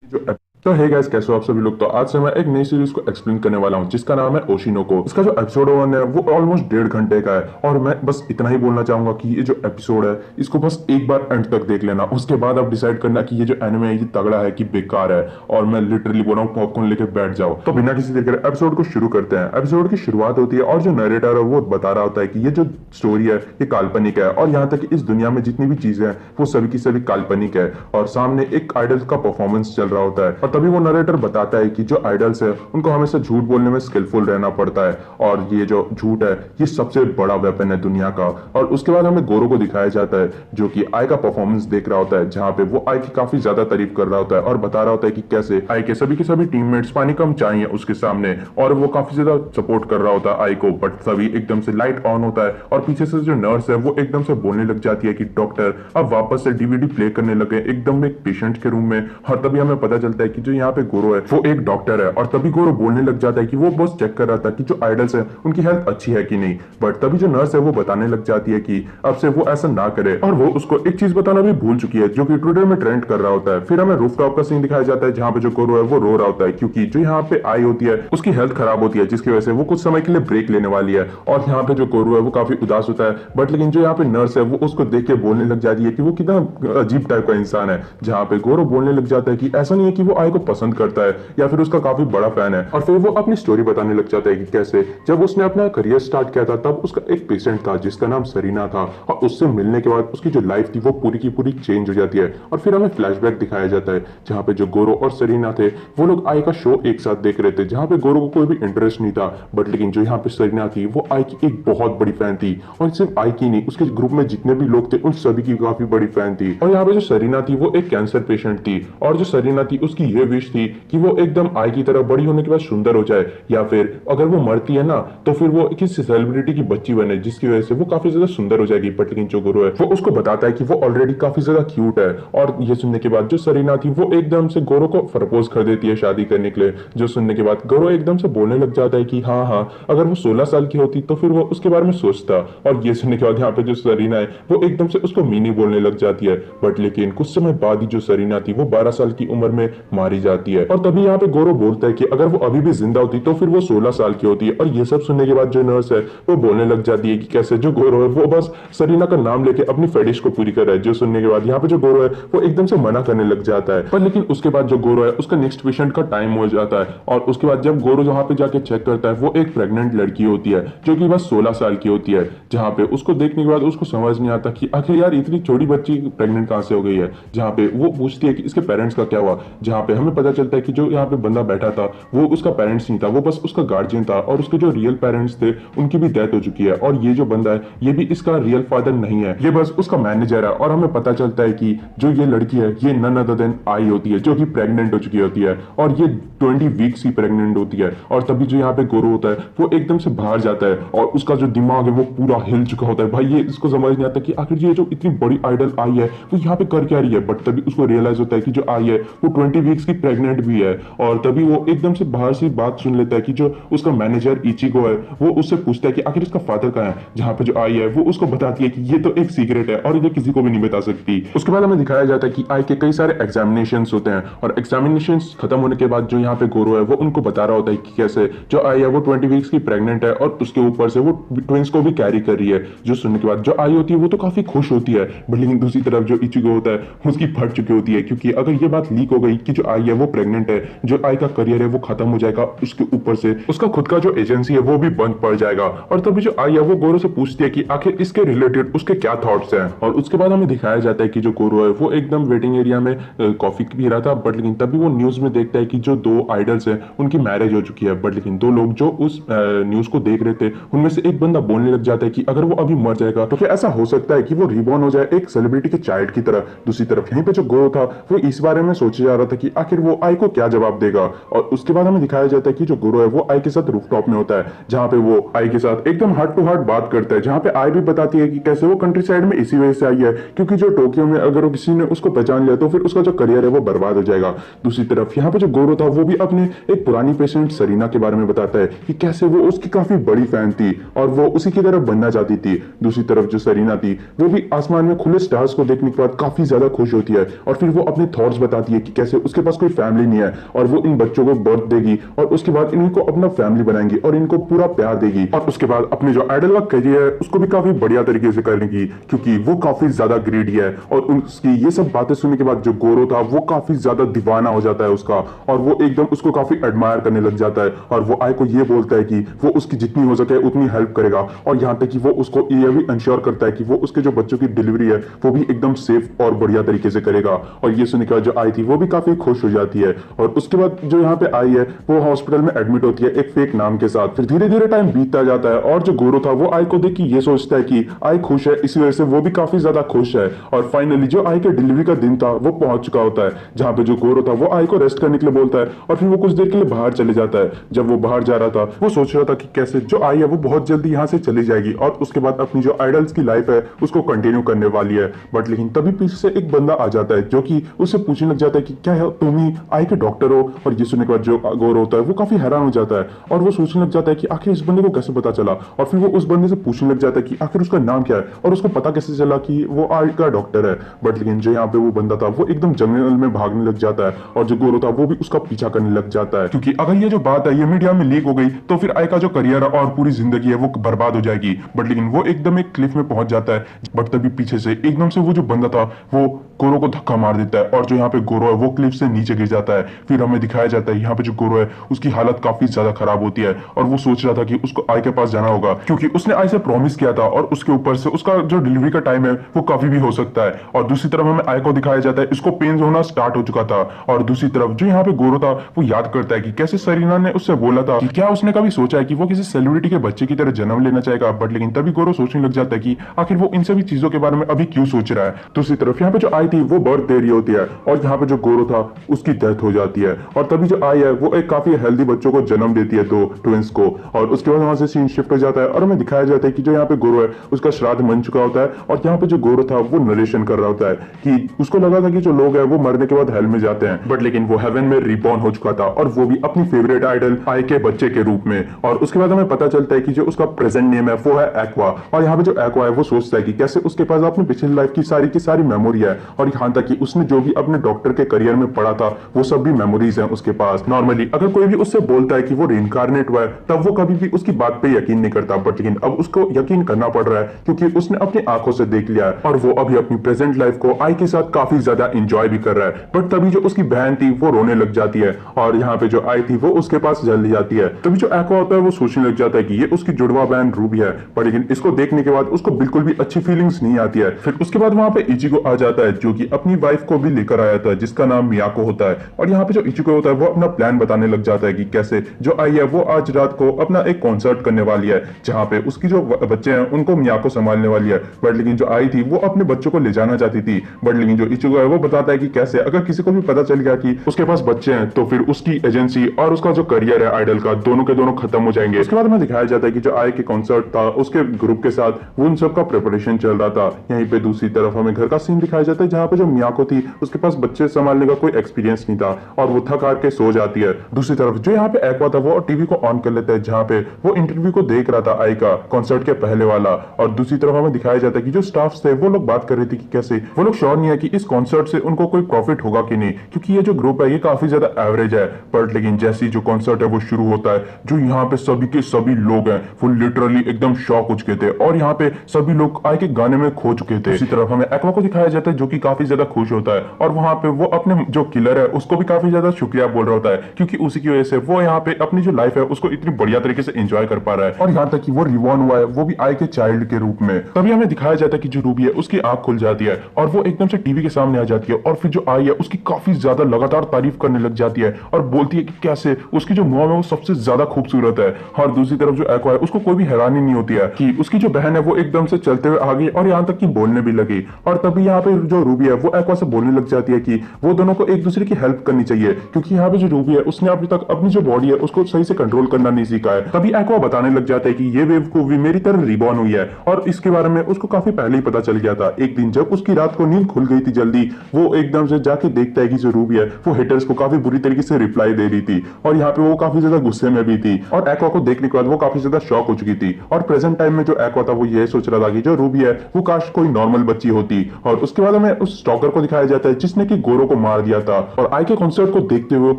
तो hey guys, कैसे हो आप सभी लोग। तो आज से मैं एक नई सीरीज को एक्सप्लेन करने वाला हूं जिसका नाम है ओशिनोको। इसका जो एपिसोड 1 है वो ऑलमोस्ट 1.5 घंटे का है और मैं बस इतना ही बोलना चाहूंगा कि ये जो एपिसोड है इसको बस एक बार एंड तक देख लेना। उसके बाद आप डिसाइड करना कि ये जो एनिमे है ये तगड़ा है कि बेकार है। और मैं लिटरली बोल रहा हूँ, पॉपकॉर्न लेके बैठ जाओ। तो बिना किसी देर के एपिसोड को शुरू करते हैं। एपिसोड की शुरुआत होती है और जो नरेटर है वो बता रहा होता है कि ये जो स्टोरी है ये काल्पनिक है और यहाँ तक कि इस दुनिया में जितनी भी चीजें हैं वो सभी की सभी काल्पनिक है। और सामने एक आइडल का परफॉर्मेंस चल रहा होता है और तभी वो नरेटर बताता है कि जो आइडल्स है उनको हमेशा झूठ बोलने में स्किलफुल रहना पड़ता है और ये जो झूठ है ये सबसे बड़ा वेपन है दुनिया का। और उसके बाद हमें गोरो को दिखाया जाता है जो कि आई का परफॉर्मेंस देख रहा होता है, जहां पे वो आई की काफी ज्यादा तारीफ कर रहा होता है और बता रहा होता है कि कैसे आई के सभी टीममेट्स पानी कम चाहिए उसके सामने। और वो काफी ज्यादा सपोर्ट कर रहा होता है आई को। बट तभी एकदम से लाइट ऑन होता है और पीछे से जो नर्स है वो एकदम से बोलने लग जाती है कि डॉक्टर अब वापस से डीवीडी प्ले करने लगे एकदम एक पेशेंट के रूम में। और तभी हमें पता चलता है कि जो यहाँ पे गोरो है वो एक डॉक्टर है। और तभी गोरो बोलने लग जाता है कि वो बस चेक कर रहा था कि जो आइडल्स है उनकी हेल्थ अच्छी है कि नहीं। बट तभी जो नर्स है वो बताने लग जाती है कि अब से वो ऐसा ना करे और वो उसको एक चीज बताना भी भूल चुकी है जो कि ट्विटर में ट्रेंड कर रहा होता है। फिर हमें रूफटॉप का सीन दिखाया जाता है जहां पे जो गोरो है वो रो रहा होता है क्योंकि जो यहाँ पे आई होती है उसकी हेल्थ खराब होती है जिसकी वजह से वो कुछ समय के लिए ब्रेक लेने वाली है। और यहाँ पे जो गोरो है वो काफी उदास होता है। बट लेकिन जो यहाँ पे नर्स है वो उसको देख के बोलने लग जाती है कि वो कितना अजीब टाइप का इंसान है। जहां पे गोरो बोलने लग जाता है कि ऐसा नहीं है कि वो आई को पसंद करता है या फिर उसका काफी बड़ा फैन है। और फिर वो अपनी स्टोरी बताने लग जाता है कि कैसे जब उसने अपना करियर स्टार्ट किया था तब उसका एक पेशेंट था जिसका नाम सरीना था और उससे मिलने के बाद उसकी जो लाइफ थी वो पूरी की पूरी चेंज हो जाती है। और फिर हमें फ्लैशबैक दिखाया जाता है जहां पे जो गोरो और सरीना थे वो लोग आई का शो एक साथ देख रहे थे, जहां पे गोरो को कोई भी इंटरेस्ट नहीं था। बट लेकिन जो यहाँ पे सरीना थी वो आई की एक बहुत बड़ी फैन थी और सिर्फ आई की नहीं उसके ग्रुप में जितने भी लोग थे उन सभी की काफी बड़ी फैन थी। और यहाँ पे जो सरीना थी वो एक कैंसर पेशेंट थी और जो सरीना थी उसकी ये विश थी कि वो एकदम आई की तरह बड़ी होने के बाद सुंदर हो जाए या फिर अगर वो मरती है ना तो फिर वो किसी सेलिब्रिटी की बच्ची बने जिसकी वजह से वो काफी ज्यादा सुंदर हो जाएगी। बट लेकिन जो गुरु है वो उसको बताता है कि वो ऑलरेडी काफी ज्यादा क्यूट है। और ये सुनने के बाद जो सरीना थी वो एकदम से गोरो को प्रपोज कर देती है शादी करने के लिए। जो सुनने के बाद गोरो एकदम से बोलने लग जाता है कि हाँ हाँ अगर वो 16 साल की होती तो फिर वो उसके बारे में सोचता। और ये सुनने के बाद यहाँ पे जो सरीना है वो एकदम से उसको मीनी बोलने लग जाती है। बट लेकिन कुछ समय बाद ही जो सरीना थी वो 12 साल की उम्र में मारी जाती है। और तभी यहाँ पे गोरो बोलता है कि अगर वो अभी भी जिंदा होती तो फिर वो 16 साल की होती है। और ये सब सुनने के बाद जो नर्स है वो बोलने लग जाती है कि कैसे जो गोरो है वो बस सरीना का नाम लेके अपनी फेटिश को पूरी कर रहा है। जो सुनने के बाद यहाँ पे जो गोरो है वो एकदम से मना करने लग जाता है। पर लेकिन उसके बाद जो गोरो है उसका नेक्स्ट पेशेंट का टाइम हो जाता है और उसके बाद जब गोरो वहां पे जाके चेक करता है वो एक प्रेग्नेंट लड़की होती है जो कि बस 16 साल की होती है। जहां पे उसको देखने के बाद उसको समझ नहीं आता कि आखिर यार इतनी छोटी बच्ची प्रेग्नेंट कहां से हो गई है। जहां पे वो पूछती है कि इसके पेरेंट्स का क्या हुआ, जहां पे हमें पता चलता है कि जो यहाँ पे बंदा बैठा था वो उसका पेरेंट्स नहीं था, वो बस उसका गार्जियन था और उसके जो रियल पेरेंट्स थे उनकी भी डेथ हो चुकी है। और ये जो बंदा है ये भी इसका रियल फादर नहीं है, ये बस उसका मैनेजर है। और हमें पता चलता है कि जो ये लड़की है ये नन अदर देन आई होती है जो कि प्रेग्नेंट हो चुकी होती है और ये 20 वीक्स ही प्रेग्नेंट होती है। और तभी जो यहाँ पे गोरो होता है वो एकदम से बाहर जाता है और उसका जो दिमाग है वो पूरा हिल चुका होता है। भाई ये इसको समझ नहीं आता कि आखिर ये जो इतनी बड़ी आइडल आई है वो यहाँ पे कर क्या रही है। बट तभी उसको रियलाइज होता है कि जो आई है वो 20 वीक्स की प्रेग्नेंट भी है। और तभी वो एकदम से बाहर से बात सुन लेता है कि जो उसका मैनेजर इचिको है वो उससे पूछता है कि आखिर इसका फादर कहाँ है। जहां पे जो आई है वो उसको बताती है कि ये तो एक सीक्रेट है और ये किसी को भी नहीं बता सकती। उसके बाद हमें दिखाया जाता है कि आई के कई सारे एग्जामिनेशन होते हैं और एग्जामिनेशन खत्म होने के बाद जो यहाँ पे गोरो है वो उनको बता रहा होता है कि कैसे जो आई है वो 20 वीक्स की प्रेग्नेंट है और उसके ऊपर से वो ट्विंस को भी कैरी कर रही है। जो सुनने के बाद जो आई होती है वो तो काफी खुश होती है। बट लेकिन दूसरी तरफ जो इचिको होता है उसकी फट चुकी होती है क्योंकि अगर ये बात लीक हो गई कि जो आई है वो प्रेग्नेंट है, जो आई का करियर है वो खत्म हो जाएगा, उसके ऊपर से उसका खुद का जो एजेंसी है वो भी बंद पड़ जाएगा। और तभी जो आई है वो गोरो से पूछती है कि आखिर इसके रिलेटेड उसके क्या थॉट्स हैं। और उसके बाद हमें दिखाया जाता है कि जो गोरो है वो एकदम वेटिंग एरिया में कॉफी पी रहा था। बट लेकिन तभी वो न्यूज में देखता है कि जो दो आइडल्स हैं उनकी मैरिज हो चुकी है। बट लेकिन दो लोग जो उस न्यूज को देख रहे थे उनमें से एक बंदा बोलने लग जाता है कि अगर वो अभी मर जाएगा तो फिर ऐसा हो सकता है कि वो रिबॉर्न हो जाए एक सेलिब्रिटी के चाइल्ड की तरह। दूसरी तरफ यहीं पे जो गोरो था वो इस बारे में सोचे जा रहा था कि आखिर वो आई को क्या जवाब देगा। और उसके बाद हमें दिखाया जाता है कि जो गोरो है वो आई के साथ रूफटॉप में होता है जहां पे वो आई के साथ एकदम हार्ट टू हार्ट बात करता है। जहां पे आई भी बताती है कि कैसे वो कंट्री साइड में इसी वजह से आई है क्योंकि जो टोक्यो में अगर वो किसी ने उसको पहचान लिया तो फिर उसका जो करियर है वो बर्बाद हो जाएगा। दूसरी तरफ यहाँ पे जो गोरो था वो भी अपने एक पुरानी पेशेंट सरीना के बारे में बताता है कि कैसे वो उसकी काफी बड़ी फैन थी और वो उसी की तरफ बनना चाहती थी। दूसरी तरफ जो सरीना थी वो भी आसमान में खुले स्टार्स को देखने के बाद काफी ज्यादा खुश होती है और फिर वो अपने थॉट्स बताती है कि कैसे उसके पास पास कोई फैमिली नहीं है और वो इन बच्चों को बर्थ देगी और उसके बाद इनको अपना फैमिली बनाएंगी और इनको पूरा प्यार देगी और उसके बाद अपने जो आइडल का करियर है उसको भी काफी बढ़िया तरीके से करेगी क्योंकि वो काफी ज्यादा ग्रेडी है। और उसकी ये सब बातें सुनने के बाद जो गोरो था वो काफी ज्यादा दीवाना हो जाता है उसका, और वो एकदम उसको काफी एडमायर करने लग जाता है और वो आई को ये बोलता है कि वो उसकी जितनी हो सके उतनी हेल्प करेगा और यहाँ तक कि वो उसको ये भी इंश्योर करता है कि वो उसके जो बच्चों की डिलीवरी है वो भी एकदम सेफ और बढ़िया तरीके से करेगा। और ये सुनने के बाद जो आई थी वो भी काफी खुश हो जाती है और उसके बाद जो यहाँ पे आई है वो हॉस्पिटल में एडमिट होती है एक फेक नाम के साथ। फिर धीरे धीरे टाइम बीतता जाता है और जो गोरो था वो आई को देख के ये सोचता है कि आई खुश है, इसी वजह से वो भी काफी ज्यादा खुश है। और फाइनली जो आई के डिलीवरी का दिन था वो पहुंच चुका होता है, जहां पे जो गोरो था वो आई को रेस्ट करने के लिए बोलता है और फिर वो कुछ देर के लिए बाहर चले जाता है। जब वो बाहर जा रहा था वो सोच रहा था कि कैसे जो आई है वो बहुत जल्दी यहाँ से चली जाएगी और उसके बाद अपनी जो आइडल्स की लाइफ है उसको कंटिन्यू करने वाली है। बट लेकिन तभी पीछे से एक बंदा आ जाता है जो कि उससे पूछने लग जाता है कि क्या है तुम ही आई के डॉक्टर हो। और ये सुनने के बाद जो गोरो होता है वो काफी हैरान हो जाता है और वो सोचने लग जाता है कि आखिर इस बंदे को कैसे पता चला। और फिर वो उस बंदे से पूछने लग जाता है कि आखिर उसका नाम क्या है और उसको पता कैसे चला कि वो आई का डॉक्टर है। बट लेकिन जो यहाँ पे वो बंदा था वो एकदम जंगल में भागने लग जाता है और जो गोरो था वो भी उसका पीछा करने लग जाता है, क्योंकि अगर ये जो बात है ये मीडिया में लीक हो गई तो फिर आई का जो करियर है और पूरी जिंदगी है वो बर्बाद हो जाएगी। बट लेकिन वो एकदम एक क्लिफ में पहुंच जाता है। बट तभी पीछे से एकदम से वो जो बंदा था वो गोरो को धक्का मार देता है और जो यहाँ पे गोरो है वो क्लिफ से नीचे गिर जाता है। फिर हमें दिखाया जाता है यहाँ पे जो गोरो है उसकी हालत काफी ज्यादा खराब होती है और वो सोच रहा था कि उसको आई के पास जाना होगा क्योंकि उसने आई से प्रॉमिस किया था और उसके ऊपर से उसका जो डिलीवरी का टाइम है वो काफी भी हो सकता है। और दूसरी तरफ हमें आई को दिखाया जाता है इसको पेन होना स्टार्ट हो चुका था और दूसरी तरफ जो यहाँ पे गोरो था वो याद करता है कि कैसे सरीना ने उससे बोला था कि क्या उसने कभी सोचा है कि वो किसी सेलिब्रिटी के बच्चे की तरह जन्म लेना चाहेगा। बट लेकिन तभी गोरो सोचने लग जाता है कि आखिर वो इन सभी चीजों के बारे में अभी क्यों सोच रहा है। दूसरी तरफ यहाँ पे जो आई थी वो बर्थ दे रही होती है और यहाँ पे जो गोरो था उसकी डेथ हो जाती है और तभी जो आई है वो एक काफी हेल्दी बच्चों को जन्म देती है, दो ट्विंस को। और उसके बाद वहां से सीन शिफ्ट हो जाता है और हमें दिखाया जाता है कि जो यहाँ पे गोरो है उसका श्राद्ध बन चुका होता है और यहाँ पे जो गोरो था वो नरेशन कर रहा होता है कि उसको लगा था कि जो लोग हैं वो मरने के बाद हेल में जाते हैं, बट लेकिन वो हेवन में रिबॉर्न हो चुका था और वो भी अपनी फेवरेट आइडल आई के बच्चे के रूप में। और उसके बाद हमें पता चलता है कि जो उसका प्रेजेंट नेम है वो है एक्वा और यहाँ पे जो एक्वा है वो सोचता है कि कैसे उसके पास अपनी पिछली लाइफ की सारी मेमोरी है और यहाँ तक कि उसने जो भी अपने डॉक्टर के करियर में पढ़ा था वो सब भी मेमोरीज हैं उसके पास। नॉर्मली अगर कोई भी उससे बोलता है कि वो रिइंकार्नेट हुआ है तब वो कभी भी उसकी बात पे यकीन नहीं करता, बट लेकिन अब उसको यकीन करना पड़ रहा है क्योंकि उसने अपनी आंखों से देख लिया है और वो अभी अपनी प्रेजेंट लाइफ को आई के साथ काफी ज्यादा एंजॉय भी कर रहा है। बट तभी जो उसकी बहन थी वो रोने लग जाती है और यहाँ पे जो आई थी वो उसके पास जल्दी जाती है। तभी जो एक्वा होता है वो सोचने लग जाता है कि ये उसकी जुड़वा बहन रूबी है, पर लेकिन इसको देखने के बाद उसको बिल्कुल भी अच्छी फीलिंग्स नहीं आती है। फिर उसके बाद वहां पे इचिको आ जाता है जो कि अपनी वाइफ को भी लेकर आया था जिसका नाम मियाको होता है और यहाँ पे जो इचिको होता है वो अपना प्लान बताने लग जाता है कि कैसे जो आई है वो आज रात को अपना एक कॉन्सर्ट करने वाली है जहाँ पे उसकी जो बच्चे हैं उनको मियाको संभालने वाली है। बट लेकिन जो आई थी वो अपने बच्चों को ले जाना चाहती थी, बट लेकिन जो इचिको है वो बताता है कि कैसे अगर किसी को भी पता चल गया कि उसके पास बच्चे हैं तो फिर उसकी एजेंसी और उसका जो करियर है आइडल का दोनों के दोनों खत्म हो जाएंगे। उसके बाद हमें दिखाया जाता है कि जो आई के कॉन्सर्ट था उसके ग्रुप के साथ वो उन सब का प्रिपरेशन चल रहा था। यहीं पे दूसरी तरफ हमें घर का सीन दिखाया जाता है जहाँ पे जो मियाको थी उसके पास बच्चे संभालने का कोई एक्सपीरियंस नहीं था और वो थक हार के सो जाती है। दूसरी तरफ जो यहाँ पे एक्वा था वो टीवी को ऑन कर लेता है जहाँ पे वो इंटरव्यू को देख रहा था आई का कॉन्सर्ट के पहले वाला। और दूसरी तरफ हमें दिखाया जाता है कि जो स्टाफ थे वो लोग बात कर रहे थे कि कैसे वो लोग श्योर नहीं है कि इस कॉन्सर्ट से उनको कोई प्रॉफिट होगा कि नहीं, क्योंकि ये जो ग्रुप है ये काफी ज्यादा एवरेज है। बट लेकिन जैसे जो कॉन्सर्ट है वो शुरू होता है जो यहाँ पे सभी के सभी लोग हैं वो लिटरली एकदम शॉक हो चुके थे और यहाँ पे सभी लोग आई के गाने में खो चुके थे। इसी तरफ हमें एक्वा को दिखाया जाता है जो कि काफी ज्यादा खुश होता है और वहां पे वो अपने जो किलर है उसको भी काफी ज्यादा शुक्रिया बोल रहा होता है क्योंकि उसी की वजह से वो यहाँ पे अपनी जो लाइफ है उसको इतनी बढ़िया तरीके से एंजॉय कर पा रहा है और यहाँ तक कि वो रिवॉर्न हुआ है वो भी आई के चाइल्ड के रूप में। तभी हमें दिखाया जाता है कि जो रूबी है उसकी आंख खुल जाती है और वो एकदम से टीवी के सामने आ जाती है और फिर जो आई है उसकी काफी ज्यादा लगातार तारीफ करने लग जाती है और बोलती है कि कैसे उसकी जो मॉम है वो सबसे ज्यादा खूबसूरत है। और दूसरी तरफ जो एक्वा है उसको कोई भी हैरानी नहीं होती है कि उसकी जो बहन है वो एकदम से चलते हुए आ गई और यहाँ तक कि बोलने भी लगी। और तभी यहाँ पे जो रूबी है वो एक्वा से बोलने लग जाती है कि वो दोनों को एक दूसरे की हेल्प करनी चाहिए क्योंकि यहाँ पे जो रूबी है उसने अभी तक अपनी जो बॉडी है उसको सही से कंट्रोल करना नहीं सीखा है। तभी एक्वा बताने लग जाता है कि ये बेवकूफी मेरी तरह रिबॉर्न हुई है और इसके बारे में उसको काफी पहले ही पता चल गया था। एक दिन जब उसकी रात को नींद खुल गई थी जल्दी वो एकदम से जाके देखता है कि जो रूबी है वो हेटर्स को काफी बुरी तरीके से रिप्लाई दे रही थी और यहाँ पे वो काफी ज्यादा गुस्से में भी थी और एक्वा को देखने के बाद वो काफी ज्यादा शॉक हो चुकी थी। और प्रेजेंट टाइम में जो एक्वा था वो ये सोच रहा था कि जो रूबी है वो काश कोई नॉर्मल बच्ची होती। और उसके बाद हमें उस स्टॉकर को दिखाया जाता है जिसने कि गोरो को मार दिया था था और आई के कॉन्सर्ट को देखते हुए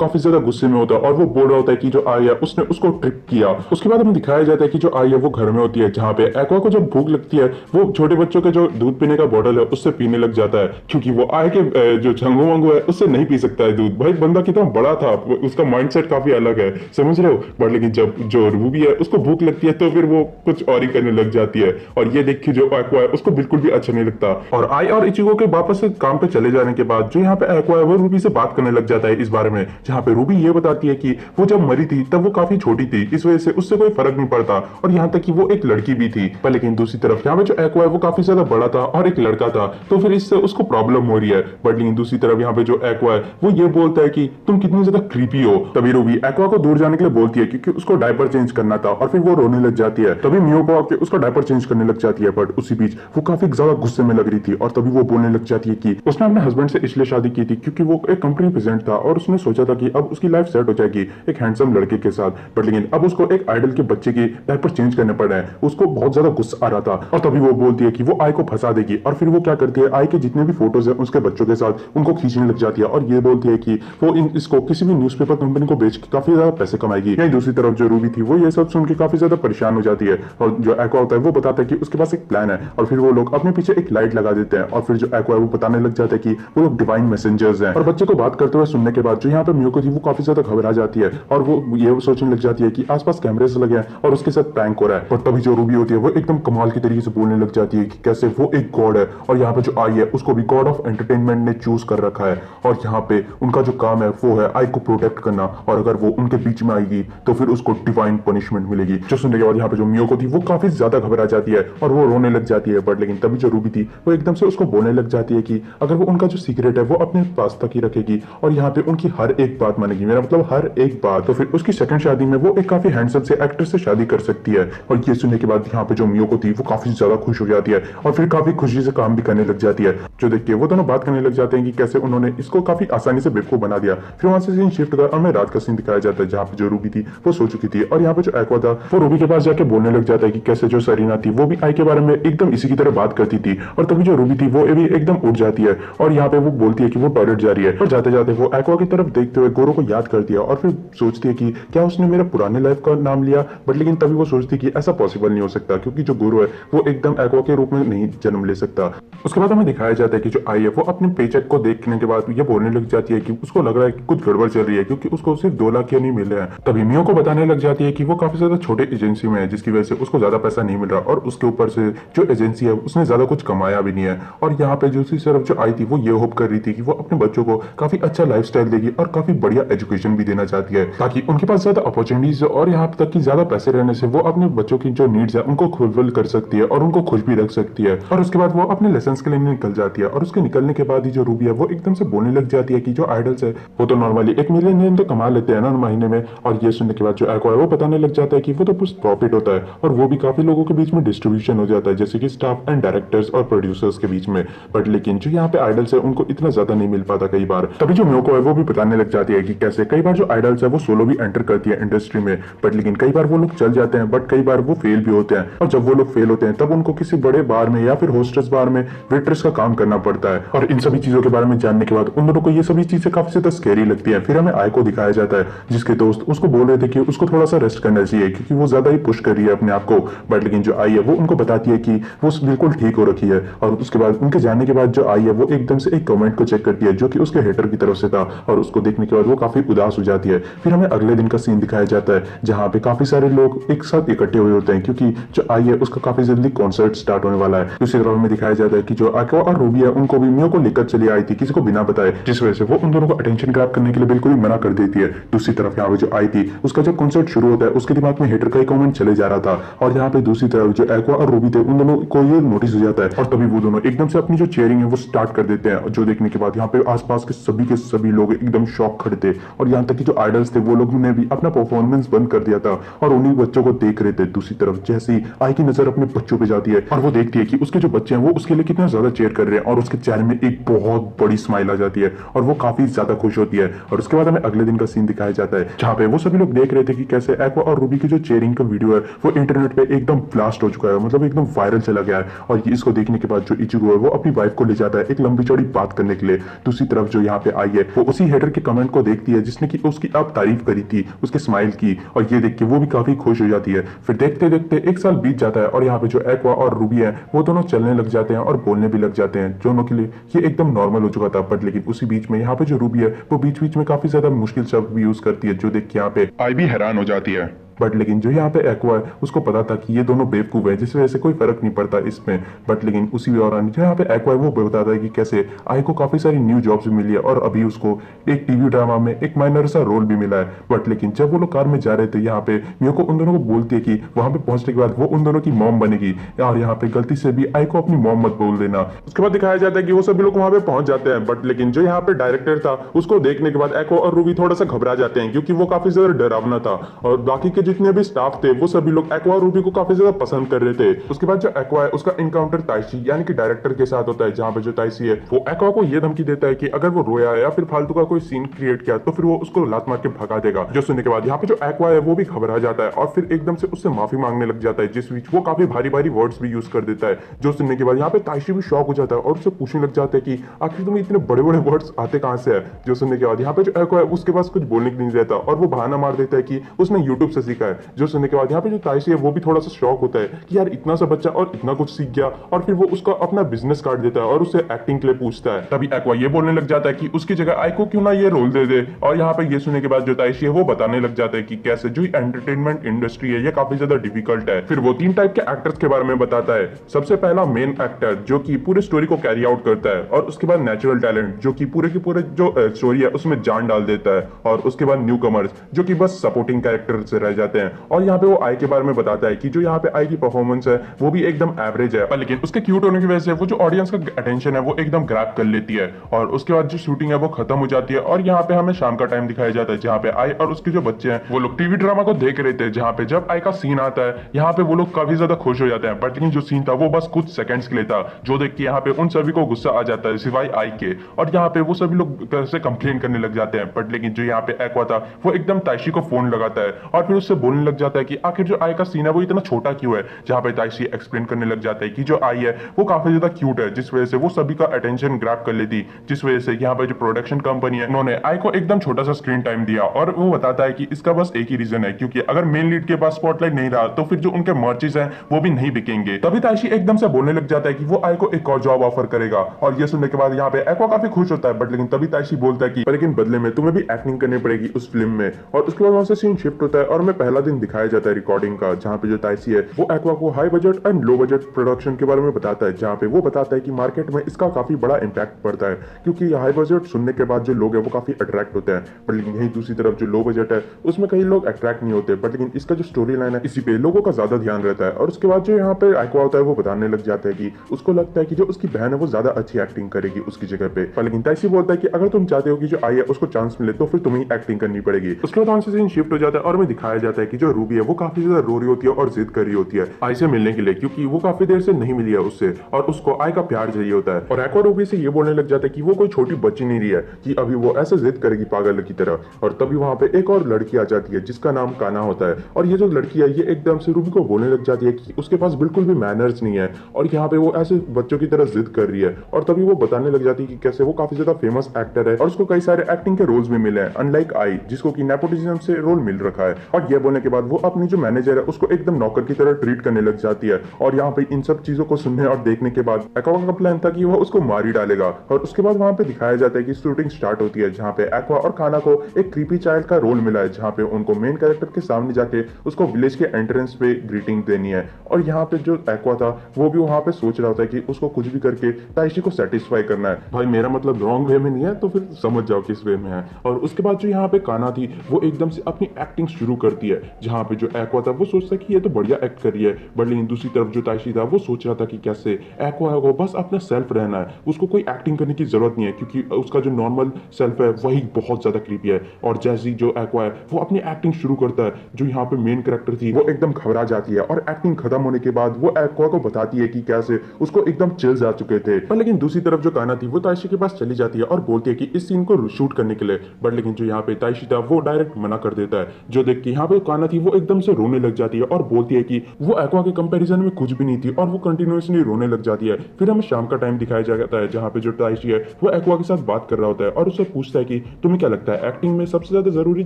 काफी ज्यादा गुस्से में होता है और वो बोल रहा होता है कि जो आई है उसने उसको ट्रिक किया। उसके बाद हमें दिखाया जाता है कि जो आई है वो घर में होती है, जहाँ पे एक्वा को जब भूख लगती है वो छोटे बच्चों के जो दूध पीने का बॉटल है उससे पीने लग जाता है, क्योंकि वो आई के जो झंगू वंगू है उससे नहीं पी सकता है दूध। भाई बंदा कितना बड़ा था, उसका माइंडसेट काफी अलग है, समझ रहे हो। बट लेकिन जब जो रूबी है उसको भूख लगती है तो फिर वो कुछ और ही करने लग जाती है और ये देख के जो एक्वा है उसको बिल्कुल भी अच्छा नहीं लगता। और आई और इचिगो के वापस से काम पे चले जाने के बाद जो यहाँ पे एक्वा है वो रूबी से बात करने लग जाता है इस बारे में, जहाँ पे रूबी ये बताती है कि वो जब मरी थी तब वो काफी छोटी थी, इस वजह से उससे कोई फर्क नहीं पड़ता और यहाँ तक कि वो एक लड़की भी थी। पर लेकिन दूसरी तरफ यहाँ पे जो एक्वा है वो काफी ज्यादा बड़ा था और एक लड़का था, तो फिर इससे उसको प्रॉब्लम हो रही है। बट लेकिन दूसरी तरफ यहाँ पे जो एक्वा है वो ये बोलता है कि तुम कितनी ज्यादा क्रीपी हो। तभी रूबी एक्वा को दूर जाने के लिए बोलती है क्योंकि उसको डायपर चेंज करना था और फिर वो रोने लग जाती है। तभी मियोको आके उसका डायपर चेंज करने लग जाती है, बट उसी बीच वो काफी ज्यादा गुस्से में लग रही थी और तभी वो बोलने लग जाती है कि उसने अपने हस्बैंड से इसलिए शादी की थी क्योंकि वो एक कंपनी प्रेसिडेंट था और उसने सोचा था कि अब उसकी लाइफ सेट हो जाएगी एक हैंडसम लड़के के साथ। बट लेकिन अब उसको एक आइडल के बच्चे की डायपर चेंज करने पड़ रहे हैं, उसको बहुत ज्यादा गुस्सा आ रहा था और तभी वो बोलती है कि वो आई को फंसा देगी और फिर वो क्या करती है आई के जितने भी फोटोज है उसके बच्चों के साथ उनको खींचने लग जाती है और ये बोलती है कि वो इसको किसी भी न्यूज़पेपर कंपनी को बेच के काफी ज्यादा पैसे कमाएगी। यही दूसरी तरफ जो रूबी थी वो ये सब सुन के काफी ज्यादा परेशान हो जाती है और जो एक्वा होता है वो बताता है कि उसके पास एक प्लान है और फिर वो लोग अपने पीछे एक लाइट लगा देते हैं और फिर जो एक्वा है वो बताने लग जाता है कि वो लोग डिवाइन मैसेंजर्स हैं। और बच्चे को बात करते हुए सुनने के बाद जो यहाँ पे मियोको थी वो काफी ज्यादा घबरा जाती है और वो ये सोचने लग जाती है कि आसपास कैमरे लगे हैं और उसके साथ प्रैंक हो रहा है। पर तभी जो रूबी होती है वो एकदम कमाल की तरीके से बोलने लग जाती है कि कैसे वो एक गॉड है और यहाँ पे जो आई है उसको भी गॉड ऑफ एंटरटेनमेंट ने चूज कर रखा है और यहाँ पे उनका जो काम है वो है आई को प्रोटेक्ट करना और अगर वो उनके बीच में आएगी तो फिर उसको डिवाइन पनिशमेंट मिलेगी। जो सुनने के बाद यहाँ पे जो मियोको थी वो काफी ज्यादा घबरा जाती है और वो रोने लग जाती है। बट लेकिन तभी जो रूबी थी वो एकदम से उसको बोलने लग जाती है कि अगर वो उनका जो सीक्रेट है वो अपने पास तक ही रखेगी और यहाँ पे उनकी हर एक बात मानेगी, मेरा मतलब हर एक बात, तो फिर उसकी सेकंड शादी में वो एक काफी हैंडसम से एक्टर से शादी कर सकती है। और ये सुनने के बाद यहाँ पे जो मियोको थी वो काफी ज्यादा खुश हो जाती है और फिर काफी खुशी से काम भी करने लग जाती है। जो देख के वो दोनों बात करने लग जाते हैं कि कैसे उन्होंने इसको काफी आसानी से बेवकूफ बना दिया। फिर वहां से सीन शिफ्ट कर और हमें रात का सीन दिखाया जाता है जहाँ पे जो रूबी थी वो सो चुकी थी और यहाँ पे जो एक्वा था वो रूबी के पास जाके बोलने लग जाता है कि कैसे जो सरीना थी वो भी आई के बारे में एकदम इसी की तरह बात करती थी। और तभी जो रूबी थी वो भी एकदम उठ जाती है और यहाँ पे वो बोलती है कि वो टॉयलेट जा रही है और जाते जाते वो एक्वा की तरफ देखते हुए गोरो को याद करती है और फिर सोचती है कि क्या उसने मेरे पुराने लाइफ का नाम लिया। बट लेकिन तभी वो सोचती है कि ऐसा पॉसिबल नहीं हो सकता क्योंकि जो गोरो है वो एकदम एक्वा के रूप में नहीं जन्म ले सकता। उसके बाद हमें दिखाया जाता है कि जो आई है वो अपने पेचेक को देखने के बाद ये बोलने लग जाती है कि उसको लग रहा है कि कुछ गड़बड़ चल रही है क्योंकि उसको सिर्फ 2 लाख नहीं मिल रहे हैं। तभी मियो को बताने लग जाती है कि वो काफी ज्यादा छोटे एजेंसी में है जिसकी वजह से उसको ज्यादा पैसा नहीं मिल रहा और उसके ऊपर से जो एजेंसी है उसने ज्यादा कुछ कमाया भी नहीं है। और यहाँ पे दूसरी तरफ जो आई थी वो ये होप कर रही थी कि वो अपने बच्चों को काफी अच्छा लाइफस्टाइल देगी और काफी बढ़िया एजुकेशन भी देना चाहती है ताकि उनके पास ज्यादा अपॉर्चुनिटीज और यहाँ तक कि ज्यादा पैसे रहने से वो अपने बच्चों की जो नीड्स है उनको फुलफिल कर सकती है और उनको खुश भी रख सकती है। और उसके बाद वो अपने लेसन के लिए निकल जाती है और उसके निकलने के बाद ही जो रूबी है वो एकदम से बोलने लग जाती है कि जो आइडल्स है वो तो नॉर्मली 1 मिलियन तो कमा लेते हैं ना महीने में। और ये सुनने के बाद जो एक्वा है वो बताने लग जाता है कि वो तो कुछ प्रॉफिट होता है और वो भी काफी लोगों के बीच में डिस्ट्रीब्यूशन हो जाता है जैसे कि स्टाफ एंड डायरेक्टर्स और प्रोड्यूसर्स के बीच में। बट लेकिन जो यहाँ पे आइडल्स है उनको इतना ज्यादा नहीं मिल पाता कई बार। तभी जो मियोको है वो भी बताने लग जाती है कि कैसे कई बार जो आइडल्स है वो सोलो भी एंटर करती है इंडस्ट्री में, बट लेकिन कई बार वो लोग चल जाते हैं बट कई बार वो फेल भी होते हैं और जब वो लोग फेल होते हैं तब उनको किसी बड़े बार में या फिर होस्टेस बार में वेट्रेस का काम करना पड़ता है। और इन सभी चीजों के बारे में जानने के बाद उन दोनों को ये सभी चीजें काफी ज्यादा स्कैरी लगती है। फिर हमें आई को दिखाया जाता है जिसके दोस्त उसको बोल रहे थे कि उसको थोड़ा सा रेस्ट करना चाहिए क्योंकि वो ज्यादा ही पुश कर रही है अपने आप को। बट लेकिन जो आई है वो उनको बताती है कि वो बिल्कुल ठीक हो रखी है। और उसके बाद उनके जाने के बाद जो आई है वो एकदम से एक कमेंट को चेक करती है जो कि उसके हेटर की तरफ से था और उसको देखने के बाद वो काफी उदास हो जाती है। फिर हमें अगले दिन का सीन दिखाया जाता है जहाँ पे काफी सारे लोग एक साथ इकट्ठे हुए होते हैं क्योंकि जो आई है उसका काफी जल्दी कॉन्सर्ट स्टार्ट होने वाला है। दूसरी तरफ में दिखाया जाता है कि जो एक्वा और रूबी है उनको भी मियो को लेकर चली आई थी किसी को बिना बताए, जिस वजह से वो उन दोनों को अटेंशन ग्रैब करने के लिए बिल्कुल ही मना कर देती है। दूसरी तरफ यहाँ पे जो आई थी उसका जब कॉन्सर्ट शुरू होता है उसके दिमाग में हेटर का ही कमेंट चले जा रहा था और यहाँ पे दूसरी तरफ जो एक्वा और रूबी थे उन दोनों को ये नोटिस हो जाता है और तभी वो दोनों एकदम से अपनी जो चेयरिंग है वो स्टार्ट कर देते हैं। जो देखने के बाद यहाँ पे आसपास के सभी लोग एकदम शॉक खड़े थे और यहाँ तक कि जो आइडल्स थे वो लोग ने भी अपना परफॉर्मेंस बंद कर दिया था और उन्हीं बच्चों को देख रहे थे। दूसरी तरफ जैसे ही आई की नजर अपने बच्चों पे जाती है और वो देखती है कि उसके जो बच्चे हैं वो उसके लिए कितना ज्यादा चेयर कर रहे हैं और उसके चेहरे में एक बहुत बड़ी स्माइल आ जाती है और वो काफी ज्यादा खुश होती है। और उसके बाद हमें अगले दिन का सीन दिखाया जाता है जहाँ पे वो सभी लोग देख रहे थे कि कैसे एक्वा और रूबी की जो चेयरिंग का वीडियो है वो इंटरनेट पे एकदम ब्लास्ट हो चुका है, मतलब एकदम वायरल चला गया है। और इसको देखने के बाद जो इचिगो है वो अपनी वाइफ को ले जाता है एक लंबी चौड़ी बात करने के लिए। दूसरी तरफ जो यहाँ पे आई है वो उसी हेटर के कमेंट को देखती है जिसने की उसकी अब तारीफ करी थी, उसके स्माइल की, और ये देख के वो भी काफी खुश हो जाती है। फिर देखते देखते 1 साल बीत जाता है और यहाँ पे जो एक्वा और रूबी है वो दोनों चलने लग जाते हैं और बोलने भी लग जाते हैं, दोनों के लिए ये एकदम नॉर्मल हो चुका था। बट लेकिन उसी बीच में यहाँ पे जो रूबी है वो बीच बीच में काफी ज्यादा मुश्किल शब्द भी यूज करती है, जो देख के यहाँ पे आई भी हैरान हो जाती है। बट लेकिन जो यहाँ पे एक्वा है उसको पता था कि ये दोनों बेवकूफ है, जिस वजह से कोई फर्क नहीं पड़ता इसमें। बट लेकिन उसी दौरान जो यहाँ पे एक्वा है वो बताता है कि कैसे आई को काफी सारी न्यू जॉब्स भी मिली है और अभी उसको एक टीवी ड्रामा में एक माइनर सा रोल भी मिला है। बट लेकिन जब वो लोग कार में जा रहे थे यहाँ पे मियोको उन दोनों को बोलती है कि वहां पे पहुंचने के बाद वो उन दोनों की मॉम बनेगी और यहाँ पे गलती से भी आई को अपनी मॉम मत बोल देना। उसके बाद दिखाया जाता है कि वो सभी लोग वहां पे पहुंच जाते हैं। बट लेकिन जो यहाँ पे डायरेक्टर था उसको देखने के बाद एक्वा और रूबी थोड़ा सा घबरा जाते हैं क्योंकि वो काफी ज्यादा डरावना था और बाकी के जितने भी स्टाफ थे वो सभी लोग एक्वा और रूबी को काफी ज्यादा पसंद कर रहे थे। उसके बाद जो एक्वा है उसका इनकाउंटर ताइशी यानी कि डायरेक्टर के साथ होता है, जहां पे जो ताइशी है वो एक्वा को ये धमकी देता है कि अगर वो रोया या फिर फालतू का कोई सीन क्रिएट किया तो फिर वो उसको लात मार के भगा देगा। जो सुनने के बाद यहाँ पे जो एक्वा है वो भी घबरा जाता है और फिर एकदम से उससे माफी मांगने लग जाता है, जिस बीच वो काफी भारी भारी वर्ड्स भी यूज कर देता है। जो सुनने के बाद यहाँ पे ताइशी भी शॉक हो जाता है और उससे पूछने लग जाता है कि आखिर तुम्हें इतने बड़े बड़े वर्ड्स आते कहां से है। जो सुनने के बाद यहाँ पे जो एक्वा है उसके पास कुछ बोलने के नहीं रहता और वो बहाना मार देता है कि उसने यूट्यूब से सीखा है। जो सुनने के बाद यहाँ पे जो ताइशी है वो भी थोड़ा सा शॉक होता है कि यार इतना सा बच्चा और इतना कुछ सीख गया, और फिर वो उसका अपना बिजनेस कार्ड देता है और उससे एक्टिंग के लिए पूछता है। तभी एक्वा ये बोलने लग जाता है कि उसकी जगह आई को क्यों ना ये रोल दे दे। और यहाँ पे ये सुनने के बाद जो ताइशी है वो बताने लग जाता है कि कैसे जो एंटरटेनमेंट इंडस्ट्री है ये काफी ज्यादा डिफिकल्ट है। फिर वो 3 टाइप के एक्टर्स के बारे में बताता है। सबसे पहला मेन एक्टर जो कि पूरे स्टोरी को कैरी आउट करता है, और उसके बाद नेचुरल टैलेंट जो कि पूरे की पूरे जो स्टोरी है उसमें जान डाल देता है, और उसके बाद न्यू कमर्स जो कि बस सपोर्टिंग कैरेक्टर से रह जाते हैं। और यहाँ पे वो आई के बारे में बताता है कि जो यहाँ पे आई की परफॉर्मेंस है वो भी एकदम एवरेज है, पर लेकिन उसके क्यूट होने की वजह से वो जो ऑडियंस का अटेंशन है वो एकदम ग्रैब कर लेती है। और उसके बाद जो शूटिंग है वो खत्म हो जाती है और यहाँ पे हमें शाम का टाइम दिखाया जाता है, जहाँ पे आई और उसके जो बच्चे हैं वो लोग टीवी ड्रामा को देख रहे थे, जहाँ पे जब आई का सीन आता है यहाँ पे वो लोग काफी ज्यादा खुश हो जाते हैं। बट लेकिन जो सीन था वो बस कुछ सेकंड्स के लिए था, जो देख के यहाँ पे उन सभी को गुस्सा आ जाता है सिवाय आई के, और यहाँ पे वो सभी लोग से कंप्लेन करने लग जाते हैं। बट लेकिन जो यहाँ पे एक्वा था वो एकदम ताइशी को फोन लगाता है और फिर उससे बोलने लग जाता है कि आखिर जो आई का सीन है वो इतना छोटा क्यों है, जहाँ पे ताइशी एक्सप्लेन करने लग जाता है कि जो आई है वो काफी ज्यादा क्यूट है, जिस वजह से वो सभी का अटेंशन ग्रैब कर लेती, जिस वजह से यहाँ पे जो प्रोडक्शन कंपनी है उन्होंने आई को एकदम छोटा सा स्क्रीन टाइम दिया। और वो बताता है कि इसका बस एक ही रीजन है, क्योंकि अगर मेन लीड के पास स्पॉटलाइट नहीं रहा तो फिर जो उनके मर्चेस हैं वो भी नहीं बिकेंगे। तभी ताइशी एकदम से बोलने लग जाता है कि वो आई को एक और जॉब ऑफर करेगा, और ये सुनने के बाद यहाँ पे एक्वा काफी खुश होता है। बट लेकिन तभी ताइशी बोलता है कि लेकिन बदले में तुम्हें भी एक्टिंग करनी पड़ेगी उस फिल्म में। और उसके बाद वहां से सीन शिफ्ट होता है और हमें पहला दिन दिखाया जाता है रिकॉर्डिंग का, जहाँ पे जो ताइशी है वो एक्वा को high budget and low budget production के बारे में बताता है, जहाँ पे वो बताता है कि मार्केट में इसका काफी बड़ा इंपैक्ट पड़ता है, क्योंकि हाई बजट सुनने के बाद जो लोग हैं वो काफी अट्रैक्ट होते हैं। बट लेकिन यही दूसरी तरफ जो लो बजट है उसमें कई लोग अट्रैक्ट नहीं होते। बट लेकिन इसका जो स्टोरी लाइन है इसी पे लोगों का ज्यादा ध्यान रहता है। और उसके बाद जो यहाँ पे एक्वा होता है वो बताने लग जाता है कि उसको लगता है कि जो उसकी बहन है वो ज्यादा अच्छी एक्टिंग करेगी उसकी जगह पे। पर लेकिन ताइशी बोलता है कि अगर तुम चाहते हो कि जो आई है उसको चांस मिले तो फिर तुम्हें एक्टिंग करनी पड़ेगी। उसके बाद से सीन शिफ्ट हो जाता है और हमें दिखाया जाता है कि जो रूबी है वो काफी ज्यादा रो रही होती है और जिद कर रही होती है आई से मिलने के लिए, क्योंकि वो काफी देर से नहीं मिली है उससे और उसको आई का प्यार चाहिए होता है। और एक्वा रूबी से ये बोलने लग जाता है कि वो कोई छोटी बच्ची नहीं रही है कि अभी वो ऐसे जिद करेगी पागल की तरह। और तभी वहां पे एक और लड़की आ जाती है जिसका नाम काना होता है, और ये जो लड़की है ये एकदम से रूबी को बोलने लग जाती है कि उसके पास बिल्कुल भी मैनर्स नहीं है और यहाँ पे वो ऐसे बच्चों की तरह जिद कर रही है। और तभी वो बताने लग जाती है कि कैसे वो काफी ज्यादा फेमस एक्टर है और उसको कई सारे एक्टिंग के रोल्स भी मिले हैं, अनलाइक आई जिसको कि नेपोटिज्म से रोल मिल रखा है। और ये बोलने के बाद वो अपनी जो मैनेजर है उसको एकदम नौकर की तरह ट्रीट करने लग जाती है। और यहाँ पे इन सब चीजों को सुनने और देखने के बाद एक्वा का प्लान था कि वो उसको मार ही डालेगा। और उसके बाद वहां पे दिखाया जाता है कि शूटिंग स्टार्ट होती है, जहाँ पे एक्वा और काना को एक क्रीपी चाइल्ड का रोल मिला है, जहाँ पे उनको मेन कैरेक्टर के सामने जाके उसको विलेज के एंट्रेंस पे ग्रीटिंग देनी है। और यहाँ पे जो एक्वा था वो भी वहां पे सोच रहा होता है कि उसको कुछ भी करके ताइशी को सेटिस्फाई करना है। भाई मेरा मतलब रॉन्ग वे में नहीं है तो फिर समझ जाओ किस वे में है। और उसके बाद जो यहाँ पे काना थी वो एकदम से अपनी एक्टिंग शुरू करती है, जहाँ पे जो एक्वा था वो सोचता है कि ये तो बढ़िया एक्ट कर रही है। बट लेकिन दूसरी तरफ जो ताइशी था वो सोच रहा था कि कैसे एक्वा है वो बस अपना सेल्फ रहना है, उसको कोई एक्टिंग करने की जरूरत नहीं है, क्योंकि उसका जो नॉर्मल सेल्फ है वही बहुत ज्यादा क्रीपी है। और जैसे जो एक्वा है वो अपनी एक्टिंग शुरू करता है, जो यहाँ पे मेन कैरेक्टर थी वो एकदम घबरा जाती है और एक्टिंग खत्म होने के बाद वो एक्वा को बताती है कि कैसे उसको एकदम चिल्स आ चुके थे। पर लेकिन दूसरी तरफ जो काना थी वो ताइशी के पास चली जाती है और बोलती है कि इस सीन को शूट करने के लिए। बट लेकिन जो यहाँ पे ताइशी था वो डायरेक्ट मना कर देता है, जो देख के यहाँ पे जो काना थी वो एकदम से रोने लग जाती है और बोलती है कि वो एक्वा के कंपैरिजन में कुछ भी नहीं थी, और वो कंटिन्यूअसली रोने लग जाती है। फिर हमें शाम का टाइम दिखाया जाता है जहाँ पे जो ताइशी है वो एक्वा के साथ बात कर रहा होता है और उससे पूछता है कि तुम्हें क्या लगता है एक्टिंग में सबसे ज्यादा जरूरी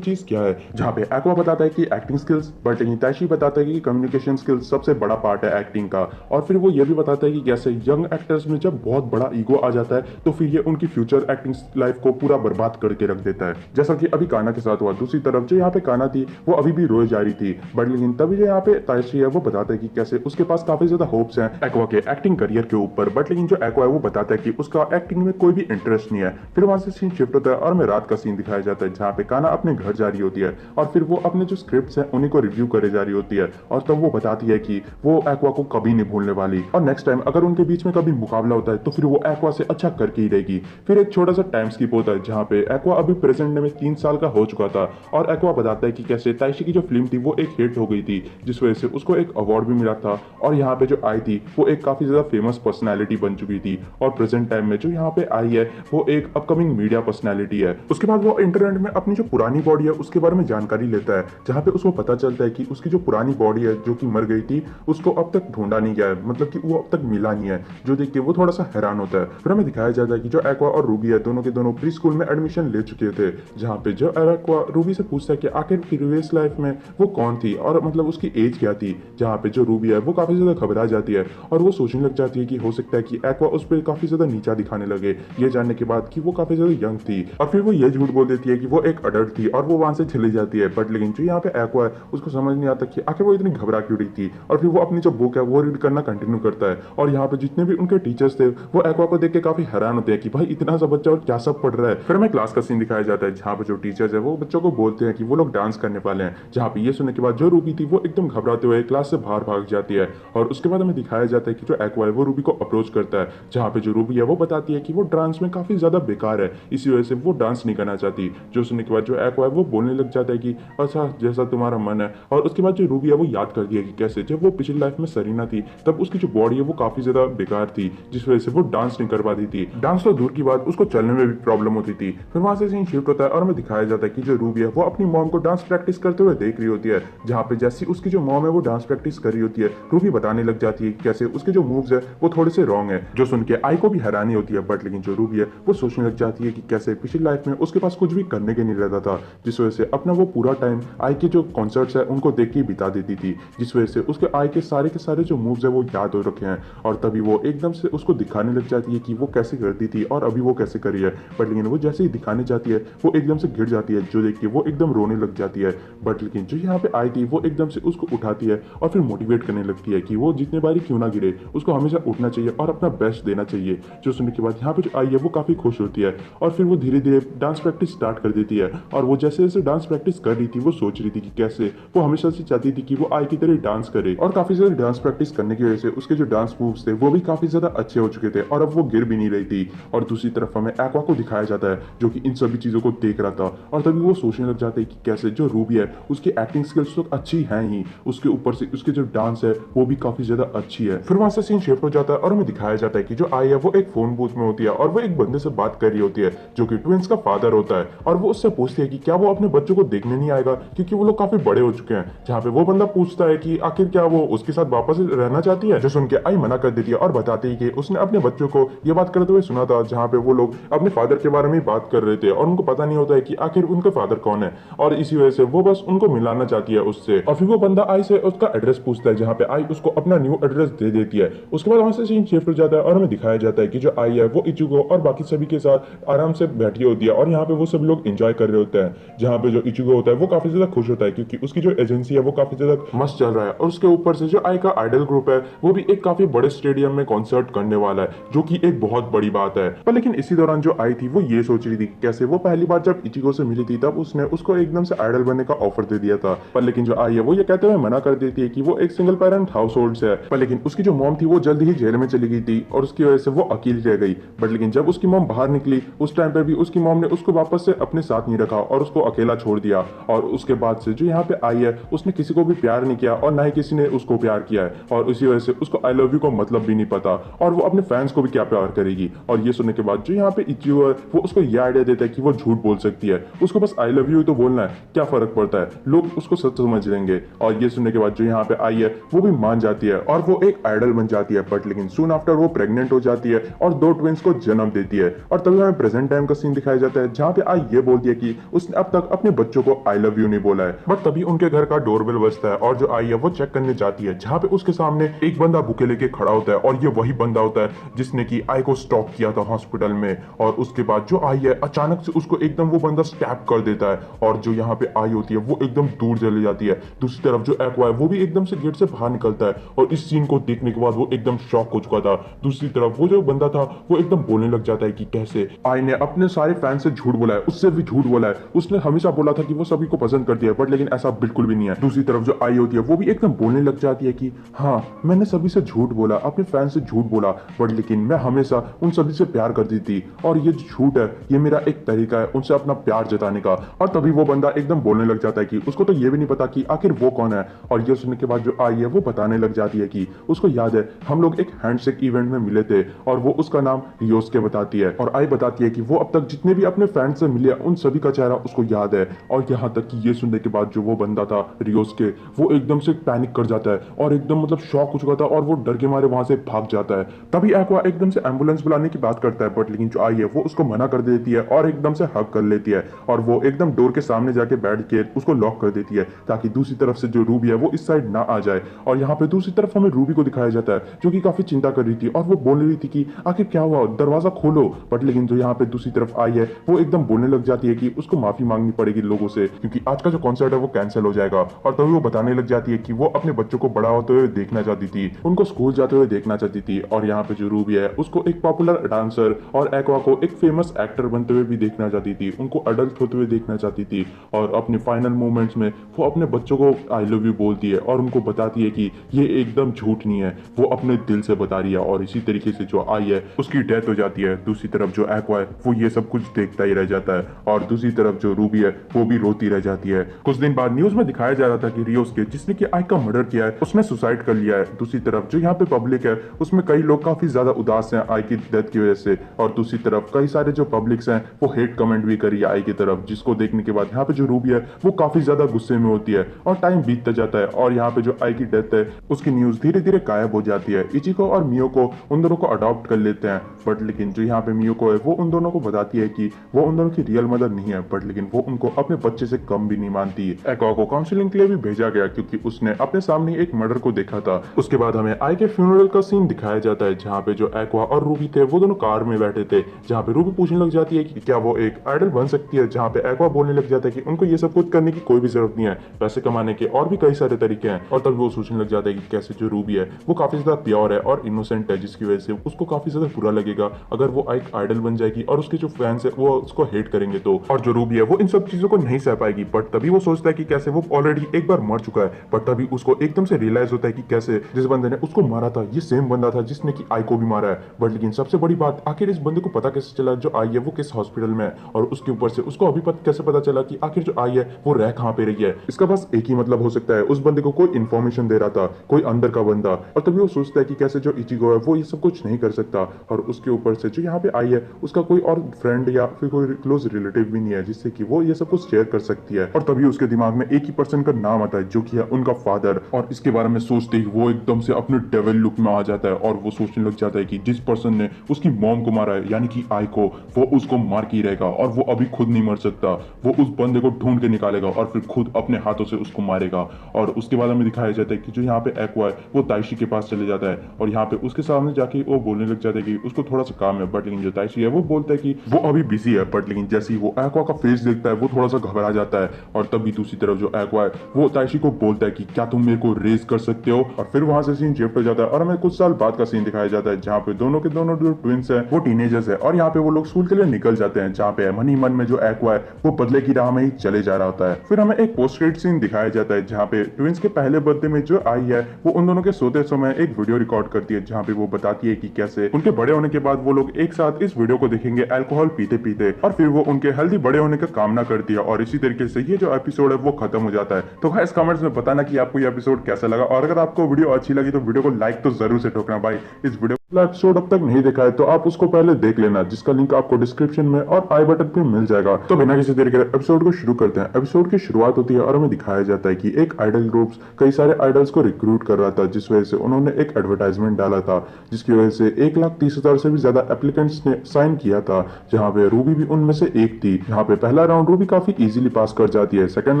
चीज क्या है, जहाँ पे एक्वा बताता है कि एक्टिंग स्किल्स, बट लेकिन ताइशी बताता है कि कम्युनिकेशन स्किल्स सबसे बड़ा पार्ट है एक्टिंग का। और फिर वो ये भी बताता है कि कैसे यंग एक्टर्स में जब बहुत बड़ा ईगो आ जाता है तो फिर ये उनकी फ्यूचर एक्टिंग लाइफ को पूरा बर्बाद करके रख देता है, जैसा कि अभी काना के साथ हुआ। दूसरी तरफ जो यहाँ पे काना थी वो अभी भी रोए जा रही थी, बट लेकिन तभी जो यहाँ पे ताइशी है वो बताता है कि कैसे उसके पास काफी ज्यादा होप्स हैं एक्वा के एक्टिंग करियर के ऊपर, बट लेकिन जो एक्वा है वो बताता है कि उसका एक्टिंग में कोई भी इंटरेस्ट नहीं है। फिर वहां से सीन शिफ्ट होता है और हमें रात का सीन दिखाया जाता है जहाँ पे काना अपने घर जा रही होती है और फिर वो अपने जो स्क्रिप्ट्स हैं उन्हीं को रिव्यू करे जा रही होती है, और तब वो बताती है कि वो एक्वा को कभी नहीं भूलने वाली, और नेक्स्ट टाइम अगर उनके बीच में कभी मुकाबला होता है तो फिर वो एक्वा से अच्छा करके ही रहेगी। फिर एक छोटा सा टाइम स्किप होता है जहाँ पे एक्वा अभी प्रेजेंट में 3 साल का हो चुका था, और एक्वा बताता है कि कैसे ताइशी की जो फिल्म थी वो एक हिट हो गई थी जिस वजह से उसको एक अवार्ड भी मिला था, और यहाँ पे जो आई थी वो एक काफी ज्यादा फेमस पर्सनैलिटी बन चुकी थी, और प्रेजेंट टाइम में जो यहाँ पे आई है वो एक अपकमिंग मीडिया पर्सनैलिटी है। उसके बाद वो इंटरनेट में अपनी जो पुरानी बॉडी है उसके बारे में जानकारी लेता है, जहाँ पे उसको पता चलता है कि उसकी जो पुरानी बॉडी है जो कि मर गई थी उसको अब तक ढूंढा नहीं गया है, मतलब कि वो अब तक मिला नहीं है, जो देख के वो थोड़ा सा हैरान होता है। फिर हमें दिखाया जाता है कि जो एक्वा और रूबी है दोनों के दोनों प्री स्कूल में एडमिशन ले चुके थे, जहाँ पे जो एक्वा रूबी से पूछता है कि आखिर प्रीवियस लाइफ में वो कौन थी और मतलब उसकी एज क्या थी, जहाँ पे जो रूबी है वो काफी ज्यादा घबरा जाती है और वो सोचने लग जाती है कि हो सकता है कि एक्वा उस पर काफी ज्यादा नीचा दिखाने लगे, ये जानने के बाद कि वो काफी ज्यादा यंग थी, और फिर वो ये झूठ बोल देती है कि वो एक अडल्ट थी और वो वहां से चली जाती है। बट लेकिन जो यहाँ पे एक्वा है उसको समझ नहीं आता कि आखिर वो इतनी घबरा क्यों रही थी, और फिर वो अपनी जो बुक है वो रीड करना कंटिन्यू करता है, और यहाँ पे जितने भी उनके टीचर्स थे वो एक्वा को देख के काफी हैरान होते हैं कि भाई इतना सा बच्चा और क्या सब पढ़ रहा है। फिर हमें क्लास का सीन दिखाया जाता है जहाँ पे जो टीचर्स है वो बच्चों को बोलते हैं कि वो लोग डांस करने वाले हैं, जहाँ पे ये सुनने के बाद जो रूबी थी वो एकदम घबराते हुए क्लास से बाहर भाग जाती है, और उसके बाद हमें दिखाया जाता है कि जो एक्वा है वो रूबी को अप्रोच करता है, जहाँ पे जो रूबी है वो बताती है कि वो डांस में काफी ज्यादा बेकार है, इसी वजह से वो डांस नहीं करना चाहती। जो सुनने के बाद जो एक्वा है वो बोलने लग जाता है कि अच्छा जैसा तुम्हारा मन है, और उसके बाद जो रूबी है वो याद करती है कि कैसे जब वो पिछली लाइफ में सरीना थी तब उसकी जो बॉडी है वो काफी ज्यादा बेकार थी, जिस वजह से वो डांस नहीं कर पाती थी, डांस तो दूर की बात उसको चलने में भी प्रॉब्लम होती थी। फिर वहां से सीन शिफ्ट होता है और हमें दिखाया जाता है कि जो रूबी है वो अपनी मॉम को डांस प्रैक्टिस करते हुए देख रही होती है, जहाँ पे जैसी उसकी जो मॉम है वो डांस प्रैक्टिस कर रही होती है रूबी बताने लग जाती है कि कैसे उसके जो मूव्स है वो थोड़े से रॉन्ग है, जो सुन के आई को भी हैरानी होती है। बट लेकिन जो रूबी है वो सोचने लग जाती है कि कैसे पिछली लाइफ में उसके पास कुछ भी करने के नहीं रहता था, जिस वजह से अपना वो पूरा टाइम आई के जो कॉन्सर्ट्स है उनको देख के बिता देती थी, जिस वजह से उसके आई के सारे जो मूव्स है वो याद हो रखे हैं, और तभी वो एकदम से उसको दिखाने लग जाती है कि वो कैसे करती थी और अभी वो कैसे करी है। बट लेकिन वो जैसे ही दिखाने जाती है वो एकदम से गिर जाती है, जो देख के वो एकदम रोने लग जाती है। बट लेकिन जो यहाँ पे आई थी वो एकदम से उसको उठाती है और फिर मोटिवेट करने लगती है कि वो जितने बारी क्यों ना गिरे उसको हमेशा उठना चाहिए और अपना बेस्ट देना चाहिए। जो सुनने के बाद यहाँ पे जो आई है वो काफी खुश होती है, और फिर वो धीरे धीरे डांस प्रैक्टिस स्टार्ट कर देती है, और वो जैसे जैसे डांस प्रैक्टिस कर रही थी वो सोच रही थी कि कैसे वो हमेशा से चाहती थी कि वो आई की तरह डांस करे, और काफी ज्यादा डांस प्रैक्टिस करने की वजह से उसके जो डांस मूव्स थे वो भी काफी ज्यादा अच्छे हो चुके थे और अब वो गिर भी नहीं रही थी। और दूसरी तरफ हमें एक्वा को दिखाया जाता है जो कि इन सभी चीजों को देख रहा था, और तभी वो सोचने लग जाता है कि कैसे जो रूबी है उसकी एक्टिंग स्किल्स तो अच्छी हैं ही, उसके ऊपर से उसके जो डांस है वो भी काफी ज्यादा अच्छी है। फिर वहां से सीन शिफ्ट हो जाता है और हमें दिखाया जाता है कि जो आई है वो एक फोन बूथ में होती है और वो एक बंदे से बात कर रही होती है जो कि ट्विंस का फादर होता है, और वो उससे पूछती है कि क्या वो अपने बच्चों को देखने नहीं आएगा क्योंकि वो लोग काफी बड़े हो चुके हैं, जहाँ पे वो बंदा पूछता है कि आखिर क्या वो उसके साथ वापस रहना चाहती है, जो सुन के आई मना कर देती है और बताती है कि उसने अपने बच्चों को ये बात करते हुए सुना था जहाँ पे वो लोग अपने फादर के बारे में बात कर रहे थे और उनको पता नहीं होता है कि आखिर उनके फादर कौन है, और इसी वजह से वो बस उनको मिलाना चाहती है उससे। और फिर वो बंदा आई से उसका एड्रेस पूछता है जहाँ पे आई उसको अपना न्यू एड्रेस दे देती है। उसके बाद वहां से सीन शिफ्ट हो जाता है और हमें दिखाया जाता है कि जो आई है वो इचिगो और बाकी सभी के साथ आराम से बैठी होती है, और यहाँ पे वो सभी लोग एंजॉय कर रहे होते हैं, जहाँ पे जो इचिगो होता है वो काफी ज्यादा खुश होता है क्योंकि उसकी जो एजेंसी है वो काफी ज्यादा मस्त चल रहा है, और उसके ऊपर से जो आई का आइडल ग्रुप है वो भी एक काफी बड़े स्टेडियम में कॉन्सर्ट करने वाला है, जो कि एक बहुत बड़ी बात है। पर लेकिन इसी दौरान जो आई थी वो ये सोच रही थी कैसे वो पहली बार जब इचिगो से मिली थी तब उसने उसको एकदम से आइडल बनने का ऑफर दे दिया था, पर लेकिन जो आई है वो ये कहते हुए मना कर देती है कि वो एक सिंगल पेरेंट हाउस होल्ड से है। पर लेकिन उसकी जो मॉम थी वो जल्दी ही जेल में चली गई थी और उसकी वजह से वो अकेली रह गई। बट लेकिन जब उसकी मॉम बाहर निकली उस टाइम पे भी उसकी मॉम ने उसको वापस से अपने साथ नहीं रखा और उसको अकेला छोड़ दिया, और उसके बाद से जो यहाँ पे आई है उसने किसी को भी प्यार नहीं किया और ना ही किसी ने उसको प्यार किया है, और उसी वजह से उसको आई लव यू का मतलब भी नहीं पता, और वो अपने फैंस को भी क्या प्यार करेगी। और ये सुनने के बाद जो यहाँ पे इचिगो है वो उसको ये आइडिया देता है कि वो झूठ बोल सकती है, उसको बस आई लव यू तो बोलना है, क्या फर्क पड़ता है। लोग उसको सच समझ लेंगे। और ये सुनने के बाद जो यहाँ पे आई है वो भी मान जाती है और वो एक आइडल बन जाती है। बट लेकिन सून आफ्टर वो प्रेग्नेंट हो जाती है और 2 ट्विंस को जन्म देती है। और तभी हमें प्रेजेंट टाइम का सीन दिखाया जाता है जहाँ पे आई ये बोलती है कि उसने अब तक अपने बच्चों को आई लव यू नहीं बोला है। बट तभी उनके घर का डोरबेल बजता है और जो आई है वो चेक करने जाती है, जहाँ पे उसके सामने एक बंदा बुके लेके खड़ा होता है और ये वही बंदा होता है जिसने की आई को स्टॉप किया था हॉस्पिटल में। और उसके बाद जो आई है अचानक से उसको एकदम वो बंदा स्टैप कर देता है और जो यहाँ पे आई होती है वो एकदम दूर चली जाती है। दूसरी तरफ जो एक्वा है वो भी एकदम से गेट से बाहर निकलता है और इस सीन को देखने के बाद वो एकदम शॉक हो चुका था। दूसरी तरफ वो जो बंदा था वो एकदम बोलने लग जाता है कि कैसे आई ने अपने सारे फैन से झूठ बोला है, उससे भी झूठ बोला है, उसने हमेशा बोला था कि वो सभी को पसंद करती है, बट लेकिन ऐसा बिल्कुल भी नहीं है। दूसरी तरफ जो आई होती है वो भी एकदम बोलने लग जाती है कि हाँ मैंने सभी से झूठ बोला, अपने फैन से झूठ बोला, बट लेकिन मैं हमेशा उन सभी से प्यार करती थी और ये जो झूठ है ये मेरा एक तरीका है उनसे अपना प्यार जताने का। और तभी वो बंदा एकदम बोलने लग जाता है कि उसको तो ये भी नहीं पता कि आखिर वो कौन है। और ये सुनने के बाद जो आई है वो बताने लग जाती है कि उसको याद है हम लोग एक हैंडशेक इवेंट में मिले थे और वो उसका नाम रियोस के बताती है। और आई बताती है कि वो अब तक जितने भी अपने फ्रेंड से मिले उन सभी का चेहरा उसको याद है। और यहाँ तक कि ये सुनने के बाद जो वो बंदा था रियोस के वो एकदम से पैनिक कर जाता है और एकदम मतलब शॉक हो चुका था और वो डर के मारे वहां से भाग जाता है। तभी एक्वा एकदम से एम्बुलेंस बुलाने की बात करता है, बट लेकिन जो आई है वो उसको मना कर देती है और एकदम से हग कर लेती है और वो एकदम डोर के सामने जाके बैठ के उसको लॉक कर देती है ताकि दूसरी तरफ से जो रूबी है वो इस साइड ना आ जाए। और यहाँ पे दूसरी तरफ हमें रूबी को दिखाया जाता है जो कि काफी चिंता कर रही थी और वो बोल रही थी कि आखिर क्या हुआ, दरवाजा खोलो। बट लेकिन जो यहाँ पे दूसरी तरफ आई है वो एकदम बोलने लग जाती है कि उसको माफी मांगनी पड़ेगी लोगों से क्योंकि आज का जो कॉन्सर्ट है वो कैंसिल हो जाएगा। और तभी वो बताने लग जाती है कि वो अपने बच्चों को बड़ा होते हुए देखना चाहती थी, उनको स्कूल जाते हुए देखना चाहती थी। और यहाँ पे जो रूबी है उसको एक पॉपुलर डांसर और एक्वा को एक फेमस एक्टर बनते हुए भी देखना चाहती थी, उनको अडल्ट होते हुए देखना चाहती थी। और अपने फाइनल मोमेंट्स में वो अपने बच्चों को आई लव यू बोलती है और उनको बताती है कि ये एकदम झूठ नहीं है, वो अपने दिल से बता रही है। और इसी तरीके से जो आई है उसकी डेथ हो जाती है। दूसरी तरफ जो एक्वा है वो ये सब कुछ देखता ही रह जाता है और दूसरी तरफ जो रूबी है वो भी रोती रह जाती है। कुछ दिन बाद न्यूज में दिखाया जा रहा था कि रियोस के जिसने कि आई का मर्डर किया है उसने सुसाइड कर लिया है। दूसरी तरफ जो यहाँ पे पब्लिक है उसमें कई लोग काफी ज्यादा उदास हैं आई की डेथ की वजह से। और दूसरी तरफ कई सारे जो पब्लिक्स हैं वो हेट कमेंट भी करी आई की तरफ, जिसको देखने के बाद यहाँ पे जो रूबी है वो काफी ज्यादा गुस्से में होती है और टाइम बीतता जाता है। और यहाँ पे जो आई की डेथ है उसकी न्यूज धीरे धीरे गायब हो जाती है। इचिको और मियोको उन दोनों को अडॉप्ट कर लेते हैं, बट लेकिन जो यहाँ पे मियोको है वो उन दोनों को बताती है कि वो उन दोनों की रियल मदर नहीं है, बट लेकिन वो उनको अपने बच्चे से कम भी नहीं मानती। एक्वा को काउंसलिंग के लिए भी भेजा गया क्योंकि उसने अपने सामने एक मर्डर को देखा था। उसके बाद हमें आई के फ्यूनरल का सीन दिखाया जाता है जहाँ पे जो एक्वा और रूबी थे वो दोनों कार में बैठे थे, जहाँ पे रूबी पूछने लग जाती है कि क्या वो एक आइडल बन सकती है, जहाँ पे एक्वा बोलने लग जाता है कि उनको ये सब कुछ करने की कोई भी जरूरत नहीं है, पैसे कमाने के और भी कई सारे तरीके हैं। और तब वो सोचने लग जाता है कि कैसे जो रूबी है वो काफी ज्यादा प्योर है और इनोसेंट है, जिसकी वजह से उसको काफी ज्यादा बुरा लगेगा अगर वो एक आइडल बन जाएगी और उसके जो फैंस है वो उसको हेट करेंगे तो। और जो रूबी है वो इन सब चीजों को नहीं सह पाएगी। बट तभी वो सोचता है कि कैसे वो ऑलरेडी एक बार मर चुका है, बट तभी उसको एकदम से रियलाइज होता है कि कैसे जिस बंदे ने उसको मारा था ये सेम बंदा था जिसने की आई को भी मारा है। बट लेकिन सबसे बड़ी बात आखिर इस बंदे को पता कैसे चला जो आई है वो किस हॉस्पिटल में है, और उसके ऊपर से उसको अभी कैसे पता चला कि आखिर जो आई है वो रह कहाँ पे रही है। इसका बस एक ही मतलब हो सकता है, उस बंदे को कोई इन्फॉर्मेशन दे रहा था, कोई अंदर का बंदा। और तभी वो सोचता है कि कैसे जो इचिगो है वो ये सब कुछ नहीं कर सकता, और उसके ऊपर से जो यहाँ पे आई है उसका कोई और फ्रेंड या फिर कोई क्लोज रिलेटिव भी नहीं है जिससे कि वो ये सब कुछ शेयर कर सकती है। और तभी उसके दिमाग में एक ही पर्सन का नाम आता है जो कि है उनका फादर। और इसके बारे में सोचते ही वो एकदम से अपने डेविल लुक में आ जाता है और वो सोचने लग जाता है कि जिस पर्सन ने उसकी मॉम को मारा है यानी कि आई को, वो उसको मार के रहेगा और वो अभी खुद नहीं मर सकता। वो उस बंदे को ढूंढ के निकालेगा और फिर खुद अपने हाथों से उसको मारेगा। और उसके बाद हमें दिखाया जाता है कि जो यहाँ पे एक्वा है वो ताइशी के पास चले जाता है और यहाँ पे उसके सामने जाके वो बोलने लग जाता है कि उसको थोड़ा सा काम है। बट लेकिन जो ताइशी है वो बोलता है कि वो अभी बिजी है। बट लेकिन जैसे ही वो एक्वा का फेस देखता है वो थोड़ा सा घबरा जाता है। और तभी दूसरी तरफ जो एक्वा है वो ताइशी को बोलता है कि क्या तुम मेरे को रेस कर सकते हो। और फिर वहां से सीन शिफ्ट हो जाता है और हमें कुछ साल बाद का सीन दिखाया जाता है जहाँ पे दोनों के दोनों जो ट्विंस है वो टीनेजर्स है और यहाँ पे वो लोग स्कूल के लिए निकल जाते हैं, जहाँ पे मन ही मन में जो एक्वा है वो बदले की राह में ही चले जा रहा होता है। फिर हमें एक पोस्ट क्रेडिट सीन दिखाया जाता है जहाँ पे ट्विंस के पहले बर्थडे में जो आई है वो उन दोनों के सोते समय एक वीडियो रिकॉर्ड करती है, जहाँ पे वो बताती है कि कैसे उनके बड़े होने के बाद वो लोग एक साथ इस वीडियो को देखेंगे अल्कोहल पीते पीते, और फिर वो उनके हेल्दी बड़े होने का कामना करती है। और इसी तरीके से ये जो एपिसोड है वो खत्म हो जाता है। तो गाइस कमेंट्स में बताना कि आपको ये एपिसोड कैसा लगा, और अगर आपको वीडियो अच्छी लगी तो वीडियो को लाइक तो जरूर से ठोकना भाई। इस वीडियो एपिसोड अब तक नहीं देखा है तो आप उसको पहले देख लेना, जिसका लिंक आपको डिस्क्रिप्शन में और आई बटन पे मिल जाएगा। तो बिना किसी देरी के एपिसोड को शुरू करते हैं। एपिसोड की शुरुआत होती है और हमें दिखाया जाता है कि एक आइडल ग्रुप कई सारे आइडल्स को रिक्रूट कर रहा था, जिस वजह से उन्होंने एक एडवर्टाइजमेंट डाला था, जिसकी वजह से 1,30,000 से भी ज्यादा एप्लीकेंट्स ने साइन किया था, जहां पे रूबी भी उनमें से एक थी। यहाँ पे पहला राउंड रूबी काफी इजीली पास कर जाती है। सेकंड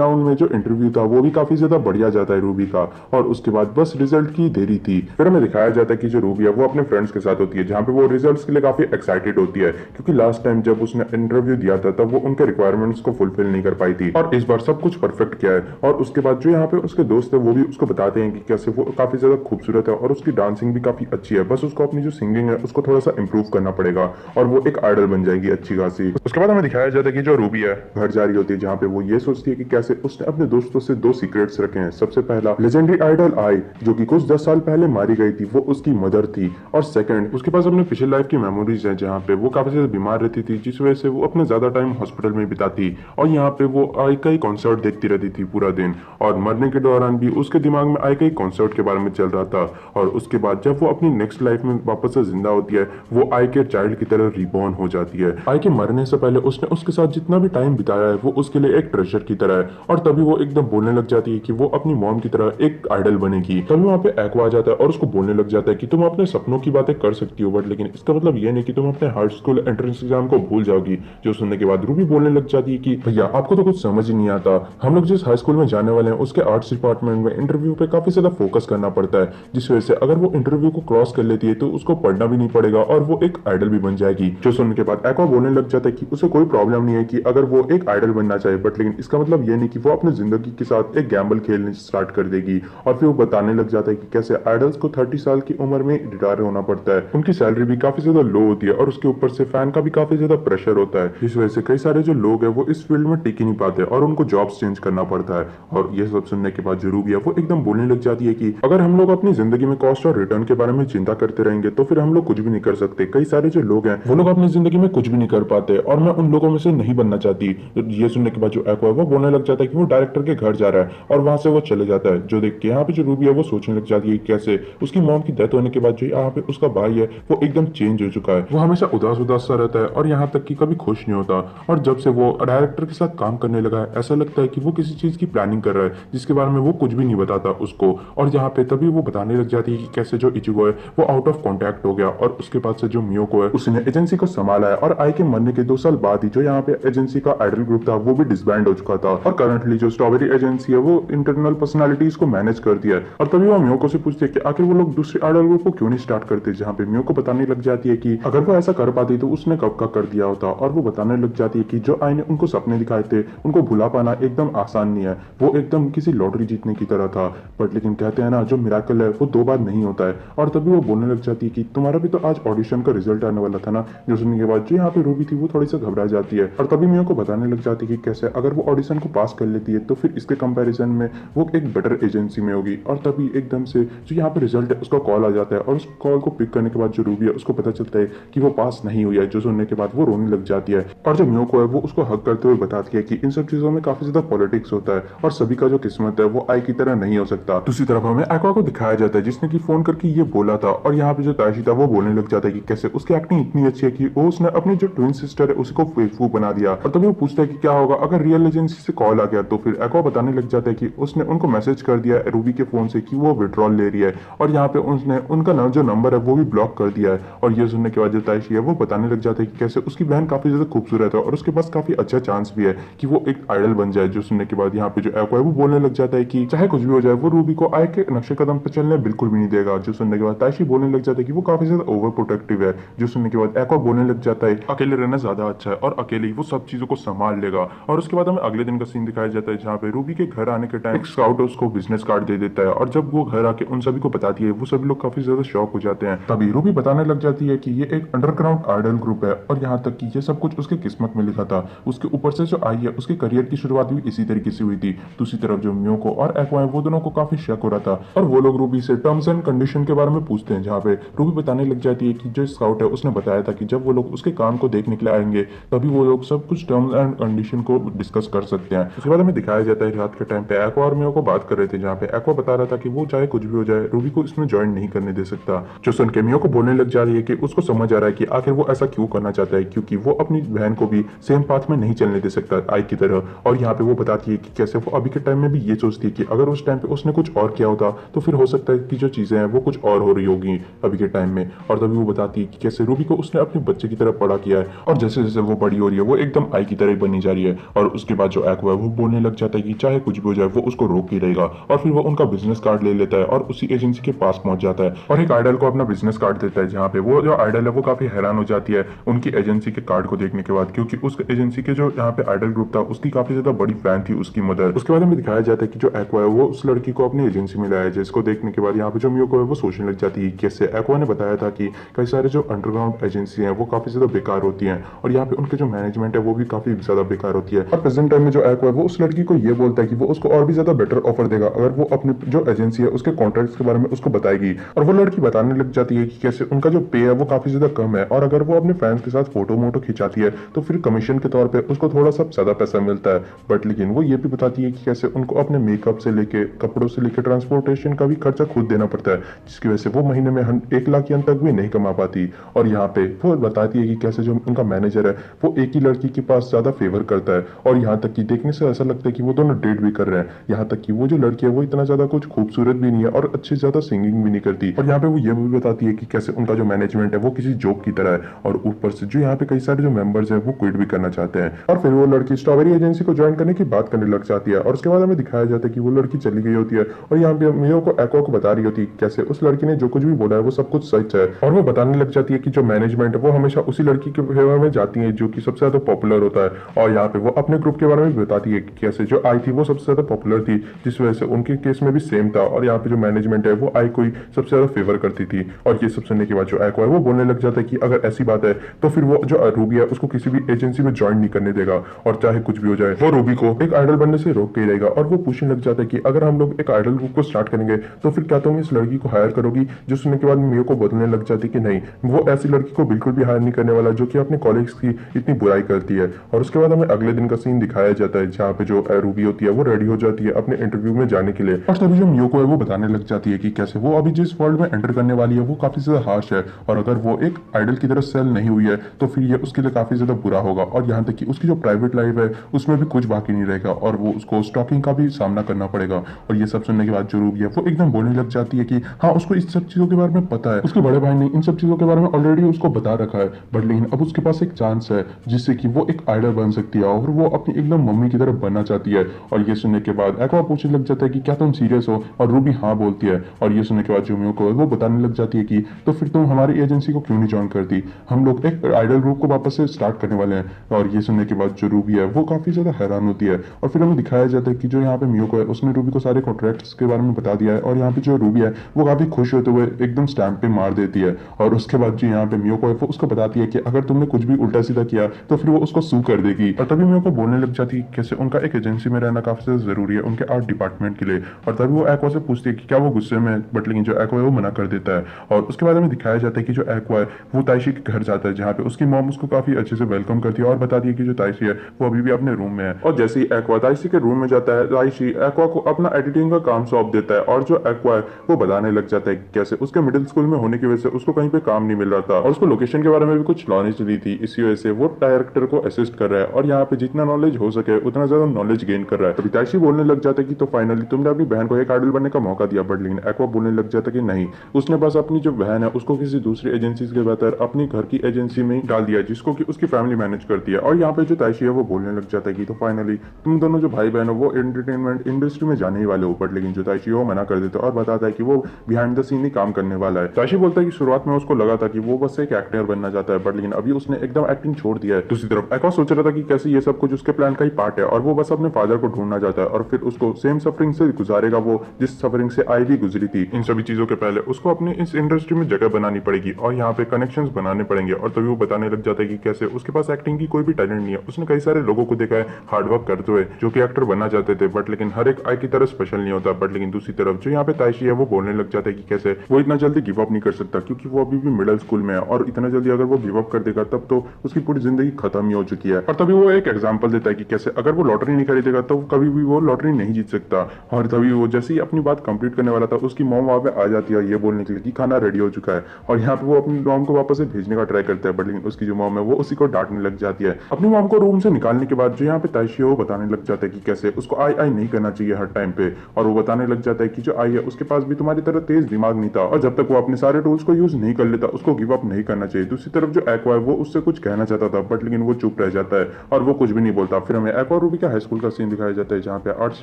राउंड में जो इंटरव्यू था वो भी काफी ज्यादा बढ़िया जाता है रूबी का, और उसके बाद बस रिजल्ट की देरी थी। फिर हमें दिखाया जाता है कि जो रूबी है वो अपने फ्रेंड्स के साथ होती है, जहां पे वो रिजल्ट्स के लिए काफी एक्साइटेड होती है, क्योंकि लास्ट टाइम जब उसने इंटरव्यू दिया था तब वो उनके रिक्वायरमेंट्स को फुलफिल नहीं कर पाई थी, और इस बार सब कुछ परफेक्ट किया है। और उसके बाद जो यहाँ पे उसके दोस्त है वो भी उसको बताते हैं कि कैसे वो काफी ज्यादा खूबसूरत है और उसकी डांसिंग भी काफी अच्छी है, बस उसको अपनी जो सिंगिंग है उसको थोड़ा सा इंप्रूव करना पड़ेगा और वो एक आइडल बन जाएगी अच्छी खासी। उसके बाद हमें दिखाया जाता है कि जो रूबी है घर जा रही होती है, जहाँ पे वो ये सोचती है कि कैसे उसने अपने दोस्तों से 2 सीक्रेट्स रखे हैं। सबसे पहला, लेजेंडरी आइडल आई जो कि कुछ 10 साल पहले मारी गई थी, वो उसकी मदर थी। और सेकंड, उसके पास अपने पिछले लाइफ की मेमोरीज हैं, जहाँ पे वो काफी ज्यादा बीमार रहती थी, जिस वजह से वो अपने ज्यादा टाइम हॉस्पिटल में बिताती, और यहाँ पे वो आई का ही कॉन्सर्ट देखती रहती थी पूरा दिन, और मरने के दौरान भी उसके दिमाग में आई का ही कॉन्सर्ट के बारे में चल रहा था। और उसके बाद जब वो अपनी नेक्स्ट लाइफ में वापस से जिंदा होती है, वो आई के चाइल्ड की तरह रिबॉर्न हो जाती है। आई के मरने से पहले उसने उसके साथ जितना भी टाइम बिताया है वो उसके लिए एक ट्रेजर की तरह है, और तभी वो एकदम बोलने लग जाती है कि वो अपनी मॉम की तरह एक आइडल बनेगी। तभी वहाँ पे एक्वा आ जाता है और उसको बोलने लग जाता है कि तुम अपने सपनों की बातें कर सकती हो, बट लेकिन इसका मतलब ये नहीं कि तुम अपने हाई स्कूल एंट्रेंस एग्जाम को भूल जाओगी। जो सुनने के बाद रूबी बोलने लग जाती है कि भैया आपको तो कुछ समझ ही नहीं आता, हम लोग जिस हाई स्कूल में जाने वाले हैं उसके आर्ट्स डिपार्टमेंट में इंटरव्यू पे काफी ज्यादा फोकस करना पड़ता है, जिस वजह से अगर वो इंटरव्यू को क्रॉस कर लेती है तो उसको पढ़ना भी नहीं पड़ेगा और वो एक आइडल भी बन जाएगी। जो सुनने के बाद एक्वा बोलने लग जाता है कि उसे कोई प्रॉब्लम नहीं है कि अगर वो एक आइडल बनना चाहे, बट लेकिन इसका मतलब ये नहीं कि वो अपनी जिंदगी के साथ एक गैम्बल खेलने स्टार्ट कर देगी। और फिर वो बताने लग जाता है कि कैसे आइडल्स को 30 साल की उम्र में रिटायर होना पड़ता है, उनकी सैलरी भी काफी ज्यादा लो होती है और उसके ऊपर से फैन का भी काफी ज्यादा प्रेशर होता है, इस वजह से कई सारे जो लोग हैं वो इस फील्ड में टिक ही नहीं पाते और उनको जॉब्स चेंज करना पड़ता है। और ये सब सुनने के बाद जो रूबी है वो एकदम बोलने लग जाती है कि अगर हम लोग अपनी जिंदगी में कॉस्ट और रिटर्न के बारे में चिंता करते रहेंगे तो फिर हम लोग कुछ भी नहीं कर सकते। कई सारे जो लोग हैं वो लोग अपनी जिंदगी में कुछ भी नहीं कर पाते और मैं उन लोगों में से नहीं बनना चाहती। ये सुनने के बाद जो एक्वा है वो बोलने लग जाता है कि वो डायरेक्टर के घर जा रहा है और वहां से वो चले जाता है। जो देख के यहाँ पे जो रूबी है वो सोचने लग जाती है कैसे उसकी मॉम की डेथ होने के बाद जो यहाँ पे उसका भाई है वो एकदम चेंज हो चुका है, वो हमेशा उदास उदास सा रहता है और यहाँ तक कि कभी खुश नहीं होता। और जब से वो डायरेक्टर के साथ काम करने लगा है ऐसा लगता है कि वो किसी चीज की प्लानिंग कर रहा है जिसके बारे में वो कुछ भी नहीं बताता उसको। और यहाँ पे तभी वो बताने लग जाती है कि कैसे जो इचिगो है वो आउट ऑफ कॉन्टैक्ट हो गया और उसके बाद से जो मियोको है उसने एजेंसी को संभाला है, और आई के मरने के 2 साल बाद ही जो यहाँ पे एजेंसी का आइडल ग्रुप था वो भी डिसबैंड हो चुका था, और करंटली जो स्ट्रॉबेरी एजेंसी है वो इंटरनल पर्सनालिटीज को मैनेज कर दिया है। और तभी वो मियोको से पूछती है कि आखिर वो लोग दूसरे आइडल ग्रुप को क्यों नहीं स्टार्ट करते, जहाँ पे मियोको बताने लग जाती है कि अगर वो ऐसा कर पाती तो उसने कब का कर दिया होता। और वो बताने लग जाती है कि जो आई ने उनको सपने दिखाए थे उनको भुला पाना एकदम आसान नहीं है, वो एकदम किसी लॉटरी जीतने की तरह था, बट लेकिन कहते हैं ना जो मिराकल है वो 2 बार नहीं होता है। और तभी वो बोलने लग जाती है कि तुम्हारा भी तो आज ऑडिशन का रिजल्ट आने वाला था ना। जो सुनने के बाद जो यहाँ पे रूबी थी वो थोड़ी सी घबरा जाती है, और तभी मियो को बताने लग जाती है कि कैसे अगर वो ऑडिशन को पास कर लेती है तो फिर इसके कंपैरिजन में वो एक बेटर एजेंसी में होगी। और तभी एकदम से जो यहाँ पे रिजल्ट है उसका कॉल आ जाता है, और उस कॉल को पिक करने के बाद जो रूबी है उसको पता चलता है कि वो पास नहीं हुई है। जो सुनने के बाद वो रोने लग जाती है, और जो मियो को है वो उसको हक करते हुए बताती है कि इन सब चीजों में काफी ज्यादा पॉलिटिक्स होता है और सभी का जो किस्मत है वो आई की तरह नहीं हो सकता। दूसरी तरफ हमें एक्वा को दिखाया जाता है जिसने की फोन करके ये बोला था, और यहाँ पे जो ताइशी था वो बोलने लग जाता है कि कैसे उसकी एक्टिंग इतनी अच्छी है कि वो उसने अपनी जो ट्विन सिस्टर है उसको बेवकूफ बना दिया। और तभी वो पूछता है कि क्या होगा अगर रियल एजेंसी से कॉल आ गया, तो फिर एक्वा बताने लग जाता है कि उसने उनको मैसेज कर दिया रूबी के फोन से कि वो विड्रॉल ले रही है, और यहाँ पे उसने उनका जो नंबर है वो भी ब्लॉक कर दिया है। और ये सुनने के बाद जो ताइशी है वो बताने लग जाता है कि कैसे उसकी बहन काफी ज्यादा खूबसूरत है और उसके पास काफी अच्छा चांस भी है कि वो एक आइडल बन जाए। जो सुनने के बाद यहाँ पे जो एक्वा है वो बोलने लग जाता है कि चाहे कुछ भी हो जाए वो रूबी को आई के नक्शे कदम पर चलने बिल्कुल भी नहीं देगा। जो सुनने के बाद ताइशी बोलने लग जाता है कि वो काफी ज्यादा ओवर प्रोटेक्टिव है। जो सुनने के बाद एक्वा बोलने लग जाता है अकेले रहना ज्यादा अच्छा है और अकेले ही वो सब चीजों को संभाल लेगा। और उसके बाद हमें अगले दिन का सीन दिखाया जाता है जहाँ पे रूबी के घर आने के टाइम एक स्काउट उसको बिजनेस कार्ड दे देता है, और जब वो घर आके उन सभी को बताती है वो सभी लोग काफी ज्यादा शॉक हो जाते हैं। तभी रूबी बताने लग जाती है कि ये एक अंडरग्राउंड आइडल ग्रुप है, और यहाँ तक कि ये सब कुछ उसके किस्मत में लिखा था। उसके ऊपर से जो आई है उसके करियर की शुरुआत भी इसी तरीके से हुई थी। दूसरी तरफ जो मियोको और एक्वा है वो दोनों को काफी शक हो रहा था, और वो लोग रूबी से टर्म्स एंड कंडीशन के बारे में पूछते हैं, जहाँ पे रूबी बताने लग जाती है कि जो स्काउट है उसने बताया था कि जब वो लोग उसके काम को देखने के लिए आएंगे तभी वो लोग सब कुछ टर्म्स एंड कंडीशन को डिस्कस कर सकते हैं। उसके बाद हमें दिखाया जाता है रात के टाइम पे एक्वा और मियो को बात कर रहे थे, जहाँ पे एक्वा बता रहा था कि वो चाहे कुछ भी हो जाए रूबी को इसमें ज्वाइन नहीं करने दे सकता। जो सुन के मियो को बोलने लग जा रही है कि उसको समझ आ रहा है कि आखिर वो ऐसा क्यों करना चाहता है, क्योंकि वो अपनी बहन को भी सेम पाथ में नहीं चलने दे सकता आई की तरह। और यहाँ पे वो बताती है कि कैसे वो अभी के टाइम में भी ये सोचती है कि अगर उस टाइम पे उसने कुछ और किया होता तो फिर हो सकता है कि जो चीजें हैं वो कुछ और हो रही होगी अभी के टाइम में। और तभी वो बताती है कि कैसे रूबी को उसने अपने बच्चे की तरह बड़ा किया है और जैसे जैसे वो बड़ी हो रही है वो एकदम आई की तरह ही बनी जा रही है। और उसके बाद जो एक्वा है वो बोलने लग जाता है कि चाहे कुछ भी हो जाए वो उसको रोक ही रहेगा। और फिर वो उनका बिजनेस कार्ड ले लेता है और उसी एजेंसी के पास पहुंच जाता है और एक आइडल को अपना बिजनेस कार्ड देता है, जहाँ पे वो जो आइडल है वो काफी हैरान हो जाती है उनकी एजेंसी के कार्ड को देखने के बाद, क्योंकि उस एजेंसी के जो यहाँ पे आइडल ग्रुप था उसकी काफी ज्यादा बड़ी फैन थी उसकी मदर। उसके बाद हमें दिखाया जाता है कि जो एक्वा है वो उस लड़की को अपनी एजेंसी में लाया, जिसको देखने के बाद यहाँ पे जो मियो को है वो सोचने लग जाती है। कैसे एक्वा ने बताया था कि कई सारे जो अंडरग्राउंड एजेंसी हैं वो काफी ज्यादा बेकार होती हैं और यहाँ पे उनके जो मैनेजमेंट है वो भी काफी ज्यादा बेकार होती है। और प्रेजेंट टाइम में जो एक्वा है वो उस लड़की को ये बोलता है कि वो उसको और भी ज्यादा बेटर ऑफर देगा अगर वो अपनी जो एजेंसी है उसके कॉन्ट्रैक्ट्स के बारे में उसको बताएगी। और वो लड़की बताने लग जाती है कि कैसे उनका जो पे है वो काफी ज्यादा कम है और अगर वो अपने फैंस के साथ फोटो मोटो खिंचाती है तो फिर कमीशन के तौर पे उसको थोड़ा सा ज्यादा पैसा मिलता है। बट लेकिन वो ये भी बताती है कि कैसे उनको अपने मेकअप से लेके कपड़ों से लेके ट्रांसपोर्टेशन का भी खर्चा खुद देना पड़ता है, जिसकी वजह से वो महीने में 1 लाख yen तक भी नहीं कमा पाती। और यहाँ पे वो बताती है कि कैसे जो उनका मैनेजर है वो एक ही लड़की के पास ज्यादा फेवर करता है और यहाँ तक कि देखने से ऐसा लगता है कि वो दोनों डेट भी कर रहे हैं। यहाँ तक कि वो जो लड़की है वो इतना ज्यादा कुछ खूबसूरत भी नहीं है और अच्छी ज्यादा सिंगिंग भी नहीं करती। और यहाँ पे वो ये भी बताती है कि कैसे उनका जो मैनेजमेंट है वो किसी जॉब की तरह है और ऊपर से जो यहाँ पे कई सारे जो मेंबर्स हैं वो क्विट भी करना चाहते हैं। और फिर वो लड़की स्ट्रॉबेरी एजेंसी को ज्वाइन करने की बात करने लग जाती है और उसके बाद हमें दिखाया जाता है कि वो लड़की चली गई होती है और यहाँ पे मियो को एक्वा को बता रही होती है कैसे उस लड़की ने जो कुछ भी बोला है वो सब कुछ सच है। और वो बताने लग जाती है कि जो मैनेजमेंट है वो हमेशा उसी लड़की के फेवर में जाती है जो कि सबसे ज्यादा पॉपुलर होता है। और यहाँ पे वो अपने ग्रुप के बारे में बताती है कि कैसे जो आई थी वो सबसे ज्यादा पॉपुलर थी, जिस वजह से उनके केस में भी सेम था और यहाँ पे जो मैनेजमेंट है वो आई को ही सबसे ज्यादा फेवर करती थी। और ये सब सुनने के बाद जो एक्वा है वो बोलने लग जाता है कि अगर ऐसी बात है तो फिर वो जो रूबी है उसको किसी भी एजेंसी में ज्वाइन नहीं करने देगा और चाहे कुछ भी हो जाए वो रूबी को एक आइडल बनने से रोक के ही रहेगा। और वो पूछने लग जाता है कि अगर हम लोग एक आइडल ग्रुप को स्टार्ट करेंगे तो फिर क्या तुम इस लड़की को हायर करोगी। जो सुनने के बाद मियो को बोलने लग जाती कि नहीं, वो ऐसी लड़की को बिल्कुल भी हायर नहीं करने वाला जो कि अपने कॉलेज की इतनी बुराई करती है। और उसके बाद हमें अगले दिन का सीन दिखाया जाता है जहाँ पे जो रूबी होती है वो रेडी हो जाती है अपने इंटरव्यू में जाने के लिए। और तभी जो मियो को है वो बताने लग जाती है कि कैसे वो अभी जिस वर्ल्ड में एंटर करने वाली है वो काफी ज्यादा हार्श है और अगर वो एक आइडल की तरह सेल नहीं हुई है तो फिर ये उसके लिए काफी ज्यादा बुरा होगा। और यहाँ तक कि उसकी जो प्राइवेट लाइफ है उसमें भी कुछ बाकी नहीं रहेगा और वो उसको स्टॉकिंग का भी सामना करना पड़ेगा। और ये सब सुनने के बाद जो रूबी है वो एकदम बोलने लग जाती है कि हाँ उसको इस सब चीजों के बारे में पता है, उसके बड़े भाई ने इन सब चीजों के बारे में ऑलरेडी उसको बता रखा है, बट लेकिन अब उसके पास एक चांस है जिससे कि वो एक आइडल बन सकती है और वो अपनी एकदम मम्मी की तरह बनना चाहती है। और ये सुनने के बाद एक्वा पूछने लग जाता है कि क्या तुम सीरियस हो, और रूबी हाँ बोलती है। और ये सुनने के बाद जुमियो को वो बताने लग जाती है कि तो फिर तुम हमारी एजेंसी को क्यों नहीं ज्वाइन करती, हम लोग एक आइडल ग्रुप को वापस से स्टार्ट करने वाले हैं। और ये सुनने के बाद जो रूबी है वो काफी ज्यादा हैरान होती है और फिर हमें दिखाया जाता है कि जो यहाँ पे मियो को है उसने रूबी को सारे कॉन्ट्रैक्ट्स के बारे में बता दिया है और यहाँ पे जो रूबी है वो काफी खुश होते हुए एकदम स्टैंप पे मार देती है। और उसके बाद जो यहाँ पे मियो को है वो उसको बताती है कि अगर तुमने कुछ भी उल्टा सीधा किया तो फिर वो उसको सू कर देगी। और तभी मियो को बोलने लग जाती है कैसे उनका एक एजेंसी में रहना काफी ज्यादा जरूरी है उनके आर्ट डिपार्टमेंट के लिए। और तभी वो एक्वा से पूछती है कि क्या वो गुस्से में, बट लेकिन जो एक्वा है वो मना कर देता है। और उसके बाद हमें दिखाया जाता है कि जो एक्वा है वो ताइशी के घर जाता है जहाँ पे उसकी मॉम उसको काफी अच्छे से वेलकम करती है और बताती है कि जो ताइशी है वो अभी भी अपने रूम में है। और जैसे ही एक्वा ताइशी के रूम में जाता है ताइशी एक्वा को अपना एडिटिंग का काम सौंप देता है और जो एक्वा है वो बताने लग जाता है कि कैसे उसके मिडिल स्कूल में होने की वजह से उसको कहीं पे काम नहीं मिल रहा था और उसको लोकेशन के बारे में भी कुछ नॉलेज दी थी, इसी वजह से वो डायरेक्टर को असिस्ट कर रहा है और यहाँ पे जितना नॉलेज हो सके उतना ज्यादा नॉलेज गेन कर रहा है। तो ताइशी बोलने लग जाता है कि तो फाइनली तुमने अपनी बहन को एक आइडल बनने का मौका दिया, बट लेकिन एक्वा बोलने लग जाता है कि नहीं, उसने बस अपनी जो बहन है उसको किसी दूसरी एजेंसी के बेहतर अपनी घर की एजेंसी में डाल दिया जिसको कि उसकी फैमिली मैनेज करती है। और यहाँ पे जो ताइशी है वो बोलने लग जाता है कि तो फाइनली तुम दोनों जो भाई बहन हो वो एंटरटेनमेंट इंडस्ट्री में जाने ही वाले हो, बट लेकिन जो ताइशी वो मना कर देता है और बताता है कि वो बिहाइंड द सीन ही काम करने वाला है। ताइशी बोलता है कि शुरुआत में उसको लगा था कि वो बस एक एक्टर बनना चाहता है, बट लेकिन अभी उसने एकदम एक्टिंग छोड़ दिया है। दूसरी तरफ एक्वा सोच रहा था कि कैसे ये सब कुछ उसके प्लान का ही पार्ट है और वो बस अपने फादर को ढूंढना चाहता है और फिर उसको सेम सफरिंग से गुजारेगा वो जिस सफरिंग से आई भी गुजरी थी। इन सभी चीजों के पहले उसको अपने इस इंडस्ट्री में जगह बनानी पड़ेगी और यहाँ पे कनेक्शंस बनाने पड़ेंगे। और तभी वो बताने लग जाता है कि कैसे उसके पास एक्टिंग की कोई भी टैलेंट नहीं है, उसने कई सारे लोगों को देखा है हार्डवर्क करते हुए जो कि एक्टर बनना चाहते थे, बट लेकिन हर एक आई की तरह स्पेशल नहीं होता। बट लेकिन दूसरी तरफ जो यहाँ पे ताइशी है वो बोलने लग जाता है कि कैसे वो इतना जल्दी गिव अप नहीं कर सकता क्योंकि वो अभी भी मिडिल स्कूल में है और इतना जल्दी अगर वो गिव अप कर देगा तब तो उसकी पूरी जिंदगी खत्म ही हो चुकी है। और तभी वो एक एग्जांपल देता है कि कैसे अगर वो लॉटरी नहीं खरीदेगा तो कभी भी वो लॉटरी नहीं जीत सकता। और तभी वो जैसे ही अपनी बात कंप्लीट करने वाला था उसकी मॉम वहां पे आ जाती है ये बोलने के लिए कि खाना रेडी हो चुका है और यहाँ पे वो अपनी मॉम को वापस से भेजने का ट्राई करता है, बट लेकिन उसकी जो मॉम है वो उसी को डांटने लग जाती है। अपनी मॉम को रूम से निकालने के बाद जो यहाँ पे ताइशी है वो बताने लग जाता है कि कैसे उसको आई आई नहीं करना चाहिए हर टाइम पे, और वो बताने लग जाता है कि जो आई है उसके पास भी तुम्हारी तरह तेज दिमाग नहीं था, और जब तक वो अपने सारे टूल्स को यूज नहीं कर लेता उसको गिव अप नहीं करना चाहिए। दूसरी तरफ जो एक्वा है वो उससे कुछ कहना चाहता था, बट लेकिन वो चुप रह जाता है और वो कुछ भी नहीं बोलता। फिर हमें एक्वा और रूबी का हाई स्कूल का सीन दिखाया जाता है जहाँ पे आर्ट्स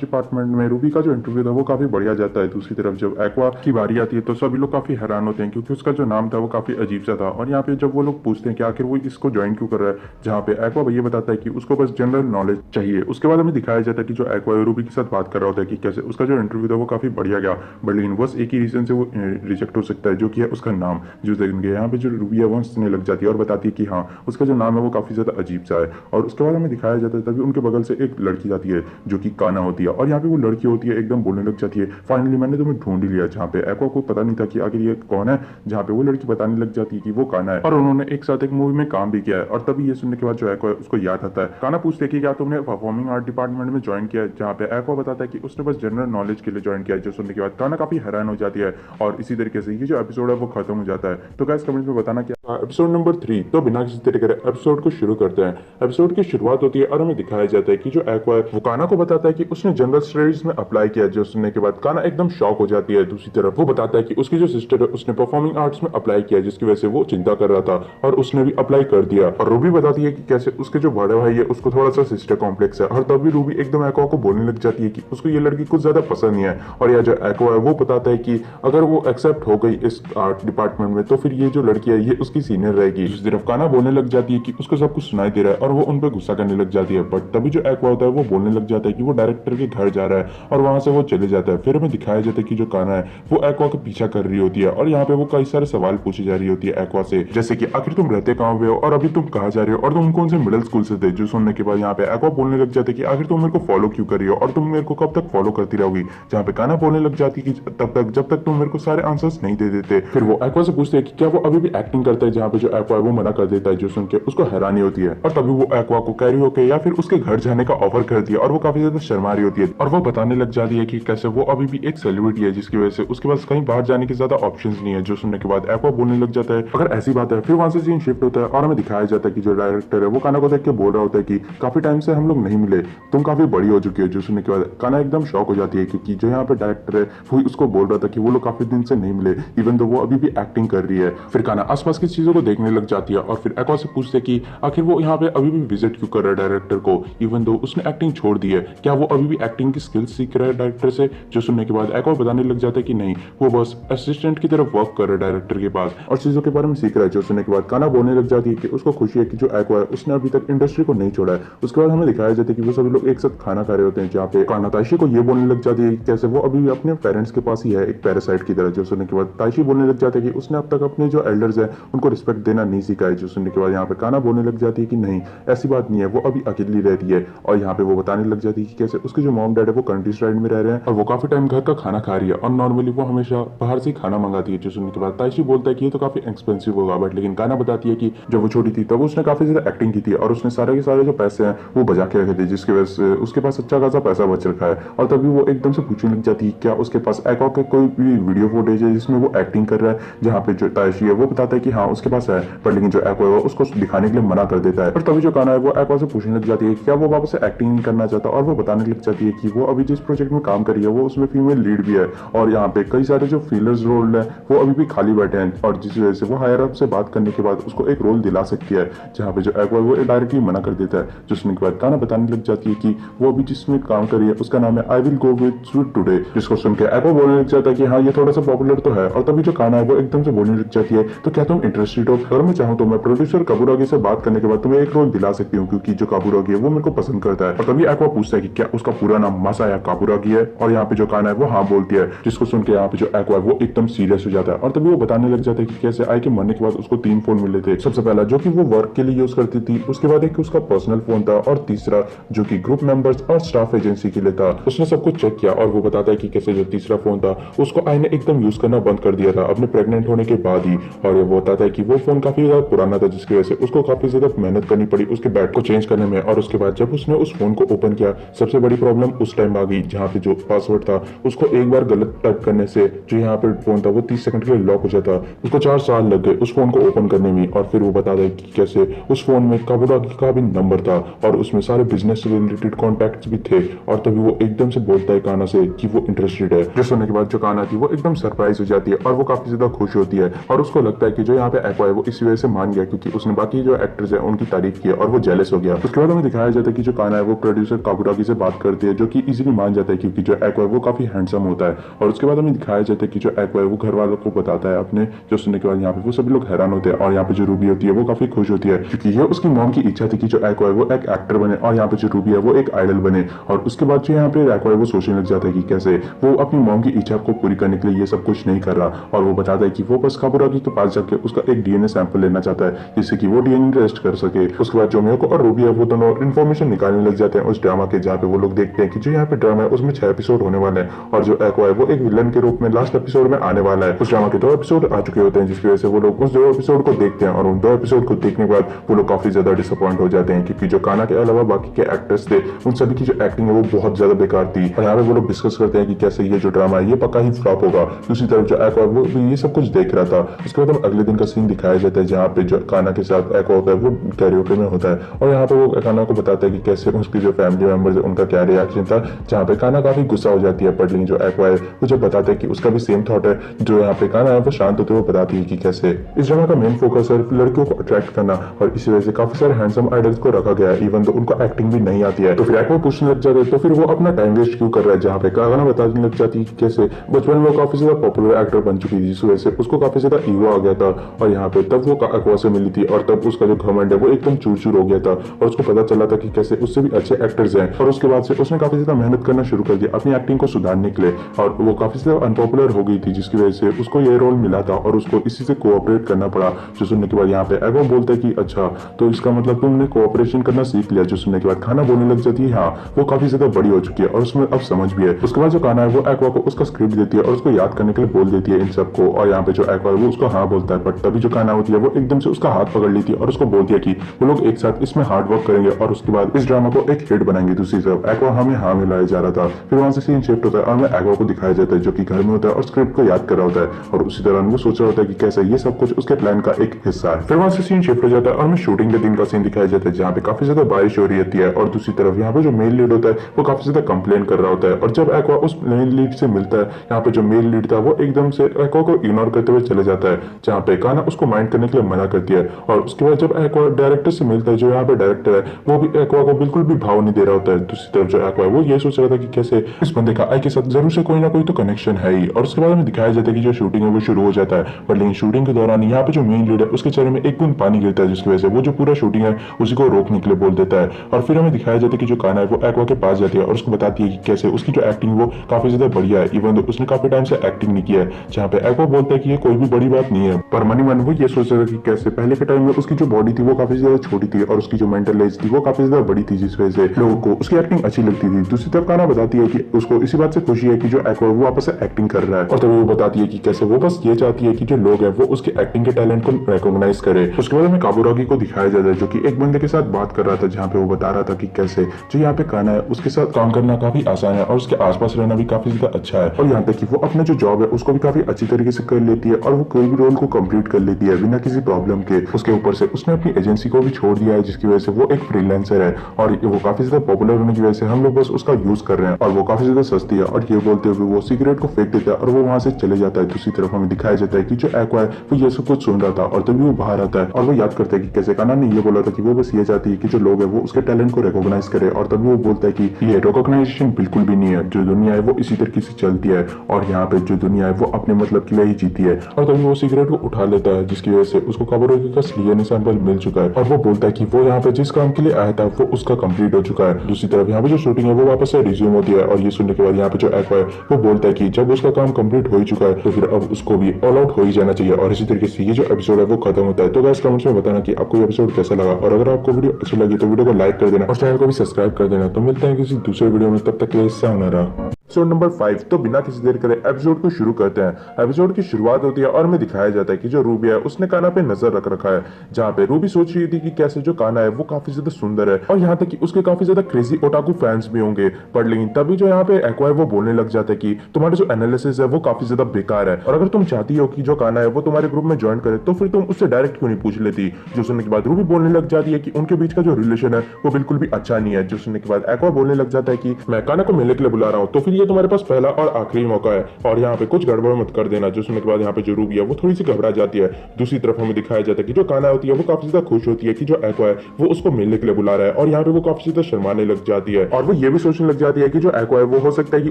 डिपार्टमेंट में रूबी का जो इंटरव्यू था वो काफी बढ़िया जाता है। दूसरी तरफ जब एक्वा की बारी आती है तो सभी लोग काफी हैरान होते हैं क्योंकि उसका जो नाम था वो काफी अजीब सा था, और यहाँ पे जब वो लोग पूछते हैं कि आखिर वो इसको ज्वाइन क्यों कर रहा है, जहाँ पे एक्वा भैया बताता है कि उसको बस जनरल नॉलेज चाहिए। उसके बाद हमें दिखाया जाता है कि जो एक्वा रूबी के साथ बात कर रहा होता है कि कैसे उसका जो इंटरव्यू था वो काफी बढ़िया गया, बट लेकिन बस एक ही रीजन से वो रिजेक्ट हो सकता है जो कि है उसका नाम। जो देखेंगे यहाँ पे जो रूबी है वो हंसने लग जाती है और बताती है कि हाँ उसका जो नाम है वो काफी ज्यादा अजीब सा है। और उसके बाद हमें दिखाया जाता है तभी उनके बगल से एक लड़की जाती है जो कि काना होती है, और यहाँ पे वो लड़की होती है एकदम बोलने लग जाती है फाइनली मैंने तुम्हें ढूंढ लिया, जहाँ पे एक्वा को पता नहीं था कि आखिर ये कौन है, जहाँ पे वो लड़की बताने लग जाती है कि वो काना है और उन्होंने एक साथ एक मूवी में काम भी किया है। और तभी ये सुनने के बाद जो एक्वा है उसको याद आता है। काना पूछते हैं कि क्या तुमने परफॉर्मिंग आर्ट डिपार्टमेंट में ज्वाइन किया है, जहाँ पे एक्वा बताता है कि उसने बस जनरल नॉलेज के लिए ज्वाइन किया है। जो सुनने के बाद काना काफी हैरान हो जाती है और इसी तरीके से ये जो एपिसोड है वो खत्म हो जाता है। तो गाइस कमेंट में बताना क्या एपिसोड नंबर 3। तो बिना किसी तरीके के एपिसोड को शुरू करते हैं। एपिसोड की शुरुआत होती है और हमें दिखाया जाता है कि जो एक्वा है वो काना को बताता है कि उसने जनरल स्टडीज में अप्लाई किया, जो सुनने के बाद काना एकदम शॉक हो जाती है। दूसरी तरफ वो बताता है कि उसकी जो सिस्टर है उसने परफॉर्मिंग आर्ट्स में अप्लाई किया, जिसकी वजह से वो चिंता कर रहा था और उसने भी अप्लाई कर दिया। और रूबी बताती है कि कैसे उसके जो बड़े भाई है उसको थोड़ा सा सिस्टर कॉम्प्लेक्स है, और तभी रूबी एकदम एक्वा को बोलने लग जाती है कि उसको ये लड़की कुछ ज्यादा पसंद नहीं है। और यह जो एक्वा है वो बताता है कि अगर वो एक्सेप्ट हो गई इस आर्ट डिपार्टमेंट में तो फिर ये जो लड़की है ये उसकी सीनियर रहेगी। दूसरी तरफ काना बोलने लग जाती है कि उसको सब कुछ सुनाई दे रहा है और वो उन पर गुस्सा करने लग जाती है, बट तभी जो एक्वा होता है वो बोलने लग जाता है कि वो डायरेक्टर के घर जा रहा है और वहां से वो चले जाता है। फिर हमें दिखाया जाता है कि जो काना है वो एक्वा का पीछा कर रही होती है और यहाँ पे वो कई सारे सवाल पूछी जा रही होती है एक्वा से, जैसे कि आखिर तुम रहते कहाँ पे हो और अभी तुम कहाँ जा रहे हो और तुम कौन से मिडिल स्कूल से थे। जो सुनने के बाद यहाँ पे एक्वा बोलने लग जाते कि आखिर तुम मेरे को फॉलो क्यों कर रही हो और तुम मेरे को कब तक फॉलो करती रहोगी, जहाँ पे काना बोलने लग जाती कि तब तक जब तक तुम मेरे को सारे आंसर्स नहीं दे देते। फिर वो एक्वा से पूछते हैं कि क्या वो अभी भी एक्टिंग करता है, जहाँ पे जो एक्वा है वो मना कर देता है। जो सुन के उसको हैरानी होती है और तभी वो एक्वा को कैरी होके या फिर उसके घर जाने का ऑफर करती है और वो काफी ज्यादा शर्मा रही होती है और वो बताने लग जाती है कि कैसे वो अभी भी एक सेलिब्रिटी है जिसकी वजह से उसके पास कहीं बाहर जाने की ज्यादा ऑप्शंस नहीं है। जो सुनने के बाद एक्वा बोलने लग जाता है अगर ऐसी बात है। फिर वहां से सीन शिफ्ट होता है और हमें दिखाया जाता है कि जो डायरेक्टर है वो काना को देख के बोल रहा होता है कि काफी टाइम से हम लोग नहीं मिले, तुम काफी बड़ी हो चुकी हो। जो सुनने के बाद काना एकदम शॉक हो जाती है क्योंकि जो यहाँ पे डायरेक्टर है वो उसको बोल रहा था कि वो लोग काफी दिन से नहीं मिले इवन तो वो अभी भी एक्टिंग कर रही है। फिर काना आसपास की चीजों को देखने लग जाती है और फिर एक्वा से पूछते हैं कि आखिर वो यहाँ पे अभी भी विजिट क्यों कर रहा है डायरेक्टर को, इवन दो उसने एक्टिंग छोड़ दी है, क्या वो अभी भी एक्टिंग की स्किल्स सीख रहा है डायरेक्टर से। जो सुनने के बाद एक्वा बताने लग जाता है कि नहीं, वो बस असिस्टेंट की तरफ वर्क कर रहा है डायरेक्टर के पास और चीजों के बारे में सीख रहा है। जो सुनने के बाद काना बोलने लग जाती है कि उसको खुशी है कि जो एक्वा है उसने अभी तक इंडस्ट्री को नहीं छोड़ा है। उसके बाद हमें दिखाया जाता है कि वो सभी लोग एक साथ खाना खा रहे होते हैं, जहाँ पे काना ताइशी को ये बोलने लग जाती है कैसे वो अभी भी अपने पेरेंट्स के पास ही है एक पैरासाइट की तरह। जो सुनने के बाद ताइशी बोलने लग जाते हैं कि उसने अब तक अपने जो एल्डर्स है उनको रिस्पेक्ट देना नहीं सीखा है। जो सुनने के बाद यहाँ पे काना बोलने लग जाती है कि नहीं ऐसी बात नहीं है, वो अभी अकेली रहती है। और यहाँ पे वो बताने लग जाती है कि कैसे उसके जो मॉम डैड है वो कंट्री साइड में रह रहे हैं और वो काफी टाइम घर का खाना खा रही है और नॉर्मली वो हमेशा बाहर से खाना मंगाती है। जो सुनने के बाद ताइशी बोलता है कि ये तो काफी एक्सपेंसिव होगा, बट लेकिन काना बताती है कि जब वो छोटी थी तब उसने काफी ज्यादा एक्टिंग की थी और उसने सारे के सारे जो पैसे हैं वो बचा के रखे थे, जिसकी वजह से उसके पास अच्छा खासा पैसा बच रखा है। और तभी वो एकदम से पूछने लग जाती है क्या उसके पास एक्वा का कोई भी वीडियो फुटेज है जिसमें वो एक्टिंग कर रहा है, जहाँ पे जो ताइशी है वो बताता है कि हाँ उसके पास है, पर लेकिन जो एक्वा है उसको दिखाने के लिए मना कर देता है। और तभी जो काना है वो एक्वा से पूछने लग जाती है क्या वो वापस से एक्टिंग नहीं करना चाहता, और वो बताने लग जाती है कि वो अभी जिस प्रोजेक्ट में काम कर रही है वो उसमें फीमेल लीड भी है और यहाँ पे कई सारे जो फीलर्स रोल है वो अभी भी खाली बैठे हैं और जिस वजह से वो हायर अप से बात करने के बाद उसको एक रोल दिला सकती है, जहाँ पे जो एक्वा वो डायरेक्टली मना कर देता है। जो सुनने के बाद काना बताने लग जाती है कि वो अभी जिसमें काम कर रही है उसका नाम है I will go with sweet today, जिसको सुन के एक्वा बोलने लग जाता है कि हाँ ये थोड़ा सा पॉपुलर तो है। और तभी जो काना है वो एकदम से बोलने लग जाती है तो क्या तुम इंटरेस्टेड हो, अगर मैं चाहूँ तो मैं प्रोड्यूसर काबुरागी से बात करने के बाद तुम्हें एक रोल दिला सकती हूँ क्योंकि जो काबुरागी है वो मेरे को पसंद करता है। और तभी एक्वा पूछता है कि क्या उसका पूरा नाम मासाया काबुरागी है, और यहाँ पे जो काना है वो हाँ बोलती है, जिसको सुन के यहाँ पे जो एक्वा है वो एकदम सीरियस हो जाता है। और तभी वो बताने लग जाता है कि कैसे आई के मरने के बाद उसको 3 फोन मिले थे, सबसे पहला जो कि वो वर्क के लिए यूज करती थी, उसके बाद एक उसका पर्सनल फोन था और तीसरा जो कि ग्रुप मेंबर्स और स्टाफ एजेंसी के लिए था। उसने सब कुछ चेक किया और वो बताता है कि कैसे जो तीसरा फोन था उसको आई ने एकदम यूज करना बंद कर दिया था अपने प्रेग्नेंट होने के बाद ही। और ये वो बताता है कि वो फोन काफी ज्यादा पुराना था जिसकी वजह से उसको काफी ज्यादा मेहनत करनी पड़ी उसके बैट को चेंज करने में। और उसके बाद जब उसने उस फोन को ओपन किया सबसे बड़ी प्रॉब्लम उस टाइम आ गई, जहाँ पे जो पासवर्ड था उसको एक बार गलत टाइप करने से जो यहाँ पे फोन था वो 30 सेकंड के लिए लॉक हो जाता। उसको 4 साल लग गए उस फोन को ओपन करने में। और फिर वो बताता है कि कैसे उस फोन में काबुरागी का भी नंबर था और उसमें सारे बिजनेस से रिलेटेड कॉन्टैक्ट्स भी थे। और तभी वो एकदम से बोलता है काना से कि वो इंटरेस्टेड है। जो सुनने के बाद जो काना थी वो एकदम सरप्राइज हो जाती है और वो काफी ज्यादा खुश होती है। और उसको लगता है कि जो यहाँ पे एक्वा है वो इसी वजह से मान गया क्योंकि उसने बाकी जो एक्टर्स है उनकी तारीफ की और वो जेलस हो गया। उसके बाद हमें दिखाया जाता है कि जो काना है वो प्रोड्यूसर काबुरागी से बात करती है, जो कि इजीली मान जाता है क्योंकि जो एक्वा है वो काफी हैंडसम होता है। और उसके बाद हमें दिखाया जाता है कि जो एक्वा है वो घर वालों को बताता है अपने। जो सुनने के बाद यहाँ पे वो सभी लोग हैरान होते हैं और यहाँ पे जो रूबी होती है वो काफी खुश होती है क्योंकि ये उसकी मॉम की इच्छा थी कि जो एक्वा है वो एक एक्टर बने और यहाँ पे जो रूबी है वो एक आइडल बने। और उसके बाद जो यहाँ पे एक्वा है वो सोचने लग जाता है कि कैसे वो अपनी मॉम की इच्छा को पूरी करने के लिए ये सब कुछ नहीं कर रहा। और वो बताता है कि वो बस काबुरागी के पास जाके उसका एक डीएनए सैंपल लेना चाहता है जिससे कि वो डीएनए टेस्ट कर सके। उसके बाद जो मियोको और रूबी है वो दोनों इन्फॉर्मेशन निकालने लग जाते हैं उस ड्रामा के, जहाँ पे वो लोग देखते हैं कि जो यहाँ पे ड्रामा है उसमें 6 एपिसोड होने वाले हैं और जो एक्वा है वो एक विलन के रूप में लास्ट एपिसोड में आने वाला है। उस ड्रामा के 2 एपिसोड आ चुके होते हैं जिसकी वजह से वो लोग उस 2 एपिसोड को देखते हैं और उन 2 एपिसोड को देखने के बाद वो लोग काफी ज्यादा डिसअपॉइंट हो जाते हैं क्योंकि जो काना के अलावा बाकी के एक्टर्स थे उन सभी की जो एक्टिंग है वो बहुत ज्यादा बेकार थी। और यहाँ पे वो लोग डिस्कस करते हैं कि कैसे ये जो ड्रामा है ये पक्का ही फ्लॉप होगा। दूसरी तरफ जो एक्वा वो भी ये सब कुछ देख रहा था। उसके बाद हम अगले दिन का सीन दिखाया जाता है जहाँ पे जो काना के साथ एक्वा होता है वो कैरियोके में होता है और यहाँ पे वो काना को बताता है कि कैसे उसके जो फैमिली मेंबर्स है उनका क्या रिएक्शन था, जहाँ पे काना काफी गुस्सा हो जाती है। बट लेकिन जो एक्वा है वो जब बताता है कि उसका भी सेम थॉट है, जो यहाँ पे काना है वो शांत होते हुए बताती है कि कैसे इस ड्रामा का मेन फोकस है लड़कियों को अट्रैक्ट करना और इसी वजह से काफी सारे हैंडसम आइडल्स को रखा गया है इवन तो उनको एक्टिंग भी नहीं आती है। तो फिर एक्वा पूछने लग जाते हैं तो फिर वो अपना टाइम वेस्ट क्यों कर रहा है, जहाँ पे काना बताने लग जाती है कि कैसे बचपन में वो काफी ज्यादा पॉपुलर एक्टर बन चुकी थी जिस वजह से उसको काफी ज्यादा ईगो आ गया था। और यहाँ पे तब वो एक्वा से मिली थी और तब उसका जो घमंड है वो एकदम चूर चूर हो गया था और उसको पता चला था कि कैसे उससे भी अच्छे एक्टर्स हैं। और उसके बाद से उसने काफी ज्यादा मेहनत करना शुरू कर दिया अपनी एक्टिंग को सुधारने के लिए और वो काफी ज्यादा अनपॉपुलर हो गई थी जिसकी वजह से उसको ये रोल मिला था और उसको इसी से कोऑपरेट करना पड़ा। जो सुनने के बाद यहाँ पे एक्वा बोलता है कि अच्छा तो इसका मतलब तुमने कोऑपरेशन करना सीख लिया। जो सुनने के बाद खाना बोलने लग जाती है हाँ वो काफी ज्यादा बड़ी हो चुकी है और उसमें अब समझ भी है। उसके बाद जो काना है वो एक्वा को उसका स्क्रिप्ट देती है और उसको याद करने के लिए बोल देती है इन सबको। और यहाँ पे जो एक्वा है वो उसको हाँ बोलता है बट तभी जो काना होती है वो एकदम से उसका हाथ पकड़ लेती है और उसको बोलती है कि वो लोग एक साथ इसमें हार्ड वर्क करेंगे और उसके बाद इस ड्रामा को एक हिट बनाएंगे। दूसरी तरफ एक्वा हमें हाँ मिलाया जा रहा था। फिर वहां से सीन शिफ्ट होता है और हमें एक्वा को दिखाया जाता है जो कि घर में होता है और स्क्रिप्ट को याद कर रहा होता है और उसी दौरान वो सोच रहा होता है कि कैसे ये सब कुछ उसके प्लान का एक हिस्सा है। फिर वहां से सीन शिफ्ट हो जाता है और हमें शूटिंग के दिन का सीन दिखाया जाता है जहाँ पे काफी ज्यादा बारिश हो रही होती है और दूसरी तरफ यहाँ पे जो मेल लीड होता है वो काफी ज्यादा कंप्लेन कर रहा होता है। और जब एक्वा उस मेल लीड से मिलता है यहाँ पे जो मेल लीड था वो एकदम से एक्वा को इग्नोर करते हुए चले जाता है, जहाँ पे काना उसको माइंड करने के लिए मना करती है। और उसके बाद जब एक्वा डायरेक्टर से मिलता है जो यहाँ पे डायरेक्टर है वो भी एक्वा को बिल्कुल भी भाव नहीं दे रहा होता है। दूसरी तरफ जो एक्वा है वो ये सोच रहा था कि कैसे इस बंदे का आई के साथ जरूर से कोई ना कोई तो कनेक्शन है ही। और उसके बाद हमें दिखाया जाता है कि जो शूटिंग है वो शुरू हो जाता है बट लेकिन शूटिंग के दौरान यहाँ पे जो मेन लीड है उसके चेहरे में एक बूंद पानी गिरता है जिसकी वजह से वो जो पूरा शूटिंग है उसी को रोकने के लिए बोल देता है। और फिर हमें दिखाया जाता है कि जो काना है वो एक्वा के पास जाती है और उसको बताती है कि कैसे उसकी जो एक्टिंग वो काफी ज्यादा बढ़िया है इवन तो उसने काफी टाइम से एक्टिंग नहीं किया है, जहाँ पे एक्वा बोलता है कि ये कोई भी बड़ी बात नहीं है। पर मनी मन वो ये सोच रहा था कि कैसे पहले के टाइम में उसकी जो बॉडी थी वो काफी ज्यादा छोटी थी और उसकी जो मेंटल एज थी वो काफी ज्यादा बड़ी थी जिस वजह से लोगों को उसकी एक्टिंग अच्छी लगती थी। दूसरी तरफ काना बताती है कि उसको इसी बात से खुशी है कि जो एक्वा वो वापस से एक्टिंग कर रहा है और तभी वो बताती है कि कैसे वो बस ये चाहती है कि जो लोग हैं वो उसके एक्टिंग के टैलेंट को रिकॉग्नाइज करे। उसके बाद हमें काबुरागी को दिखाया जाता है जो कि एक बंदे के साथ बात कर रहा था, जहाँ पे वो बता रहा था कि कैसे जो यहाँ पे काना है उसके साथ काम करना काफी आसान है और उसके आसपास रहना भी काफी ज्यादा अच्छा है और यहाँ तक कि वो अपना जो जॉब है उसको भी काफी अच्छी तरीके से कर लेती है और वो कोई भी रोल को कंप्लीट कर लेती है बिना किसी प्रॉब्लम के। उसके ऊपर से उसने अपनी एजेंसी को भी छोड़ दिया है जिसकी वजह से वो एक फ्रीलांसर है और वो काफी ज्यादा पॉपुलर होने की वजह से हम लोग बस उसका यूज कर रहे हैं और वो काफी ज्यादा सस्ती है। और ये बोलते हुए वो सिगरेट को फेंक देता है और वो वहां से चले जाता है। दूसरी तरफ हमें दिखाया जाता है कि जो एक्वा है वो ये सब कुछ सुन रहा था और तभी वो बाहर आता है और वो याद करता है कि कैसे काना ने ये बोला था कि वो बस ये चाहती है कि जो लोग है वो उसके टैलेंट को रिकॉग्नाइज करे और तभी वो बोलता है कि ये रिकॉग्नाइजेशन बिल्कुल भी नहीं है, जो दुनिया है वो इसी तरीके से चलती है और यहाँ पे जो दुनिया है वो अपने मतलब के लिए ही जीती है। और तभी वो सिगरेट को उठा लेता है जिसकी वजह से उसको काबुरागी का डीएनए सैंपल मिल चुका है और वो बोलता है कि वो यहाँ पे जिस काम के लिए आया था वो उसका कंप्लीट हो चुका है। दूसरी तरफ यहाँ पे जो शूटिंग है वो वापस से रिज्यूम होती है और ये सुनने के बाद यहाँ पे जो एक्वा है वो बोलता है कि जब उसका काम कंप्लीट हो ही चुका है तो फिर अब उसको भी ऑल आउट हो ही जाना चाहिए। और इसी तरीके से ये जो एपिसोड है वो खत्म होता है। तो गाइस कमेंट्स में बताना कि आपको ये एपिसोड कैसा लगा और अगर आपको वीडियो अच्छी लगी तो वीडियो को लाइक कर देना और चैनल को भी सब्सक्राइब कर देना। तो मिलते हैं किसी दूसरे वीडियो में, तब तक के लिए सायोनारा। Episode number 5। तो बिना किसी देर करे एपिसोड को शुरू करते हैं। एपिसोड की शुरुआत होती है और हमें दिखाया जाता है कि जो रूबी है उसने काना पे नजर रख रखा है, जहाँ पे रूबी सोच रही थी कि कैसे जो काना है वो काफी ज्यादा सुंदर है और यहाँ तक कि उसके काफी ज्यादा क्रेजी ओटाकू फैंस भी होंगे। पर लेकिन तभी जो यहाँ पे एक्वा है वो बोलने लग जाता है कि तुम्हारा जो एनालिसिस है वो काफी ज्यादा बेकार है और अगर तुम चाहती हो कि जो काना है वो तुम्हारे ग्रुप में ज्वाइन करे तो फिर तुम उससे डायरेक्ट क्यों नहीं पूछ लेती। जो सुनने के बाद रूबी बोलने लग जाती है कि उनके बीच का जो रिलेशन है वो बिल्कुल भी अच्छा नहीं है। जो सुनने के बाद एक्वा बोलने लग जाता है कि मैं काना को मिलने के लिए बुला रहा हूँ, तो फिर ये तुम्हारे पास पहला और आखिरी मौका है और यहाँ पे कुछ गड़बड़ मत कर देना। जो सुनने के बाद यहाँ पे जो रूबी है वो थोड़ी सी घबरा जाती है। दूसरी तरफ हमें दिखाया जाता है कि जो काना होती है वो काफी ज्यादा खुश होती है कि जो एक्वा है वो उसको मिलने के लिए बुला रहा है और यहाँ पे वो काफी ज्यादा शर्माने लग जाती है और वो ये भी सोचने लग जाती है कि जो एक्वा है वो हो सकता है कि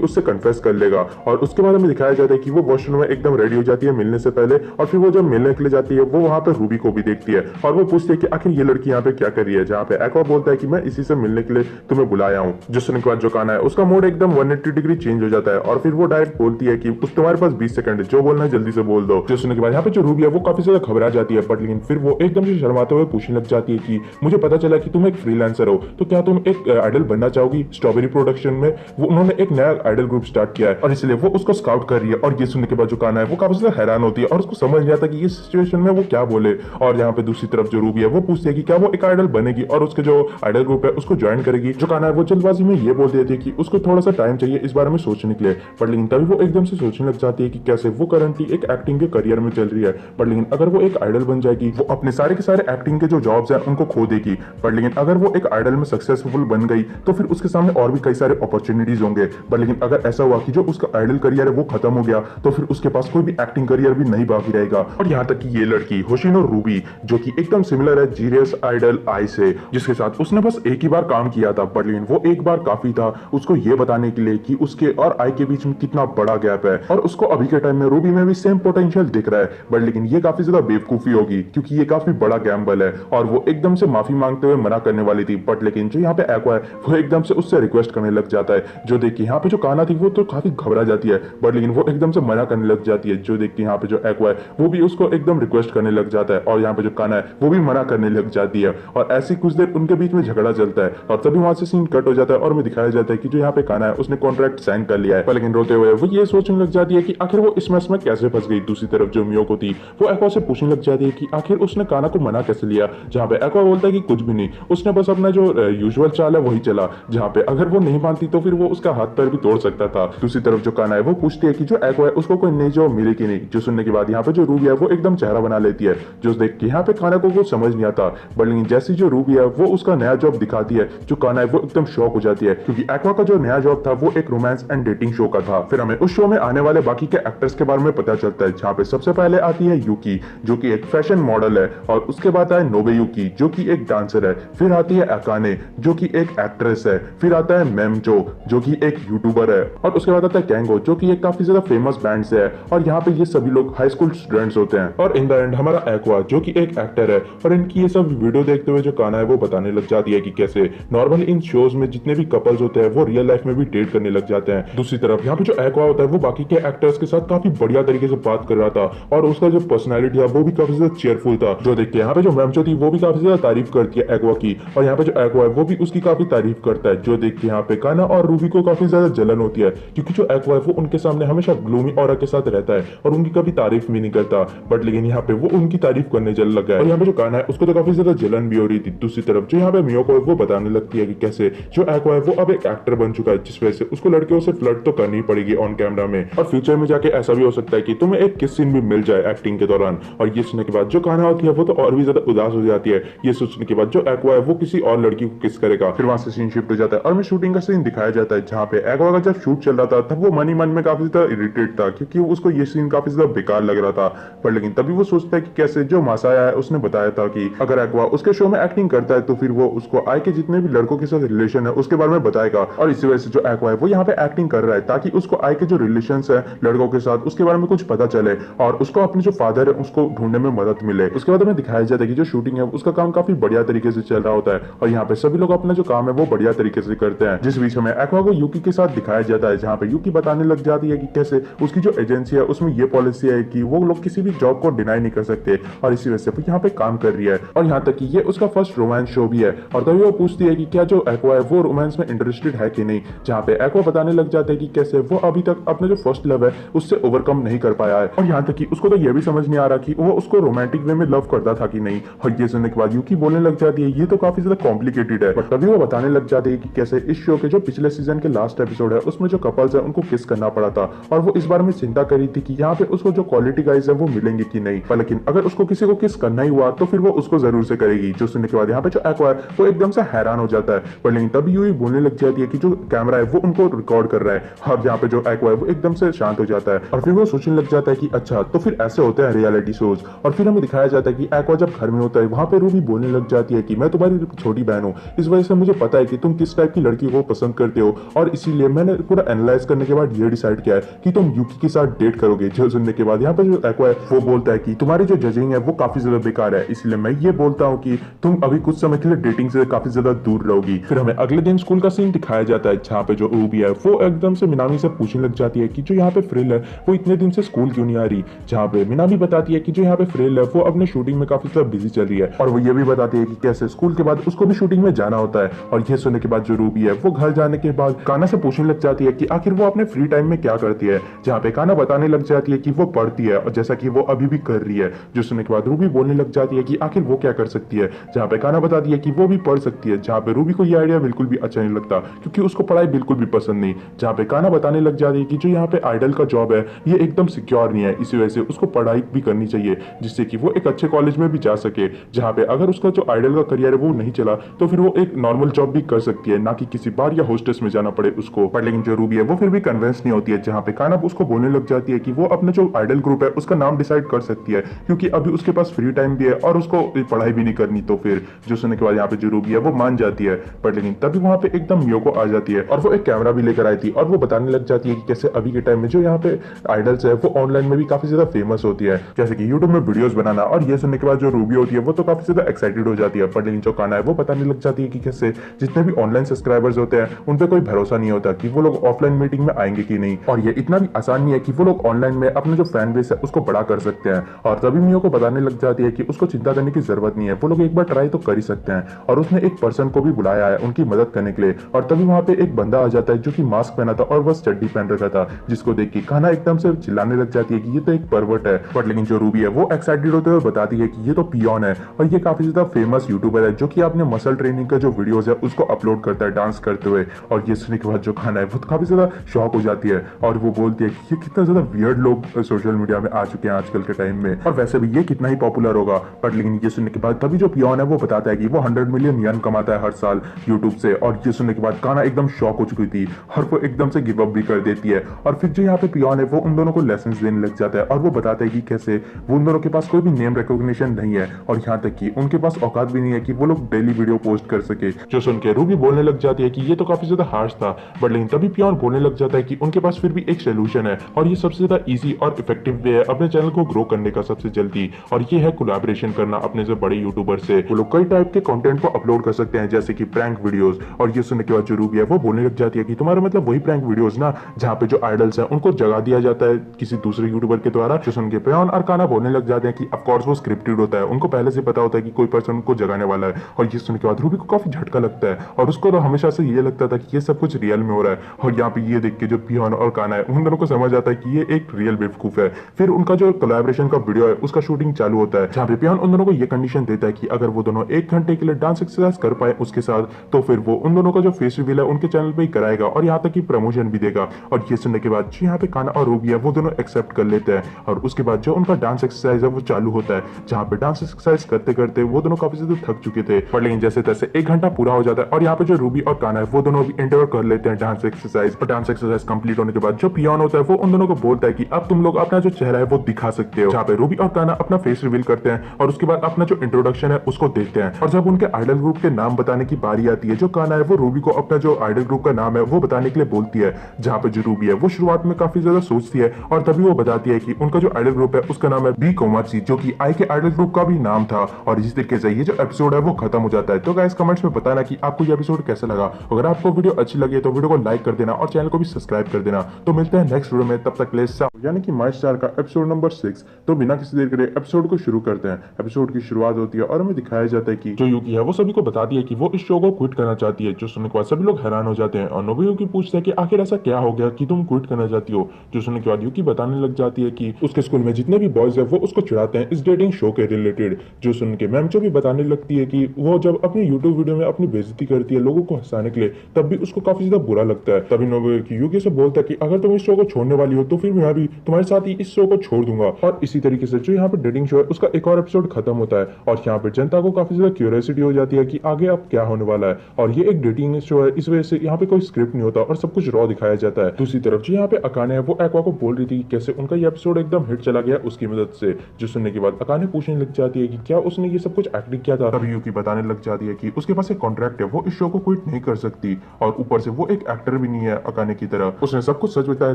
उससे कन्फेस कर लेगा। और उसके बाद हमें दिखाया जाता है कि वो वॉशरूम में एकदम रेडी हो जाती है मिलने से पहले और फिर वो जब मिलने के लिए जाती है वो वहां पे रूबी को भी देखती है और वो पूछती है कि आखिर ये लड़की यहाँ पे क्या कर रही है। जहाँ पे एक्वा बोलता है कि मैं इसी से मिलने के लिए तुम्हें बुलाया हूँ। जो सुनने के बाद जो काना है उसका मूड एकदम 180 डिग्री चेंज हो जाता है और फिर वो डायरेक्ट बोलती है कि उस तुम्हारे पास 20 सेकंड है, जो बोलना है जल्दी से बोल दो। जो सुनने के बाद यहाँ पे जो रूबी है वो काफी ज्यादा घबरा जाती है, बट लेकिन फिर वो एकदम से शर्माते हुए पूछने लग जाती है कि मुझे पता चला कि तुम एक फ्रीलांसर हो, तो क्या तुम एक आइडल बनना चाहोगी। स्ट्रॉबेरी प्रोडक्शन में वो उन्होंने एक नया आइडल ग्रुप स्टार्ट किया है और इसलिए वो उसको स्काउट कर रही है। और ये सुनने के बाद जो काना है वो काफी ज्यादा हैरान होती है और उसको समझ नहीं आता कि ये सिचुएशन में वो क्या बोले। और यहाँ पे दूसरी तरफ जो रूबी है वो पूछती है कि क्या वो एक आइडल बनेगी और उसके जो आइडल ग्रुप है उसको ज्वाइन करेगी। जो काना है वो जल्दबाजी में ये बोल देती है कि उसको थोड़ा सा टाइम चाहिए इस बारे में सोचने के लिए। पर लेकिन तभी वो एकदम से सोचने लग जाती है कि कैसे वो करंटली एक एक्टिंग के करियर में चल रही है, पर लेकिन अगर वो एक आइडल बन जाएगी वो अपने सारे के सारे एक्टिंग के जो जॉब्स हैं उनको खो देगी। पर लेकिन अगर वो एक आइडल में सक्सेसफुल बन गई तो फिर उसके सामने और भी कई सारे अपॉर्चुनिटीज होंगे। पर लेकिन अगर ऐसा हुआ कि जो उसका आइडल करियर है वो खत्म हो गया तो फिर उसके पास कोई भी एक्टिंग करियर भी नहीं बाकी रहेगा। और यहाँ तक कि ये लड़की होशिनो रूबी जो कि एकदम सिमिलर है जीनियस आइडल आई से, जिसके साथ उसने बस एक ही बार काम किया था, पर लेकिन वो एक बार काफी था उसको ये बताने के लिए कि उसके और आई के बीच में कितना बड़ा गैप है और उसको अभी के टाइम में रूबी में भी सेम पोटेंशियल दिख रहा है। बट लेकिन ये काफी ज्यादा बेवकूफी होगी क्योंकि ये काफी बड़ा गैम्बल है और वो एकदम से माफी मांगते हुए मना करने वाली थी। बट लेकिन जो यहाँ पे एक्वा है वो एकदम से उससे रिक्वेस्ट करने लग जाता है। जो देख के यहाँ पे जो काना थी वो तो काफी घबरा जाती है, बट लेकिन वो एकदम से मना करने लग जाती है। जो देख के यहाँ पे जो एक्वा है वो भी उसको एकदम रिक्वेस्ट करने लग जाता है और यहाँ पे जो काना है वो भी मना करने लग जाती है और ऐसी कुछ देर उनके बीच में झगड़ा चलता है और तभी वहां से सीन कट हो जाता है और हमें दिखाया जाता है कि जो यहाँ पे काना है उसने कॉन्ट्रैक्ट साइन कर लिया है। पर लेकिन रोते हुए वो ये सोचने लग जाती है कि आखिर वो इस मैच में कैसे फंस गई। दूसरी तरफ जो मियोको थी वो एक्वा से पूछने लग जाती है कि आखिर उसने काना को मना कैसे लिया। जहाँ पे एक्वा बोलता है कि कुछ भी नहीं, उसने बस अपना जो यूजुअल चाल है वही चला, जहाँ पे अगर वो नहीं मानती तो फिर वो उसका हाथ पैर भी तोड़ सकता था। दूसरी तरफ जो काना है वो पूछती है कि जो एक्वा है उसको कोई नई जॉब मिले कि नहीं। जो सुनने के बाद यहाँ पे जो रूबी है वो एकदम चेहरा बना लेती है। जो देख के यहाँ पे काना को कुछ समझ नहीं आता, बट लेकिन जैसी जो रूबी है वो उसका नया जॉब दिखाती है जो काना है वो एकदम शॉक हो जाती है क्योंकि एक्वा का जो नया जॉब था वो एक रोमांस एंड डेटिंग शो का था। फिर हमें उस शो में आने वाले बाकी के एक्टर्स के बारे में पता चलता है, जहाँ पे सबसे पहले आती है यूकी जो कि एक फैशन मॉडल है और उसके बाद आए नोबेयुकी जो कि एक डांसर है। फिर आती है अकाने जो कि एक एक्ट्रेस है। फिर आता है मेमचो जो कि एक यूट्यूबर है और उसके बाद आता है कैंगो जो कि एक काफी ज्यादा फेमस बैंड से है और यहाँ पे ये सभी लोग हाई स्कूल स्टूडेंट्स होते हैं। और इन द एंड हमारा एक्वा जो कि एक एक्टर है और इनकी ये सब वीडियो देखते हुए जो काना है वो बताने लग जाती है कि कैसे नॉर्मल इन शोज में जितने भी कपल्स होते हैं वो रियल लाइफ में भी डेट करने लग जाते हैं। दूसरी तरफ यहाँ पे जो एक्वा होता है वो बाकी के एक्टर्स के साथ काफी बढ़िया तरीके से बात कर रहा था और उसका जो पर्सनैलिटी था वो भी काफी ज्यादा चेयरफुल था। जो देख के यहाँ पे जो मेमचो थी वो भी काफी ज्यादा तारीफ करती है एक्वा की और यहाँ पे जो एक्वा है वो भी उसकी काफी तारीफ करता है। जो देख के यहाँ पे काना और रूबी को काफी ज्यादा जलन होती है क्योंकि जो एक्वा है वो उनके सामने हमेशा ग्लूमी ऑरा के साथ रहता है और उनकी कभी तारीफ भी नहीं करता, बट लेकिन यहाँ पे वो उनकी तारीफ करने चल लगा है और यहाँ पे जो काना है उसको तो काफी ज्यादा जलन भी हो रही थी। दूसरी तरफ जो यहाँ पे मियोको है वो बताने लगती है कि कैसे जो एक्वा है वो अब एक एक्टर बन चुका है जिस वजह से उसको लड़कियों से फ्लर्ट तो करनी पड़ेगी ऑन कैमरा में और फ्यूचर में जाके ऐसा भी हो सकता है कि तुम्हें एक किस सीन भी मिल जाए एक्टिंग के दौरान। और ये सुनने के बाद जो काना होती है वो तो और भी ज्यादा उदास हो जाती है ये सोचने के बाद जो एक्वा है वो किसी और लड़की को किस करेगा। फिर वहां से सीन शिफ्ट हो जाता है और हमें शूटिंग का सीन दिखाया जाता है जहाँ पे एक्वा का जब शूट चल रहा था तब वो मन ही मन में काफी ज्यादा इरिटेट था क्योंकि उसको ये सीन काफी ज्यादा बेकार लग रहा था। पर लेकिन तभी वो सोचता है कि कैसे जो मासाया है उसने बताया था कि अगर एक्वा उसके शो में एक्टिंग करता है तो फिर वो उसको आई के जितने भी लड़कों के साथ रिलेशन है उसके बारे में बताएगा और इसी वजह से जो एक्वा है वो यहाँ पे एक्टिंग कर रहा है ताकि उसको आई के जो रिलेशन है लड़कों के साथ उसके बारे में कुछ पता चले और उसको अपने जो फादर है उसको ढूंढने में मदद मिले। उसके बाद हमें दिखाया जाता है कि जो शूटिंग है उसका काम काफी बढ़िया तरीके से चल रहा होता है और यहाँ पे सभी लोग अपना जो काम है वो बढ़िया तरीके से करते हैं। जिस बीच हमें एक्वा को यूकी के साथ दिखाया जाता है जहाँ पे यूकी बताने लग जाती है कि कैसे उसकी जो एजेंसी है उसमें ये पॉलिसी है कि वो लोग किसी भी जॉब को डिनाई नहीं कर सकते और इसी वजह से वो यहाँ पे काम कर रही है और यहाँ तक कि ये उसका फर्स्ट रोमांस शो भी है। और तभी वो पूछती है कि क्या जो एक्वा है वो रोमांस में इंटरेस्टेड है कि नहीं, जहाँ पे एक्वा बताने बताने लग जाता है कि कैसे वो अभी तक अपने जो फर्स्ट लव है उससे ओवरकम नहीं कर पाया है, और यहाँ तक कि उसको तो ये भी समझ नहीं आ रहा कि वो उसको रोमांटिक वे में लव करता था कि नहीं। और ये सुनने के बाद यूकी बोलने लग जाती है ये तो काफी ज्यादा कॉम्प्लिकेटेड है, बट तभी वो बताने लग जाती है कि कैसे इस शो के जो पिछले सीजन के लास्ट एपिसोड है उसमें जो कपल्स है उनको किस करना पड़ा था, और वो इस बारे में चिंता करी थी कि यहाँ पे उसको जो क्वालिटी गाइज है वो मिलेंगे कि नहीं, पर लेकिन अगर उसको किसी को किस करना ही हुआ तो फिर वो उसको जरूर से करेगी। जो सुनने के बाद यहाँ पे जो एक्वा है वो एकदम से हैरान हो जाता है, पर लेकिन तभी यूई बोलने लग जाती है कि जो कैमरा है वो उनको रिकॉर्ड कर रहा है, और यहाँ पे जो एक्वा है वो एकदम से शांत हो जाता है, और फिर वो सोचने लग जाता है कि अच्छा तो फिर ऐसे होते हैं रियलिटी शोज। और फिर हमें दिखाया जाता है कि एक्वा जब घर में होता है वहां पे रूबी बोलने लग जाती है कि मैं तुम्हारी छोटी बहन हूँ, इस वजह से मुझे पता है कि तुम किस टाइप की लड़की को पसंद करते हो, और इसीलिए मैंने पूरा एनालाइज करने के बाद ये डिसाइड किया है कि तुम यूकी के साथ डेट करोगे। जो सुनने के बाद यहाँ पे जो एक्वा है वो बोलता है कि तुम्हारी जो जजिंग है वो काफी ज्यादा बेकार है, इसलिए मैं ये बोलता हूँ कि तुम अभी कुछ समय के लिए डेटिंग से काफी ज्यादा दूर रहोगी। फिर हमें अगले दिन स्कूल का सीन दिखाया जाता है जहाँ पे जो रूबी है वो एकदम से मिनामी से पूछने लग जाती है कि जो यहाँ पे फ्रिल है वो इतने दिन से स्कूल क्यों नहीं आ रही, जहाँ पे मिनामी बताती है कि जो यहाँ पे फ्रिल है वो अपने शूटिंग में काफी ज्यादा बिजी चल रही है, और वो ये भी बताती है कि कैसे स्कूल के बाद उसको भी शूटिंग में जाना होता है। और ये सुनने के बाद जो रूबी है वो घर जाने के बाद काना से पूछने लग जाती है कि आखिर वो अपने फ्री टाइम में क्या करती है, जहाँ पे काना बताने लग जाती है कि वो पढ़ती है, और जैसा कि वो अभी भी कर रही है। जो सुनने के बाद रूबी बोलने लग जाती है कि आखिर वो क्या कर सकती है, जहाँ पे काना बताती है कि वो भी पढ़ सकती है, जहाँ पे रूबी को ये आइडिया बिल्कुल भी अच्छा नहीं लगता क्योंकि उसको पढ़ाई बिल्कुल भी पसंद नहीं। जहाँ पे काना बताने लग जाती है कि जो यहाँ पे आइडल का जॉब है ये एकदम सिक्योर नहीं है, इसी वजह से उसको पढ़ाई भी करनी चाहिए जिससे कि वो एक अच्छे कॉलेज में भी जा सके, जहाँ पे अगर उसका जो आइडल का करियर है वो नहीं चला तो फिर वो एक नॉर्मल जॉब भी कर सकती है, ना कि किसी बार या होस्टेस में जाना पड़े उसको। पर लेकिन जो रूबी है वो फिर भी कन्विंस नहीं होती है, जहाँ पे काना उसको बोलने लग जाती है कि वो अपने जो आइडल ग्रुप है उसका नाम डिसाइड कर सकती है क्योंकि अभी उसके पास फ्री टाइम भी है और उसको पढ़ाई भी नहीं करनी। तो फिर जो सुनने के बाद यहाँ पे जो रूबी है वो मान जाती है, पर लेकिन तभी वहां पे एकदम मियोको आ जाती है और वो एक कैमरा भी लेकर आई थी, और वो बताने लग जाती है कि कैसे अभी के टाइम में जो यहाँ पे आइडल्स है वो ऑनलाइन में भी काफी ज्यादा फेमस होती है, जैसे कि यूट्यूब में वीडियोस बनाना। और ये सुनने के बाद जो रूबी होती है वो तो काफी ज्यादा एक्साइटेड हो जाती है, पर लेकिन जो काना है वो बताने लग जाती है कि कैसे जितने भी ऑनलाइन सब्सक्राइबर्स होते हैं उन पे कोई भरोसा नहीं होता कि वो लोग ऑफलाइन मीटिंग में आएंगे कि नहीं, और ये इतना भी आसान नहीं है कि वो लोग ऑनलाइन में अपने जो फैन बेस है उसको बड़ा कर सकते हैं। और तभी मियो को बताने लग जाती है कि उसको चिंता करने की जरूरत नहीं है, वो लोग एक बार ट्राई तो कर ही सकते हैं, और उसने एक पर्सन को भी बुलाया है उनकी मदद करने के लिए। और तभी वहां पे एक बंदा आ जाता है जो कि मास्क पहना था और बस चड्डी पहन रखा था, जिसको देख के काना एकदम से चिल्लाने लग जाती है कि ये तो एक परवर्ट है। बट लेकिन जो रूबी है वो एक्साइटेड होते हुए बताती है कि ये तो पियोन है और ये काफी ज्यादा फेमस यूट्यूबर है जो कि अपने मसल ट्रेनिंग का जो वीडियोस है उसको अपलोड करता है डांस करते हुए। और ये सुनने के बाद जो खाना है वो काफी ज्यादा शॉक हो जाती है और वो बोलती है कि ये कितना ज्यादा वियर्ड लोग सोशल मीडिया में आ चुके हैं आजकल के टाइम में, और वैसे भी ये कितना ही पॉपुलर होगा। बट लेकिन ये सुनने के बाद तभी जो पियोन है वो बताता है कि वो 100 मिलियन यन कमाता है हर साल यूट्यूब से। और ये सुनने के बाद काना एकदम शॉक हो चुकी थी और वो एकदम से गिव अप भी कर देती है। और फिर जो यहाँ पे पियोन है वो उन दोनों को लेसन देने लग जाता है और वो बताता है कि कैसे वो उन दोनों के पास कोई भी नेम रिकॉग्निशन नहीं है, और यहाँ तक कि उनके पास औकात भी नहीं है कि वो लोग डेली वीडियो पोस्ट कर सके। जो सुन के रूबी बोलने लग जाती है कि ये तो काफी ज्यादा हार्श था, बट लेकिन तभी पियोन बोलने लग जाता है कि उनके पास फिर भी एक सोल्यूशन है, और ये सबसे ज्यादा इजी और इफेक्टिव वे है अपने चैनल को ग्रो करने का सबसे जल्दी, और ये है कोलैबोरेशन करना अपने से बड़े यूट्यूबर से। वो लोग कई टाइप के कंटेंट को अपलोड कर सकते हैं जैसे कि प्रैंक वीडियोस। और ये सुनने के बाद जो रूबी है वो बोलने लग जाती है कि तुम्हारा मतलब वही प्रैंक वीडियोस ना जहाँ पे जो आइडल्स हैं उनको जगा दिया जाता है किसी दूसरे यूट्यूबर के द्वारा। जो सुन के पियोन और काना बोलने लग जाते हैं कि ऑफ कोर्स वो स्क्रिप्टेड होता है, उनको पहले से पता होता है कि कोई पर्सन उनको जगाने वाला है। और ये सुनने के बाद रूबी को काफी झटका लगता है और उसको तो हमेशा से ये लगता था कि ये सब कुछ रियल में हो रहा है, और यहाँ पे ये देख के जो पियोन और काना है उन दोनों को समझ आता है कि ये एक रियल बेवकूफ है। फिर उनका जो कोलैबोरेशन का वीडियो है उसका शूटिंग चालू होता है, जहाँ पे पियोन उन दोनों को ये कंडीशन देता है कि अगर वो दोनों 1 घंटे के लिए डांस एक्सरसाइज कर पाए उसके साथ तो फिर वो उन दोनों का जो फेस रिवील है उनके चैनल पे ही कराएगा और यहाँ तक कि प्रमोशन भी देगा। और ये सुनने के बाद जो यहाँ पे काना और रूबी है वो दोनों एक्सेप्ट कर लेते हैं, और उसके बाद जो उनका डांस एक्सरसाइज है वो चालू होता है, जहाँ पे डांस एक्सरसाइज करते करते वो दोनों काफी ज्यादा थक चुके थे। पर लेकिन जैसे तैसे 1 घंटा पूरा हो जाता है और यहाँ पे जो रूबी और काना है वो दोनों भी एंडेवर कर लेते हैं डांस एक्सरसाइज। और डांस एक्सरसाइज कंप्लीट होने के बाद जो पियोन होता है वो उन दोनों को बोलता है कि अब तुम लोग अपना जो चेहरा है वो दिखा सकते हो, जहाँ पे रूबी और काना अपना फेस रिवील करते हैं और उसके बाद अपना जो इंट्रोडक्शन है उसको देखते हैं। और जब उनके आइडल ग्रुप के नाम बताने की बारी आती है, जो काना है वो रूबी को अपना जो आइडल ग्रुप का नाम है वो बताने के लिए बोलती है, जहाँ पे जो रूबी है वो शुरुआत में काफी ज्यादा सोचती है और तभी वो बताती है कि उनका जो आइडल ग्रुप है उसका नाम है बी कोमाची, जो कि आई के आइडल ग्रुप का भी नाम था। और इस तरीके से ये जो एपिसोड है वो खत्म हो जाता है। तो गाइस कमेंट्स में बताना कि आपको ये एपिसोड कैसा लगा। अगर आपको वीडियो अच्छी लगी तो वीडियो को लाइक कर देना और चैनल को भी सब्सक्राइब कर देना। तो मिलते हैं नेक्स्ट वीडियो में, तब तक ले यानी कि माई स्टार का एपिसोड नंबर 6। तो बिना किसी देर करे एपिसोड को शुरू करते हैं। एपिसोड की शुरुआत होती है और हमें दिखाया जाता है कि जो यूकी है वो सभी को बताती है कि वो इस शो को क्विट करना चाहती है। जो सुनने के बाद सभी लोग हैरान हो जाते हैं और नोबुयो की पूछता है कि आखिर ऐसा क्या हो गया कि तुम क्विट करना चाहती हो। जो सुनने के बाद यूकी बताने लग जाती है कि उसके स्कूल में जितने भी बॉयज है वो उसको चिढ़ाते हैं इस डेटिंग शो के रिलेटेड। जो सुन के मैमचो भी बताने लगती है कि वो जब अपनी यूट्यूब वीडियो में अपनी बेइज्जती करती है लोगों को हंसाने के लिए तब भी उसको काफी ज्यादा बुरा लगता है। तभी नोबुयुकी यूकी से बोलता है कि अगर तुम इस शो को छोड़ने वाली हो तो फिर मैं भी तुम्हारे साथ ही इस शो को छोड़ दूंगा। और इसी तरीके से जो यहाँ पे डेटिंग शो है उसका एक और एपिसोड खत्म होता है और यहाँ पे जनता को काफी ज्यादा क्यूरियोसिटी हो जाती है कि आगे अब क्या होने वाला है। और ये एक डेटिंग शो है, इस वजह से यहाँ पे कोई स्क्रिप्ट नहीं होता और सब कुछ रॉ दिखाया जाता है। दूसरी तरफ जो यहाँ पे अकाने है वो एक्वा को बोल रही थी कि कैसे उनका ये एपिसोड एकदम हिट चला गया उसकी मदद से। जो सुनने के बाद अकाने पूछने लग जाती है कि क्या उसने ये सब कुछ एक्टिंग किया था। तभी यूकी बताने लग जाती है कि उसके पास एक कॉन्ट्रैक्ट है, वो इस शो को क्विट नहीं कर सकती और ऊपर से वो एक एक्टर भी नहीं है अकाने की तरह। उसने सब कुछ सच बताया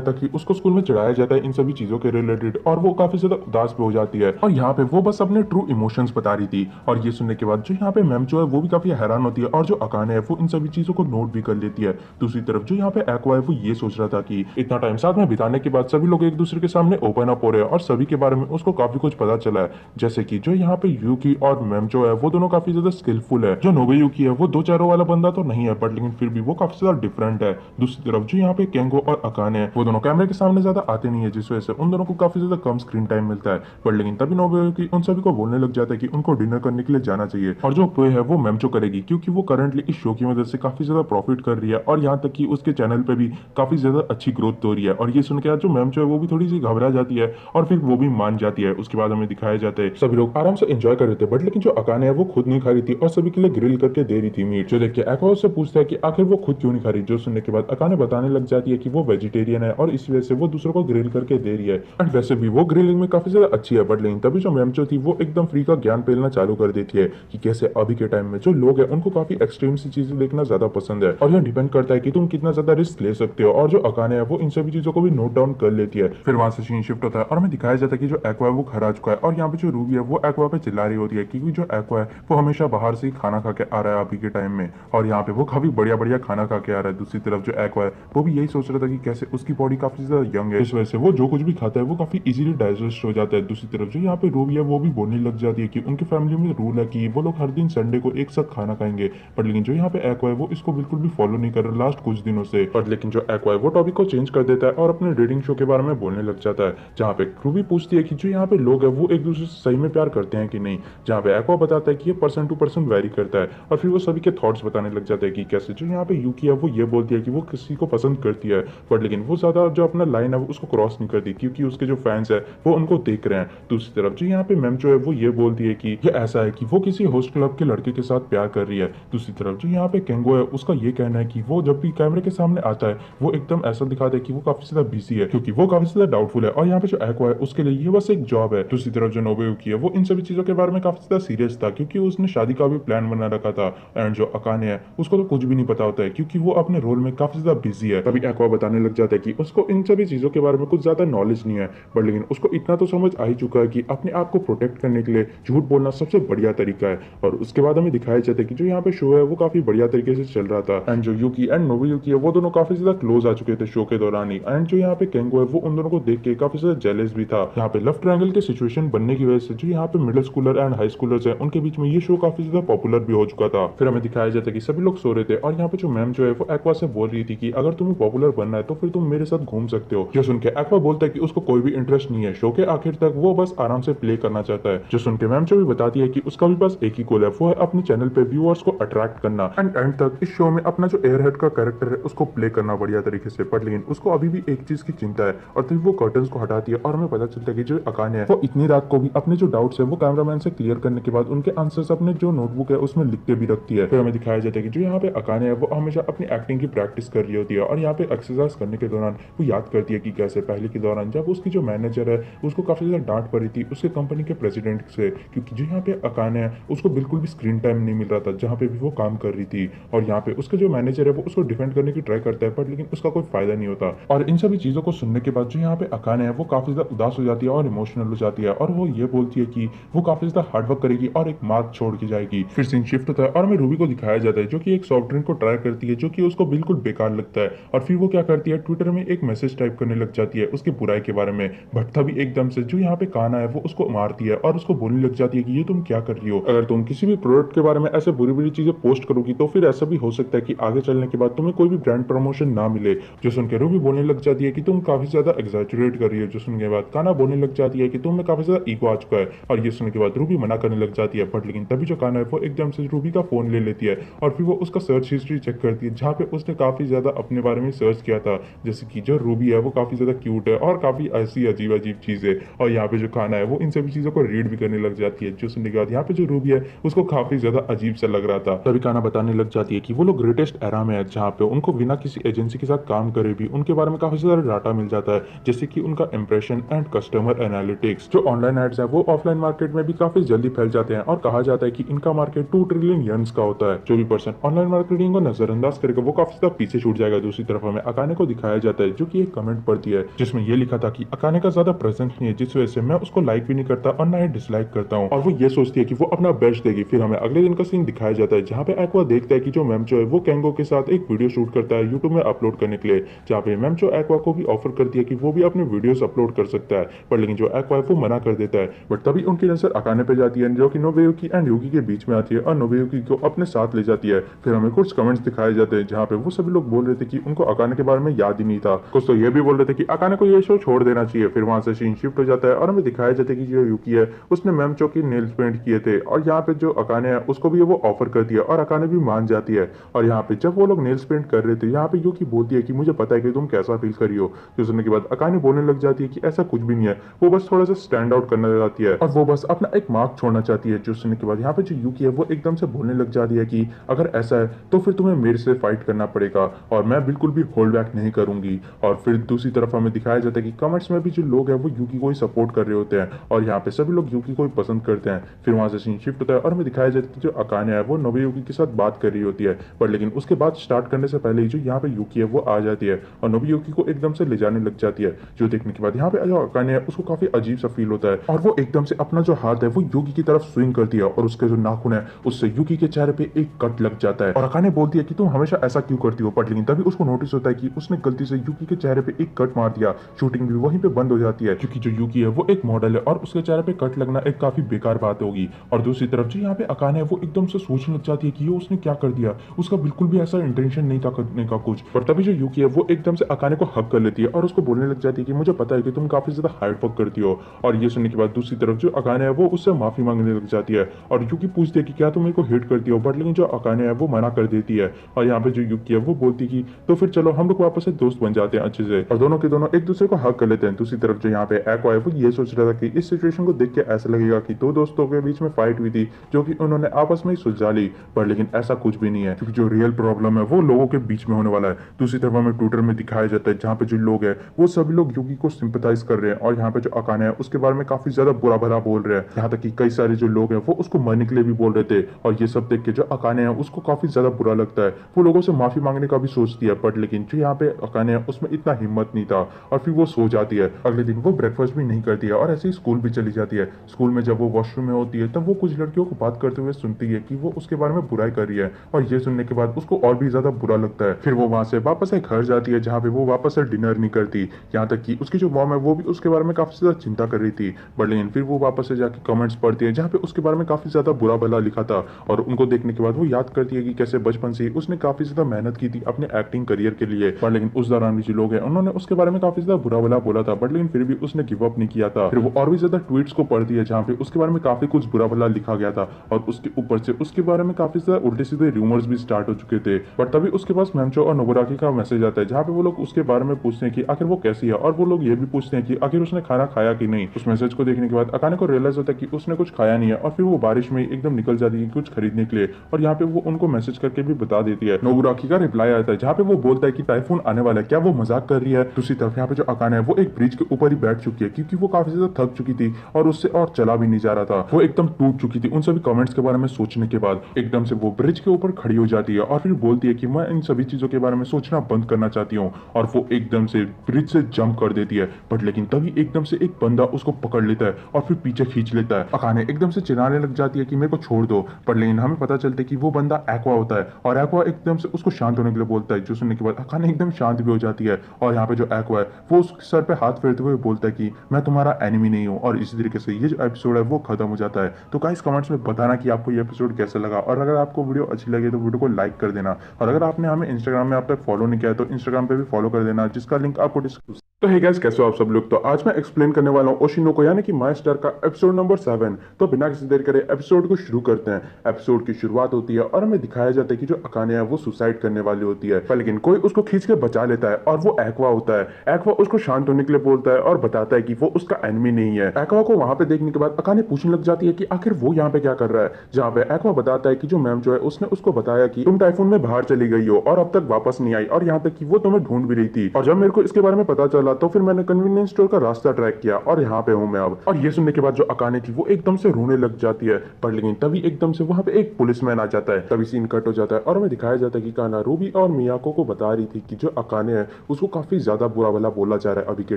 था कि उसको स्कूल में चढ़ाया जाता है इन सभी चीजों के रिलेटेड और वो काफी ज्यादा उदास भी हो जाती है और यहाँ पे वो बस अपने ट्रू इमोशंस बता रही थी। और ये सुनने के बाद जो यहाँ पे मैमचो है वो भी काफी हैरान होती है और जो अकाने है वो इन सभी चीजों को नोट भी कर लेती है। दूसरी तरफ जो यहाँ पे एक्वा है वो ये सोच रहा था कि इतना टाइम साथ में बिताने के बाद सभी लोग एक दूसरे के सामने ओपन अप हो रहे हैं और सभी के बारे में उसको काफी कुछ पता चला है। जैसे कि जो यहाँ पे यूकी और मैमचो है वो दोनों काफी ज्यादा स्किलफुल है। जो नोबुयुकी है वो दो चारों वाला बंदा तो नहीं है बट लेकिन फिर भी वो काफी ज्यादा डिफरेंट है। दूसरी तरफ जो यहाँ पे केंगो और अकाने है वो दोनों कैमरे के सामने ज्यादा आते नहीं है जिस वजह से उन दोनों को काफी ज्यादा कम स्क्रीन टाइम मिलता है। बट लेकिन तभी नोबुयुकी उन सभी को बोलने लग जाता है कि उनको डिनर करने के लिए जाना चाहिए और जो पे है वो मैमचो करेगी क्योंकि वो करंटली इस शो की मदद से काफी ज्यादा प्रॉफिट कर रही है और यहाँ तक कि उसके चैनल पे भी काफी ज्यादा अच्छी ग्रोथ हो रही है। और ये सुन के जो मैमचो है वो भी थोड़ी सी घबरा जाती है और फिर वो भी मान जाती है। उसके बाद हमें दिखाया जाता है सभी लोग आराम से एंजॉय कर रहे थे बट लेकिन जो अकाने है वो खुद नहीं खा रही थी और सभी के लिए ग्रिल करके दे रही थी मीट। जो देख के एक्वा से पूछता है कि आखिर वो खुद क्यों नहीं खा रही। जो सुनने के बाद अकाने बताने लग जाती है कि वो वेजिटेरियन है और इस वजह से वो दूसरों को ग्रिल करके दे रही है। एंड वैसे भी वो ग्रिलिंग में काफी ज्यादा अच्छी है बट लेकिन तभी जो मैमचो थी वो एकदम फ्री का ज्ञान फैलना चालू कर देती है कि कैसे अभी के टाइम में जो लोग हैं उनको काफी एक्सट्रीम सी चीजें देखना ज्यादा पसंद है और यह डिपेंड करता है कि तुम कितना ज्यादा रिस्क ले सकते हो। और जो अकाने है वो इन सभी चीजों को भी नोट डाउन कर लेती है। फिर वहां से सीन शिफ्ट होता है और हमें दिखाया जाता है कि जो एक्वा है वो घर आ चुका है और यहाँ पे जो रूबी है वो एक्वा पे चिल्ला रही होती है क्योंकि जो एक्वा है वो हमेशा बाहर से ही खाना खा के आ रहा है अभी के टाइम में और यहाँ पे वो काफी बढ़िया बढ़िया खाना खा के आ रहा है। दूसरी तरफ जो एक्वा है वो भी यही सोच रहा था कि कैसे उसकी बॉडी काफी ज्यादा यंग है इस वजह से वो जो कुछ भी खाता है वो काफी इजीली डाइजेस्ट हो जाता है। दूसरी तरफ जो यहाँ पे रूबी है वो भी बोलने लग जाती है कि उनकी फैमिली में रूल है कि वो लोग हर दिन संडे को एक साथ खाना खाएंगे बट लेकिन जो यहाँ पे एक्वा है वो इसको बिल्कुल भी फॉलो नहीं कर रहा लास्ट कुछ दिनों से। बट लेकिन जो एक्वा है वो टॉपिक को चेंज कर देता है और अपने डेटिंग शो के बारे में बोलने लग जाता है जहाँ पे रूबी पूछती है कि जो यहाँ पे लोग है वो एक दूसरे से सही में प्यार करते हैं कि नहीं। जहाँ पे एक्वा बताता है कि ये पर्सन टू पर्सन वेरी करता है और फिर वो सभी के थॉट्स बताने लग जाते हैं कि कैसे जो यहाँ पे यूकी है वो ये बोलती है कि वो किसी को पसंद करती है बट लेकिन वो ज्यादा जो अपना लाइन है वो उसको क्रॉस नहीं करती क्योंकि उसके जो फैंस है वो उनको देख रहे हैं। दूसरी तरफ जो यहाँ पे मैमचो है वो ये बोलती है कि ये ऐसा है कि वो किसी होस्ट क्लब के लड़के के साथ प्यार कर रही है। दूसरी तरफ जो यहाँ पे केंगो है उसका ये कहना है कि वो जब भी कैमरे के सामने आता है वो एकदम ऐसा दिखाता है कि वो काफी ज्यादा बिजी है क्योंकि वो काफी ज्यादा डाउटफुल है और यहाँ पे जो एक्वा है उसके लिए ये बस एक जॉब है। दूसरी तरफ जो नोबुयुकी है वो इन सभी चीजों के बारे में काफी ज्यादा सीरियस था क्योंकि उसने शादी का भी प्लान बना रखा था। एंड जो अकाने है उसको तो कुछ भी नहीं पता होता है क्योंकि वो अपने रोल में काफी ज्यादा बिजी है। तभी एक्वा बताने लग जाता है कि उसको इन सभी चीजों के बारे में कुछ ज्यादा नॉलेज नहीं है बट लेकिन उसको इतना तो समझ आ ही चुका है कि अपने आप को प्रोटेक्ट करने के लिए झूठ बोलना सबसे बढ़िया तरीका है। और उसके बाद हमें दिखाया जाता है कि जो यहाँ पे शो है वो काफी बढ़िया तरीके से चल रहा था एंड जो यूकी एंड नोबुयुकी है वो दोनों काफी ज्यादा क्लोज आ चुके थे शो के दौरान ही। एंड जो यहाँ पे केंगो है वो उन दोनों को देख के काफी ज्यादा जेलस भी था। यहाँ पे लव ट्रायंगल की सिचुएशन बनने की वजह से जो यहाँ पे middle Schuler and high schoolers है उनके बीच में ये शो काफी ज्यादा पॉपुलर भी हो चुका था। फिर हमें दिखाया जाता है कि सभी लोग सो रहे थे और यहाँ पे जो मैम जो है वो एक्वा से बोल रही थी कि अगर तुम्हें पॉपुलर बनना है तो फिर तुम मेरे साथ घूम सकते हो। जो सुन के एक्वा बोलता है कि उसको कोई भी इंटरेस्ट नहीं है, शो के आखिर तक वो बस आराम से प्ले करना चाहता है। जो सुन के मैम जो भी बताती है कि उसका भी बस एक ही गोल है, वो है अपने चैनल पे व्यूअर्स को अट्रैक्ट करना एंड एंड तक इस शो में अपना जो एयरहेड का कैरेक्टर है उसको प्ले करना बढ़िया तरीके से। बट लेकिन उसको अभी भी एक चीज की चिंता है और फिर वो कर्टन्स को हटाती है और हमें पता चलता है कि जो अकाने है वो इतनी रात को भी अपने जो डाउट्स है वो कैमरामैन से क्लियर करने के बाद उनके आंसर्स अपने जो नोटबुक है उसमें लिख के भी रखती है। फिर हमें दिखाया जाता है कि जो यहाँ पे अकाने है वो हमेशा अपनी एक्टिंग की प्रैक्टिस कर रही होती है और यहाँ पे एक्सरसाइज करने के दौरान वो याद करती है कि कैसे पहले के दौरान जब उसकी जो मैनेजर है उसको काफी ज्यादा डांट पड़ी थी उसके कंपनी के प्रेसिडेंट से क्योंकि जो यहाँ पे अकाने है उसको बिल्कुल भी स्क्रीन टाइम नहीं मिल रहा था जहाँ पे भी वो काम कर रही थी। और यहाँ पे उसका जो मैनेजर है वो उसको डिफेंड करने की ट्राई करता है बट लेकिन उसका कोई फायदा नहीं होता। और इन सभी चीजों को सुनने के बाद जो यहाँ पे अकाने है वो काफी ज्यादा उदास हो जाती है और इमोशनल हो जाती है और वो ये बोलती है कि वो काफी ज्यादा हार्डवर्क करेगी और एक मार्क छोड़ के जाएगी। फिर सीन शिफ्ट होता है और हमें रूबी को दिखाया जाता है जो कि एक सॉफ्ट ड्रिंक को ट्राई करती है जो कि उसको बिल्कुल बेकार लगता है और फिर वो क्या करती है ट्विटर में एक मैसेज टाइप करने लग जाती है उसकी बुराई के बारे में। बट तभी एकदम से जो यहाँ पे काना है वो उसको मारती है और उसको बोलने लग जाती है कि ये तुम क्या कर रही हो, अगर तुम किसी भी प्रोडक्ट के बारे में ऐसे बुरी बुरी चीजें पोस्ट करोगी तो फिर ऐसा भी हो सकता है कि आगे चलने के बाद तुम्हें कोई भी ब्रांड ब्रांड प्रमोशन ना मिले। जो सुन के रूबी बोलने लग जाती है कि तुम काफी ज्यादा एग्जैजरेट कर रही है। जो सुनने के बाद काना बोलने लग जाती है कि तुम में काफी ज्यादा ईगो आ चुका है, और ये सुनने के बाद रूबी मना करने लग जाती है। बट लेकिन तभी जो काना है वो एकदम से रूबी का फोन ले लेती है और फिर वो उसका सर्च हिस्ट्री चेक करती है, जहाँ पे उसने काफी ज्यादा अपने बारे में सर्च किया था, जैसे कि जो रूबी है वो काफी ज्यादा क्यूट है और काफी ऐसी अजीब अजीब चीजें। और यहाँ पे जो काना है वो इन सभी चीजों को रीड भी करने लग जाती है। जो सुनने के बाद यहाँ पे जो रूबी है उसको काफी ज्यादा अजीब सा लग रहा था। तभी काना बताने लग जाती है कि वो लोग ग्रेटेस्ट एरा में है, जहाँ पे उनको बिना किसी एजेंसी के साथ काम करे भी उनके बारे में काफी ज्यादा डाटा मिल जाता है, जैसे कि उनका इंप्रेशन एंड कस्टमर एनालिटिक्स। जो ऑनलाइन एड्स है वो ऑफलाइन मार्केट में भी काफी जल्दी फैल जाते हैं, और कहा जाता है कि इनका मार्केट 2 ट्रिलियन यन्स का होता है। जो भी पर्सन ऑनलाइन मार्केटिंग को नजरअंदाज करेगा वो काफी ज्यादा पीछे छूट जाएगा। दूसरी तरफ हमें अकाने को दिखाया जाता है, जो कि एक कमेंट पढ़ती है जिसमें ये लिखा था कि अकाने का ज्यादा प्रेजेंस नहीं है, जिस वजह से मैं उसको लाइक भी नहीं करता और ना ही डिसलाइक करता हूँ, और वो ये सोचती है कि वो अपना बेस्ट देगी। फिर हमें अगले दिन का सीन दिखाया जाता है, जहाँ पे एक्वा देखता है कि जो मैमचो है वो कैंगो के साथ एक वीडियो शूट करता है यूट्यूब में अपलोड करने के लिए, जहाँ पे मैमचो एक्वा को भी ऑफर करती है कि वो भी अपने वीडियोस अपलोड कर सकता है। पर लेकिन जो एक्वा है वो मना कर देता है। बट तभी उनकी नजर अकाने पे जाती है, जो कि नोबुयुकी एंड युकी के बीच में आती है और नोबुयुकी को अपने साथ ले जाती है। फिर हमें कुछ कमेंट्स दिखाए जाते हैं, जहाँ पे वो सभी लोग बोल रहे थे कि उनको अकाने के बारे में याद ही नहीं था। कुछ तो ये भी बोल रहे थे कि अकाने को ये शो छोड़ देना चाहिए। फिर वहां से सीन शिफ्ट हो जाता है और हमें दिखाया जाता है कि जो युकी है उसने मैमचो की नेल्स पेंट किए थे, और यहाँ पे जो अकाने है उसको भी वो ऑफर करती है और अकाने भी मान जाती है। और यहाँ पे जब वो लोग नेल्स पेंट कर रहे थे, यहाँ पे युकी बोलती है कि मुझे पता है कि तुम कैसा फील करी हो। जो सुनने के बाद अकाने बोलने लग जाती है कि ऐसा कुछ भी नहीं है, वो बस थोड़ा सा स्टैंड आउट करना चाहती है और वो बस अपना एक मार्क छोड़ना चाहती है। जो सुनने के बाद यहाँ पे जो युकी है वो एकदम से बोलने लग जाती है कि अगर ऐसा है तो फिर तुम्हें मेरे से फाइट करना पड़ेगा और मैं बिल्कुल भी होल्ड बैक नहीं करूंगी। और फिर दूसरी तरफ हमें दिखाया जाता है कि कमेंट्स में भी जो लोग हैं वो युकी को ही सपोर्ट कर रहे होते हैं, और यहाँ पे सभी लोग युकी को ही पसंद करते हैं। फिर वहां से सीन शिफ्ट होता है और हमें दिखाया जाता है कि जो अकाने है वो नोबुयुकी के साथ बात कर रही होती है, पर लेकिन उसके बाद स्टार्ट करने से पहले ही जो यहाँ पे युकी है वो आ जाती है और नोबुयुकी को एकदम से ले जाने लग जाती है। जो देखने के बाद यहाँ पे जो अकाने है उसको काफी अजीब सा फील होता है, और वो एकदम से अपना जो हाथ है वो युकी की तरफ स्विंग करती है, और उसके जो नाखून है उससे युकी के चेहरे पे एक कट लग जाता है। और अकाने बोलती है कि तुम हमेशा ऐसा क्यों करती हो, बट लेकिन तभी उसको नोटिस होता है कि उसने गलती से युकी के चेहरे पे एक कट मार दिया। शूटिंग भी वहीं पे बंद हो जाती है, क्योंकि जो युकी है वो एक मॉडल है और उसके चेहरे पे कट लगना एक काफी बेकार बात होगी। और दूसरी तरफ जो यहाँ पे अकाने है वो एकदम से सोचने लग जाती है कि ये उसने क्या कर दिया, उसका बिल्कुल भी ऐसा इंटेंशन नहीं था करने का कुछ। पर तभी जो युकी है वो एकदम से अकाने को हक कर लेती है और उसको बोलने लग जाती है कि मुझे पता है कि तुम काफी ज्यादा हार्ड वर्क करती हो। और ये सुनने के बाद दूसरी तरफ जो अकाने है वो उससे माफी मांगने लग जाती है, और युकी पूछती है कि क्या तुम मेरे को हेट करती हो, बट लेकिन जो अकाने है वो मना कर देती है। और यहाँ पे जो युकी है वो बोलती है कि तो फिर चलो हम लोग वापस से दोस्त बन जाते हैं अच्छे से, और दोनों के दोनों एक दूसरे को हक कर लेते हैं। दूसरी तरफ जो यहाँ पे एक्वा है वो ये सोच रहा था कि इस सिचुएशन को देख के ऐसा लगेगा कि दो दोस्तों के बीच में फाइट हुई थी जो कि उन्होंने आपस में ही सुलझा ली, पर लेकिन ऐसा कुछ भी नहीं है, क्योंकि जो रियल प्रॉब्लम है वो लोगों के बीच में होने वाला है। दूसरी तरफ हमें ट्विटर में दिखाया जाता है, जहाँ पे जो लोग हैं वो सभी लोग युकी को सिंपैथाइज कर रहे हैं, और यहाँ पे जो अकाने है उसके बारे में काफी ज्यादा बुरा भला बोल रहे हैं। यहाँ तक कि कई सारे जो लोग हैं वो उसको मरने के लिए भी बोल रहे थे, और ये सब देख के जो अकाने है उसको काफी ज्यादा बुरा लगता है। वो लोगों से माफी मांगने का भी सोचती है, बट लेकिन जो यहाँ पे अकाने है उसमें इतना हिम्मत नहीं था, और फिर वो सो जाती है। अगले दिन वो ब्रेकफास्ट भी नहीं करती है और ऐसे ही स्कूल भी चली जाती है। स्कूल में जब वो वॉशरूम में होती है तब वो कुछ लड़कियों को बात करते हुए सुनती है कि वो उसके बारे में बुराई कर रही है, और ये सुनने के बाद उसको और भी ज्यादा बुरा लगता है। फिर वो वहां से वापस से घर जाती है, जहाँ पे वो वापस से डिनर नहीं करती। यहाँ तक कि उसकी जो मॉम है वो भी उसके बारे में काफी ज्यादा चिंता कर रही थी, बट लेकिन फिर वो वापस से जाके कमेंट्स पढ़ती है, जहाँ पे उसके बारे में काफी ज्यादा बुरा भला लिखा था, और उनको देखने के बाद वो याद करती है कि कैसे बचपन से उसने काफी ज्यादा मेहनत की थी अपने एक्टिंग करियर के लिए। पर लेकिन उस दौरान भी जो लोग हैं उन्होंने उसके बारे में काफी ज्यादा बुरा भला बोला था, बट लेकिन फिर भी उसने गिव अप नहीं किया था। फिर वो और भी ज्यादा ट्वीट्स को पढ़ती है, जहाँ पे उसके बारे में काफी कुछ बुरा भला लिखा गया था, और उसके ऊपर से उसके बारे में काफी ज्यादा उल्टे सीधे रूमर्स भी स्टार्ट हो चुके थे। बट तभी उसके पास मैमचो और नोबुराकी का मैसेज आता है, जहाँ पे वो लोग उसके बारे में पूछते हैं कि आखिर वो कैसी है, और वो लोग ये भी पूछते हैं कि आखिर उसने खाना खाया कि नहीं। उस मैसेज को देखने के बाद अकाने को रियलाइज होता है कि उसने कुछ खाया नहीं है, और फिर वो बारिश में एकदम निकल जाती है कुछ खरीदने के लिए, और यहाँ पे वो उनको मैसेज करके भी बता देती है। नोबुराकी का रिप्लाई आता है, जहाँ पे वो बोलता है कि टाइफून आने वाला है, क्या वो मजाक कर रही है। दूसरी तरफ यहाँ पे जो अकाने है वो एक ब्रिज के ऊपर ही बैठ चुकी है, क्योंकि वो काफी ज्यादा थक चुकी थी और उससे और चला भी नहीं जा रहा था। वो एकदम टूट चुकी थी उन सभी कमेंट्स के बारे में सोचने के बाद। एकदम से वो ब्रिज के ऊपर खड़ी हो जाती है और फिर बोलती है कि मैं इन सभी चीजों के बारे में सोचना बंद करना चाहती हूँ, और वो एकदम से ब्रिज से जंप कर देती है। बट लेकिन तभी एकदम से एक बंदा उसको पकड़ लेता है और फिर पीछे खींच लेता है। अकाने एकदम से चिल्लाने लग जाती है कि मेरे को छोड़ दो, पर लेकिन हमें पता चलता है कि वो बंदा एक्वा होता है, और एक्वा एकदम से उसको शांत होने के लिए बोलता है। जो सुनने के बाद अकाने एकदम शांत भी हो जाती है, और यहाँ पे जो एक्वा है वो उसके सर पे हाथ फेरते हुए बोलता है कि मैं तुम्हारा एनिमी नहीं हूँ। और इसी तरीके से ये जो एपिसोड है वो खत्म हो जाता है। तो गाइस कमेंट्स में बताना कि आपको ये एपिसोड कैसा लगा, और अगर आपको वीडियो अच्छी लगे तो वीडियो को लाइक कर देना, और अगर आपने हमें इंस्टाग्राम में आप तक फॉलो नहीं किया है तो इंस्टाग्राम पे भी फॉलो कर देना, जिसका लिंक आपको डिस्क्रिप्शन। तो हे गाइस, कैसे हो आप सब लोग। तो आज मैं एक्सप्लेन करने वाला हूँ ओशिनोको यानी कि माय स्टार का एपिसोड नंबर 7। तो बिना किसी देर करे एपिसोड को शुरू करते हैं। एपिसोड की शुरुआत होती है और हमें दिखाया जाता है कि जो अकाने है वो सुसाइड करने वाली होती है, पर लेकिन कोई उसको खींच के बचा लेता है और वो एक्वा होता है। एक्वा उसको शांत होने के लिए बोलता है और बताता है कि वो उसका एनिमी नहीं है। एक्वा को वहां पे देखने के बाद अकाने पूछने लग जाती है कि आखिर वो यहाँ पे क्या कर रहा है, जहाँ पे एक्वा बताता है कि जो मैम जो है उसने उसको बताया कि तुम टाइफून में बाहर चली गई हो और अब तक वापस नहीं आई, और यहाँ तक कि वो तुम्हें ढूंढ भी रही थी। और जब मेरे को इसके बारे में पता चला तो फिर मैंने कन्वीनियंस स्टोर का रास्ता ट्रैक किया और यहाँ पे हूँ मैं अब। और ये सुनने के बाद जो अकाने थी वो एकदम से रोने लग जाती है, पर लेकिन तभी एकदम से वहां पे एक पुलिसमैन आ जाता है। तभी सीन कट हो जाता है और हमें दिखाया जाता है कि काना रूबी और मियाको को बता रही थी कि जो अकाने है उसको काफी ज्यादा बुरा भला बोला जा रहा है अभी के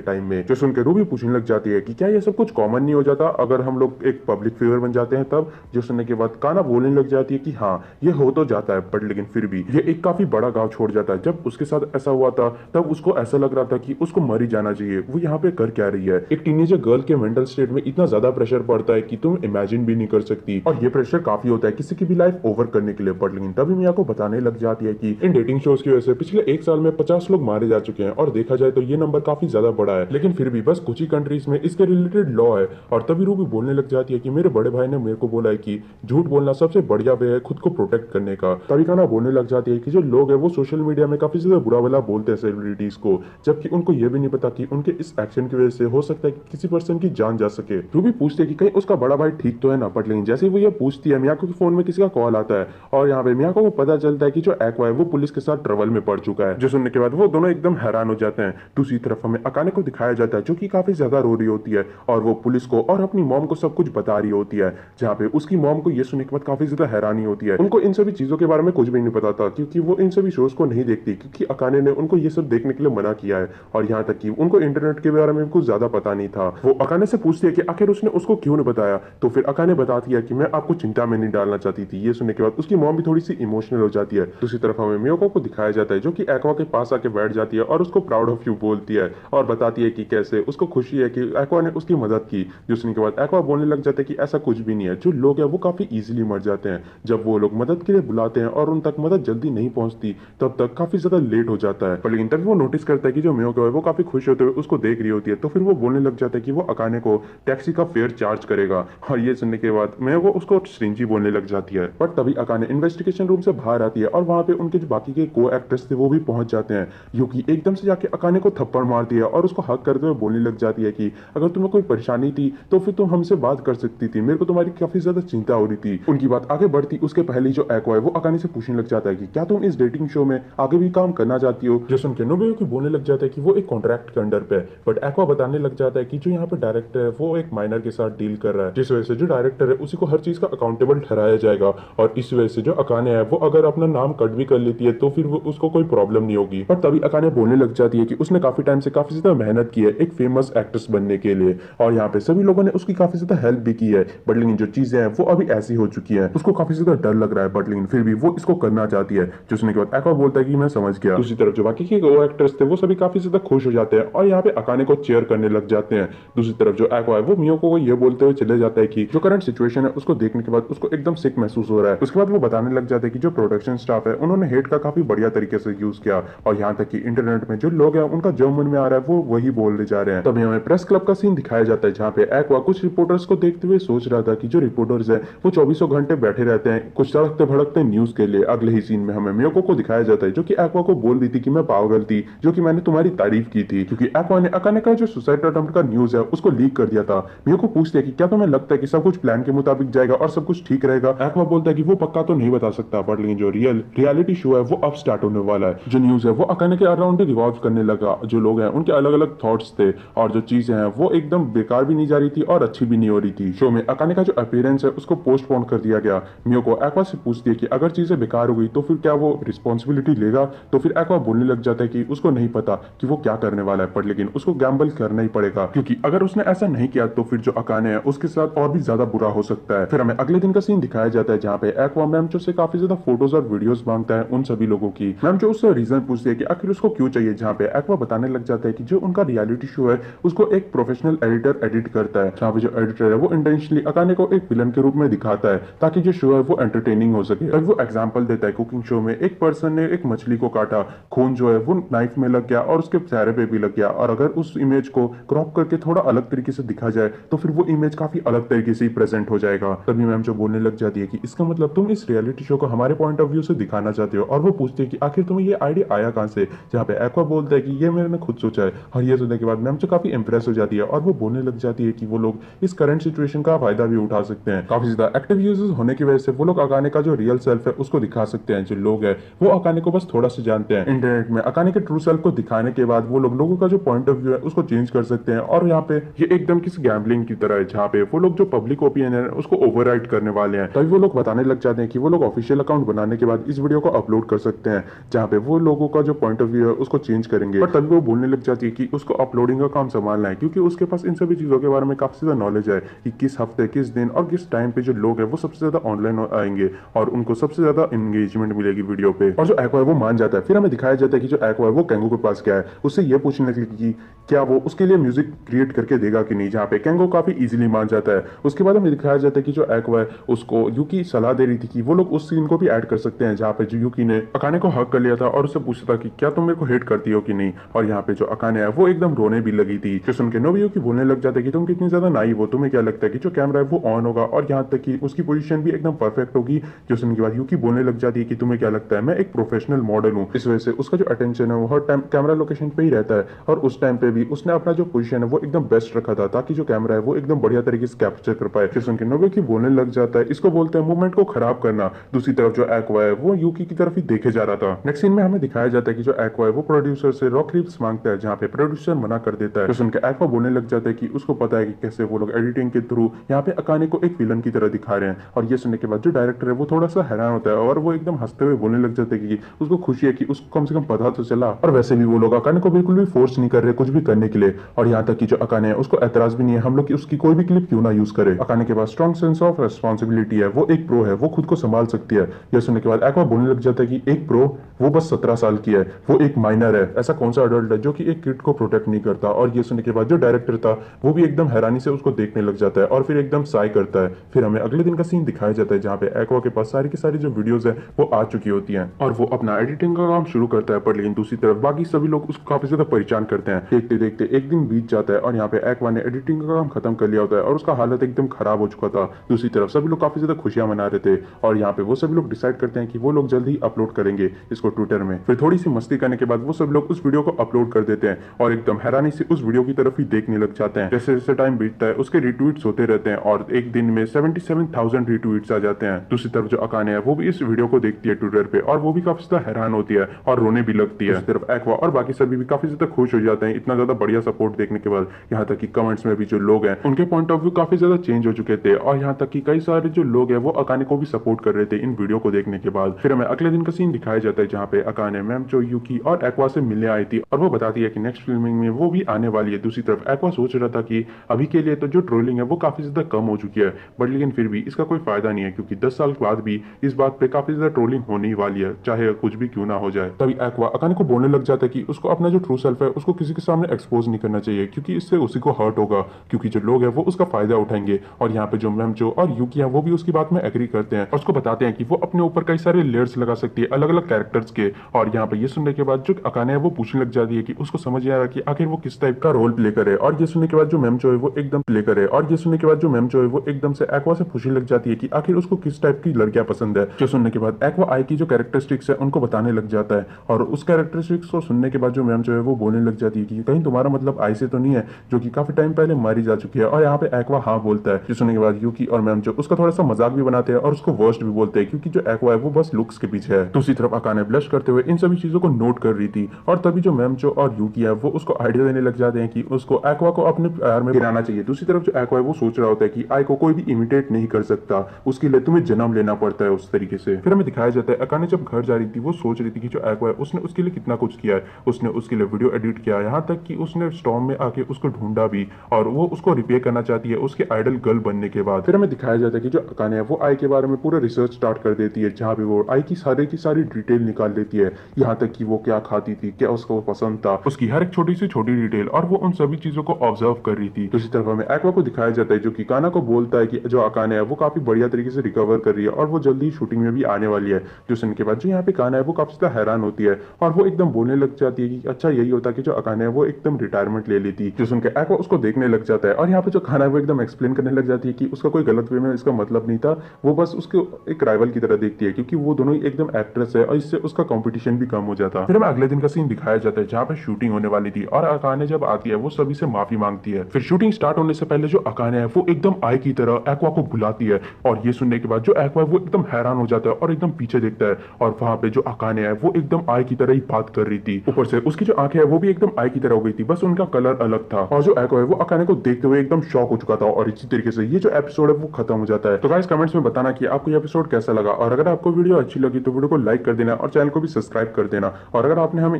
टाइम में। जो सुनकर रूबी पूछने लग जाती है कि क्या ये सब कुछ कॉमन नहीं हो जाता अगर हम लोग एक पब्लिक फिगर बन जाते हैं तब। जो सुनने के बाद काना बोलने लग जाती है कि हाँ ये हो तो जाता है, बट लेकिन फिर भी ये एक काफी बड़ा गांव छोड़ जाता है। जब उसके साथ ऐसा हुआ था तब उसको ऐसा लग रहा था कि उसको मर ही जाना चाहिए। वो यहाँ पे कर क्या रही है। एक टीनेजर गर्ल के मेंटल स्टेट में इतना ज्यादा प्रेशर पड़ता है कि तुम इमेजिन भी नहीं कर सकती, और ये प्रेशर काफी होता है किसी की भी लाइफ ओवर करने के लिए। बट लेकिन तभी मिया को बताने लग जाती है कि इन डेटिंग शोज की वजह से पिछले एक साल में 50 लोग मारे जा चुके हैं, और देखा जाए तो ये नंबर काफी ज्यादा बड़ा है, लेकिन फिर भी बस कुछ ही कंट्रीज में इसके रिलेटेड लॉ है। और तभी रूबी बोलने लग जाती है कि मेरे बड़े भाई ने मेरे को बोला है कि झूठ बोलना सबसे बढ़िया वे है खुद को प्रोटेक्ट करने का। तभी काना बोलने लग जाती है कि जो लोग है वो सोशल मीडिया में काफी ज्यादा बुरा भला बोलते हैं सेलिब्रिटीज को, जबकि उनको ये भी नहीं पता कि उनके इस एक्शन की वजह से हो सकता है कि किसी पर्सन की जान जा सके। रूबी पूछती है कि कहीं उसका बड़ा भाई ठीक तो है ना, बट लेकिन जैसे ही वो ये पूछती है मियाको के फोन में किसी का कॉल आता है और यहाँ पे मियाको को पता चलता है कि जो एक्वा है वो पुलिस के साथ ट्रबल में पड़ चुका है। जो सुनने के बाद वो दोनों एकदम हैरान हो जाते हैं। दूसरी तरफ हमें अकाने को दिखाया जाता है जो कि काफी ज्यादा रो रही होती है और वो पुलिस को और अपनी मॉम को सब कुछ बता रही होती है, जहाँ पे उसकी मॉम को ये सुनने के बाद काफी ज्यादा हैरानी होती है। उनको इन सभी चीजों के बारे में कुछ भी नहीं पता था क्योंकि वो इन सभी शोज को नहीं देखती, क्योंकि अकाने ने उनको ये सब देखने के लिए मना किया है, और यहाँ तक कि उनको इंटरनेट के बारे में कुछ ज्यादा पता नहीं था। वो अकाने से पूछती है कि आखिर उसने उसको क्यों नहीं बताया, तो फिर अकाने बताती है कि मैं आपको चिंता में नहीं डालना चाहती थी। ये सुनने के बाद उसकी मॉम भी थोड़ी सी इमोशनल हो जाती है। दूसरी तरफ हमें मियोको को दिखाया जाता है जो कि एक्वा के पास आके बैठ जाती है और उसको प्राउड ऑफ यू बोलती है और बताती है कि कैसे उसको खुशी है कि एक्वा ने उसकी मदद की। जो सुनने के बाद एक्वा बोलने लग जाते हैं कि ऐसा कुछ भी नहीं है, जो लोग हैं वो काफी इजीली मर जाते हैं। जब वो लोग मदद के लिए बुलाते हैं और उन तक मदद जल्दी नहीं पहुंचती तब तक काफी ज्यादा लेट हो जाता है। पर लेकिन तभी वो नोटिस करता है कि जो मियोको है वो काफी खुश होते हुए उसको देख रही होती है, तो फिर वो बोलने लग जाता है कि वो अकाने को टैक्सी का फेयर चार्ज करेगा। और ये सुनने के बाद मैं वो उसको श्रिंजी बोलने लग जाती है। पर तभी अकाने इन्वेस्टिगेशन रूम से बाहर आती है और वहां पे उनके जो बाकी के को एक्टर्स थे वो भी पहुंच जाते हैं। यूकी एकदम से जाके अकाने को थप्पड़ मारती है और उसको हक करते हुए बोलने लग जाती है कि अगर तुम्हें कोई परेशानी थी तो फिर तुम हमसे बात कर सकती थी, मेरे को तुम्हारी काफी ज्यादा चिंता हो रही थी। उनकी बात आगे बढ़ती उसके पहले जो एक्वा है वो अकाने से पूछने लग जाता है कि क्या तुम इस डेटिंग शो में आगे भी काम करना चाहती हो। जो सुन के नोबुयो बोलने लग जाता है कि वो एक कॉन्ट्रैक्ट के अंडर पे है, बट एक्वा बताने लग जाता है कि जो यहाँ पे डायरेक्टर है वो एक माइनर के साथ डील कर रहा है, जिस वजह से जो डायरेक्टर है उसी को हर चीज का अकाउंटेबल ठहराया जाएगा। और इस वजह से जो अकाने है वो अगर अपना नाम कट भी कर लेती है तो फिर वो उसको कोई प्रॉब्लम नहीं होगी। पर तभी अकाने बोलने लग जाती है कि उसने काफी टाइम से काफी ज्यादा मेहनत की है एक फेमस एक्ट्रेस बनने के लिए, और यहाँ पे सभी लोगों ने उसकी काफी ज्यादा हेल्प भी की है, बट लेकिन जो चीजें हैं वो अभी ऐसी हो चुकी है, उसको काफी ज्यादा डर लग रहा है, बट लेकिन फिर भी वो इसको करना चाहती है। जो सुनने के बाद एक्वा बोलता है कि मैं समझ गया। दूसरी तरफ जो बाकी के वो एक्टर्स थे वो सभी काफी ज्यादा खुश हो जाते हैं और यहाँ पे अकाने को चेयर करने लग जाते हैं। दूसरी तरफ जो एक्वा है वो मियोको को ये बोलते हुए चले जाता है कि जो करंट सिचुएशन है उसको देखने के बाद उसको एकदम सिक महसूस हो रहा है। उसके बाद वो बताने लग जाते हैं कि जो प्रोडक्शन स्टाफ है उन्होंने हेट का काफी बढ़िया तरीके से यूज किया, और यहाँ तक कि इंटरनेट में जो लोग हैं उनका जो मन में आ रहा है वो वही बोलने जा रहे हैं। तभी हमें प्रेस क्लब का सीन दिखाया जाता है जहाँ पे एक्वा कुछ रिपोर्टर्स को देखते हुए सोच रहा था कि जो रिपोर्टर्स है वो 24 घंटे बैठे रहते हैं कुछ तड़कते भड़कते न्यूज के लिए। अगले ही सीन में हमें मियोको को दिखाया जाता है जो कि एक्वा को बोल रही थी कि मैं पागल थी, जो कि मैंने तुम्हारी तारीफ की थी, क्योंकि एक्वा ने अकाने का जो सुसाइड अटेम्प्ट का न्यूज है उसको लीक कर दिया था। मियोको पूछती है कि क्या तुम्हें लगता है कि सब कुछ प्लान के मुताबिक जाएगा और सब कुछ ठीक रहेगा। एक्वा बोलता है कि वो पक्का तो नहीं बता सकता, बट लेकिन जो रियलिटी शो है वो अब स्टार्ट होने वाला है। जो न्यूज है वो अकाने के अराउंड रिवॉल्व करने लगा, जो लोग हैं उनके अलग अलग थॉट्स थे, और जो चीजें हैं वो एकदम बेकार भी नहीं जा रही थी और अच्छी भी नहीं हो रही थी। शो में अकाने का जो अपीयरेंस है उसको पोस्टपोन कर दिया गया। मियोको एक्वा से पूछती है कि अगर चीजें बेकार हो गई तो फिर क्या वो रिस्पॉन्सिबिलिटी लेगा, तो फिर एक्वा बोलने लग जाता है कि उसको नहीं पता कि वो क्या करने वाला है, पर लेकिन उसको गैम्बल करना ही पड़ेगा, क्योंकि अगर उसने ऐसा नहीं किया तो फिर जो अकाने है उसके साथ और भी ज्यादा बुरा हो सकता है। फिर हमें अगले दिन का सीन दिखाया जाता है जहाँ पे एक्वा मैमचो से काफी ज्यादा फोटोज और वीडियोस मांगता है उन सभी लोगों की। मैमचो उससे रीजन पूछती है कि आखिर उसको क्यों चाहिए, जहाँ पे एक्वा बताने लग जाता है कि जो उनका रियलिटी शो है उसको एक प्रोफेशनल एडिटर एडिट करता है, जहाँ पे जो एडिटर है वो इंटेंशनली अकाने को एक विलन के रूप में दिखाता है ताकि जो शो है वो एंटरटेनिंग हो सके। और वो एग्जांपल देता है कुकिंग शो में एक पर्सन पर्सन ने एक मछली को काटा, खून जो है वो नाइफ में लग गया और उसके चेहरे पे भी लग गया, और अगर उस इमेज को क्रॉप करके थोड़ा अलग तरीके से दिखा जाए तो फिर वो इमेज काफी अलग तरीके से प्रेजेंट हो जाएगा। तभी मैम जो बोलने लग जाती है कि इसका मतलब तुम इस रियलिटी शो को हमारे पॉइंट ऑफ व्यू से दिखाना चाहते हो, और वो पूछते हैं कि आखिर तुम्हें ये आइडिया आया कहां से, जहाँ पे एक्वा बोलता है कि ये मैंने खुद सोचा है। और ये सुनने के बाद मैम जो काफी इंप्रेस हो जाती है और वो बोलने लग जाती है कि वो लोग इस करंट सिचुएशन का फायदा भी उठा सकते हैं। काफी ज्यादा एक्टिव यूजर्स होने की वजह से वो लोग अकाने का जो रियल सेल्फ है उसको दिखा सकते हैं। जो लोग है वो अकाने को बस थोड़ा सा जानते हैं। इंटरनेट में अकाने के ट्रू सेल्फ को दिखाने के बाद वो लोगों का जो पॉइंट ऑफ व्यू है उसको चेंज कर सकते हैं। और यहाँ पे ये एकदम किसी गैम्बलिंग की तरह है, जहाँ पे वो लोग जो पब्लिक ओपिनियन है उसको ओवरराइड करने वाले हैं। तभी वो लोग बताने लग जाते हैं कि वो लोग ऑफिशियल अकाउंट बनाने के बाद इस वीडियो को अपलोड कर सकते हैं, जहाँ पे वो लोगों का जो पॉइंट ऑफ व्यू है उसको चेंज करेंगे। पर तभी वो बोलने लग जाती है कि उसको अपलोडिंग का काम संभालना है, क्योंकि उसके पास इन सभी चीजों के बारे में काफी ज्यादा नॉलेज है कि किस हफ्ते, किस दिन और किस टाइम पे जो लोग हैं वो सबसे ज्यादा ऑनलाइन आएंगे और उनको सबसे ज्यादा एंगेजमेंट मिलेगी वीडियो पे। और जो एक्वा है वो मान जाता है। फिर हमें दिखाया जाता है कि जो एक्वा है वो कैंगो के पास गया है, उससे ये पूछने लगी कि क्या वो उसके लिए म्यूजिक क्रिएट करके देगा कि नहीं, जहाँ पे कैंगो काफी इजीली मान जाता है। उसके बाद हमें दिखाया जाता है कि जो एक्वा है उसको यूकी सलाह दे रही थी कि वो लोग उस सीन को भी ऐड कर सकते हैं, जहाँ पे जो यूकी ने अकाने को हक कर लिया था और उससे पूछा था कि क्या तुम मेरे को हेट करती हो कि नहीं। और यहाँ पे जो अकाने है वो एकदम रोने भी लगी थी। जो सुन के नोबुयुकी बोलने लग जाता है कि तुम कितनी ज्यादा नाइव हो, तुम्हें क्या लगता है कि जो कैमरा है वो ऑन होगा और यहाँ तक कि उसकी पोजीशन भी एकदम परफेक्ट होगी। जो सुनने के बाद यूकी बोलने लग जाती है कि तुम्हें क्या लगता है, मैं एक प्रोफेशनल मॉडल हूँ। इस वजह से उसका जो अटेंशन है वो हर टाइम कैमरा लोकेशन पे ही रहता है, और उस टाइम पे भी उसने अपना जो पोजीशन है वो एकदम बेस्ट रखा था, ताकि जो कैमरा है वो एकदम बढ़िया तरीके से कैप्चर कर पाए। जो सुन के नोबुयुकी बोलने लग जाता है, इसको बोलते हैं मूवमेंट को खराब करना। दूसरी तरफ जो एक्वा है वो यूकी की तरफ ही देखे जा रहा था। नेक्स्ट सीन में हमें दिखाया जाता है कि जो एक्वा है वो प्रोड्यूसर से रॉक क्लिप्स मांगता है, जहाँ पे प्रोड्यूसर मना कर देता है। जो सुन के एक्वा बोलने लग जाता है कि उसको पता है कि कैसे वो लोग एडिटिंग के थ्रू यहाँ पे अकाने को एक विलन की तरह दिखा रहे हैं। और ये सुनने के बाद जो डायरेक्टर है वो थोड़ा सा हैरान होता है और वो एकदम हंसते हुए बोलने लग जाते हैं कि उसको खुशी है कि उसको कम से कम पता तो चला। और वैसे भी वो लोग अकाने को बिल्कुल भी फोर्स नहीं कर रहे कुछ भी करने के लिए, और यहाँ तक कि जो अकाने है उसको एतराज भी नहीं है हम लोग उसकी कोई भी क्लिप क्यों ना यूज करे। अकाने के पास स्ट्रॉन्ग सेंस ऑफ रेस्पॉन्सिबिलिटी है, वो एक प्रो है, वो खुद को संभाल सकती है। यह सुनने के बाद एक्वा बोलने लग जाता है कि एक प्रो वो बस 17 साल की है, वो एक माइनर है, ऐसा कौन सा अडल्ट है जो कि एक किड को प्रोटेक्ट नहीं करता। और ये सुनने के बाद जो डायरेक्टर था वो भी एकदम हैरानी से उसको देखने लग जाता है और फिर एकदम साई करता है। फिर हमें अगले दिन का सीन दिखाया जाता है, जहाँ पे एक्वा के पास सारी की सारी जो वीडियोस है वो आ चुकी होती हैं और वो अपना एडिटिंग का काम शुरू करता है। पर लेकिन दूसरी तरफ बाकी सभी लोग उसको काफी ज्यादा परेशान करते हैं। देखते देखते एक दिन बीत जाता है और यहाँ पे एक्वा ने एडिटिंग का काम खत्म कर लिया होता है और उसका हालत एकदम खराब हो चुका था। दूसरी तरफ सभी लोग काफी ज्यादा खुशियां मना रहे थे और यहाँ पे वो सभी लोग डिसाइड करते हैं कि वो लोग जल्द ही अपलोड करेंगे इसको ट्विटर में। फिर थोड़ी सी मस्ती करने के बाद वो सब लोग उस वीडियो को अपलोड कर देते हैं और एकदम हैरानी से उस वीडियो की तरफ ही देखने लग जाते हैं। जैसे जैसे टाइम बीतता है उसके रिट्वीट्स होते रहते हैं और एक दिन में 77,000 रिट्वीट्स आ जाते हैं। दूसरी तरफ जो अकाने है वो भी इस वीडियो को देखती है ट्विटर पे और वो भी काफी ज्यादा हैरान होती है और रोने भी लगती है। दूसरी तरफ एक्वा और बाकी सभी भी काफी ज्यादा खुश हो जाते हैं इतना ज्यादा बढ़िया सपोर्ट देखने के बाद। यहाँ तक कि कमेंट्स में भी जो लोग हैं उनके पॉइंट ऑफ व्यू काफी ज्यादा चेंज हो चुके थे और यहाँ तक कि कई सारे जो लोग हैं वो अकाने को भी सपोर्ट कर रहे थे इन वीडियो को देखने के बाद। फिर हमें अगले दिन का सीन दिखाया जाता है, जहाँ पे अकाने मैम जो यूकी और एक्वा से मिलने आई थी और वो बताती है कि नेक्स्ट फिल्मिंग में वो भी आने वाली है। दूसरी तरफ एक्वा सोच रहा था कि अभी के लिए तो जो ट्रोलिंग है वो काफी ज्यादा कम हो चुकी है, बट लेकिन फिर भी इसका कोई फायदा नहीं है, क्योंकि 10 साल के बाद भी इस बात पे काफी ज्यादा ट्रोलिंग होने ही वाली है, चाहे कुछ भी क्यों ना हो जाए। तभी एक्वा अकाने को बोलने लग जाता है कि उसको अपना जो ट्रू सेल्फ है उसको किसी के सामने एक्सपोज नहीं करना चाहिए, क्योंकि इससे उसी को हर्ट होगा, क्योंकि जो लोग हैं वो उसका फायदा उठाएंगे। और यहाँ पे जो मैम जो और यूकी है वो भी उसकी बात में एग्री करते हैं और उसको बताते हैं कि वो अपने ऊपर कई सारे लेयर्स लगा सकती है अलग अलग कैरेक्टर्स के। और यहाँ पे ये सुनने के बाद जो अकाने है वो पूछने लग जाती है कि उसको समझ नहीं आ रहा कि आखिर वो किस टाइप का रोल प्ले करे। और ये सुनने के बाद जो मैम जो है वो एकदम प्ले करे और ये सुनने के बाद जो मैम जो है वो एकदम से एक्वा से पूछने लग जाती है कि आखिर उसको किस टाइप की लड़कियां पसंद है। जो सुनने के बाद एक्वा आई की जो कैरेक्टरिस्टिक्स है उनको बताने लग जाता है और उस कैरेक्टरिस्टिक्स को सुनने के बाद जो मैम जो है वो बोलने लग जाती है कि कहीं तुम्हारा मतलब आई से तो नहीं है, जो कि काफी टाइम पहले मारी जा चुकी है। और यहाँ पे एक्वा हाँ बोलता है। जो सुनने के बाद यूकी और मैम जो उसका थोड़ा सा मजाक भी बनाते हैं और उसको वर्स्ट भी बोलते हैं, क्योंकि जो एक्वा है वो बस लुक्स के पीछे है। दूसरी तरफ अकाने ब्लश करते हुए इन सभी चीजों को नोट कर रही थी और तभी जो मैम जो और यूकी है वो उसको आइडिया देने लग जाते हैं कि उसको एक्वा को अपने प्यार में गिराना चाहिए। दूसरी तरफ जो एक्वा है वो सोच रहा होता है कि आई को कोई भी इमिटेट नहीं कर सकता, उसके लिए तुम्हें जन्म लेना पड़ता है उस तरीके से। फिर हमें दिखाया जाता है अकाने जब घर जा रही थी वो सोच रही थी कि जो एक्वा है उसने उसके लिए कितना कुछ किया है, उसने उसके लिए वीडियो एडिट किया, यहाँ तक कि उसने स्टॉर्म में आके उसको ढूंढा भी और वो उसको रिपेयर करना चाहती है उसके आइडल गर्ल बनने के बाद। फिर हमें दिखाया जाता है कि जो अकाने है वो आई के बारे में पूरा रिसर्च स्टार्ट कर देती है, जहाँ पे वो आई की सारी डिटेल निकाल लेती है, यहाँ तक कि वो क्या खाती थी, क्या उसको पसंद था, उसकी हर एक छोटी सी छोटी डिटेल, और वो उन सभी चीजों को ऑब्जर्व कर रही थी। दूसरी तरफ हमें एक्वा को दिखाया जाता है जो कि काना को बोलता है कि जो अकाने है वो काफी बढ़िया तरीके से रिकवर कर रही है और वो जल्दी शूटिंग में भी आने वाली है। जो सुनने के बाद जो यहाँ यहाँ पे कान्हा है वो काफी ज्यादा हैरान होती है और वो एकदम बोलने लग जाती है कि अच्छा यही होता कि जो अकाने है वो एकदम रिटायरमेंट ले लेती। जो सुन के एक्वा उसको देखने लग जाता है और यहाँ पे जो कान्हा है वो एकदम एक्सप्लेन करने लग जाती है कि उसका कोई गलत वे में इसका मतलब नहीं था, वो बस उसको एक राइवल की तरह देखती है क्योंकि वो दोनों ही एकदम एक्ट्रेस है और इससे उसका कंपटीशन भी कम हो जाता। फिर हमें अगले दिन का सीन दिखाया जाता है जहाँ पे शूटिंग होने वाली थी और अकाने जब आती है वो सभी से माफी मांगती है। फिर शूटिंग स्टार्ट होने से पहले जो अकाने है वो एकदम आई की तरह एक्वा को बुलाती है और ये सुनने के बाद जो एक्वा है वो एकदम हैरान हो जाता है और एकदम पीछे देखता है और वहां पे जो अकाने है वो एकदम आई की तरह ही बात कर रही थी। ऊपर से उसकी जो आंखें है वो भी एकदम आई की तरह हो गई थी, बस उनका कलर अलग था। और जो एक्वा है वो अकाने को देखते हुए एकदम शॉक हो चुका था और इसी तरीके से ये जो एपिसोड है वो खत्म हो जाता है। तो गाइस कमेंट्स में बताना कि आपको ये एपिसोड कैसा लगा और अगर आपको वीडियो अच्छी लगी तो वीडियो को लाइक कर देना और चैनल को भी सब्सक्राइब कर देना। और अगर आपने हमें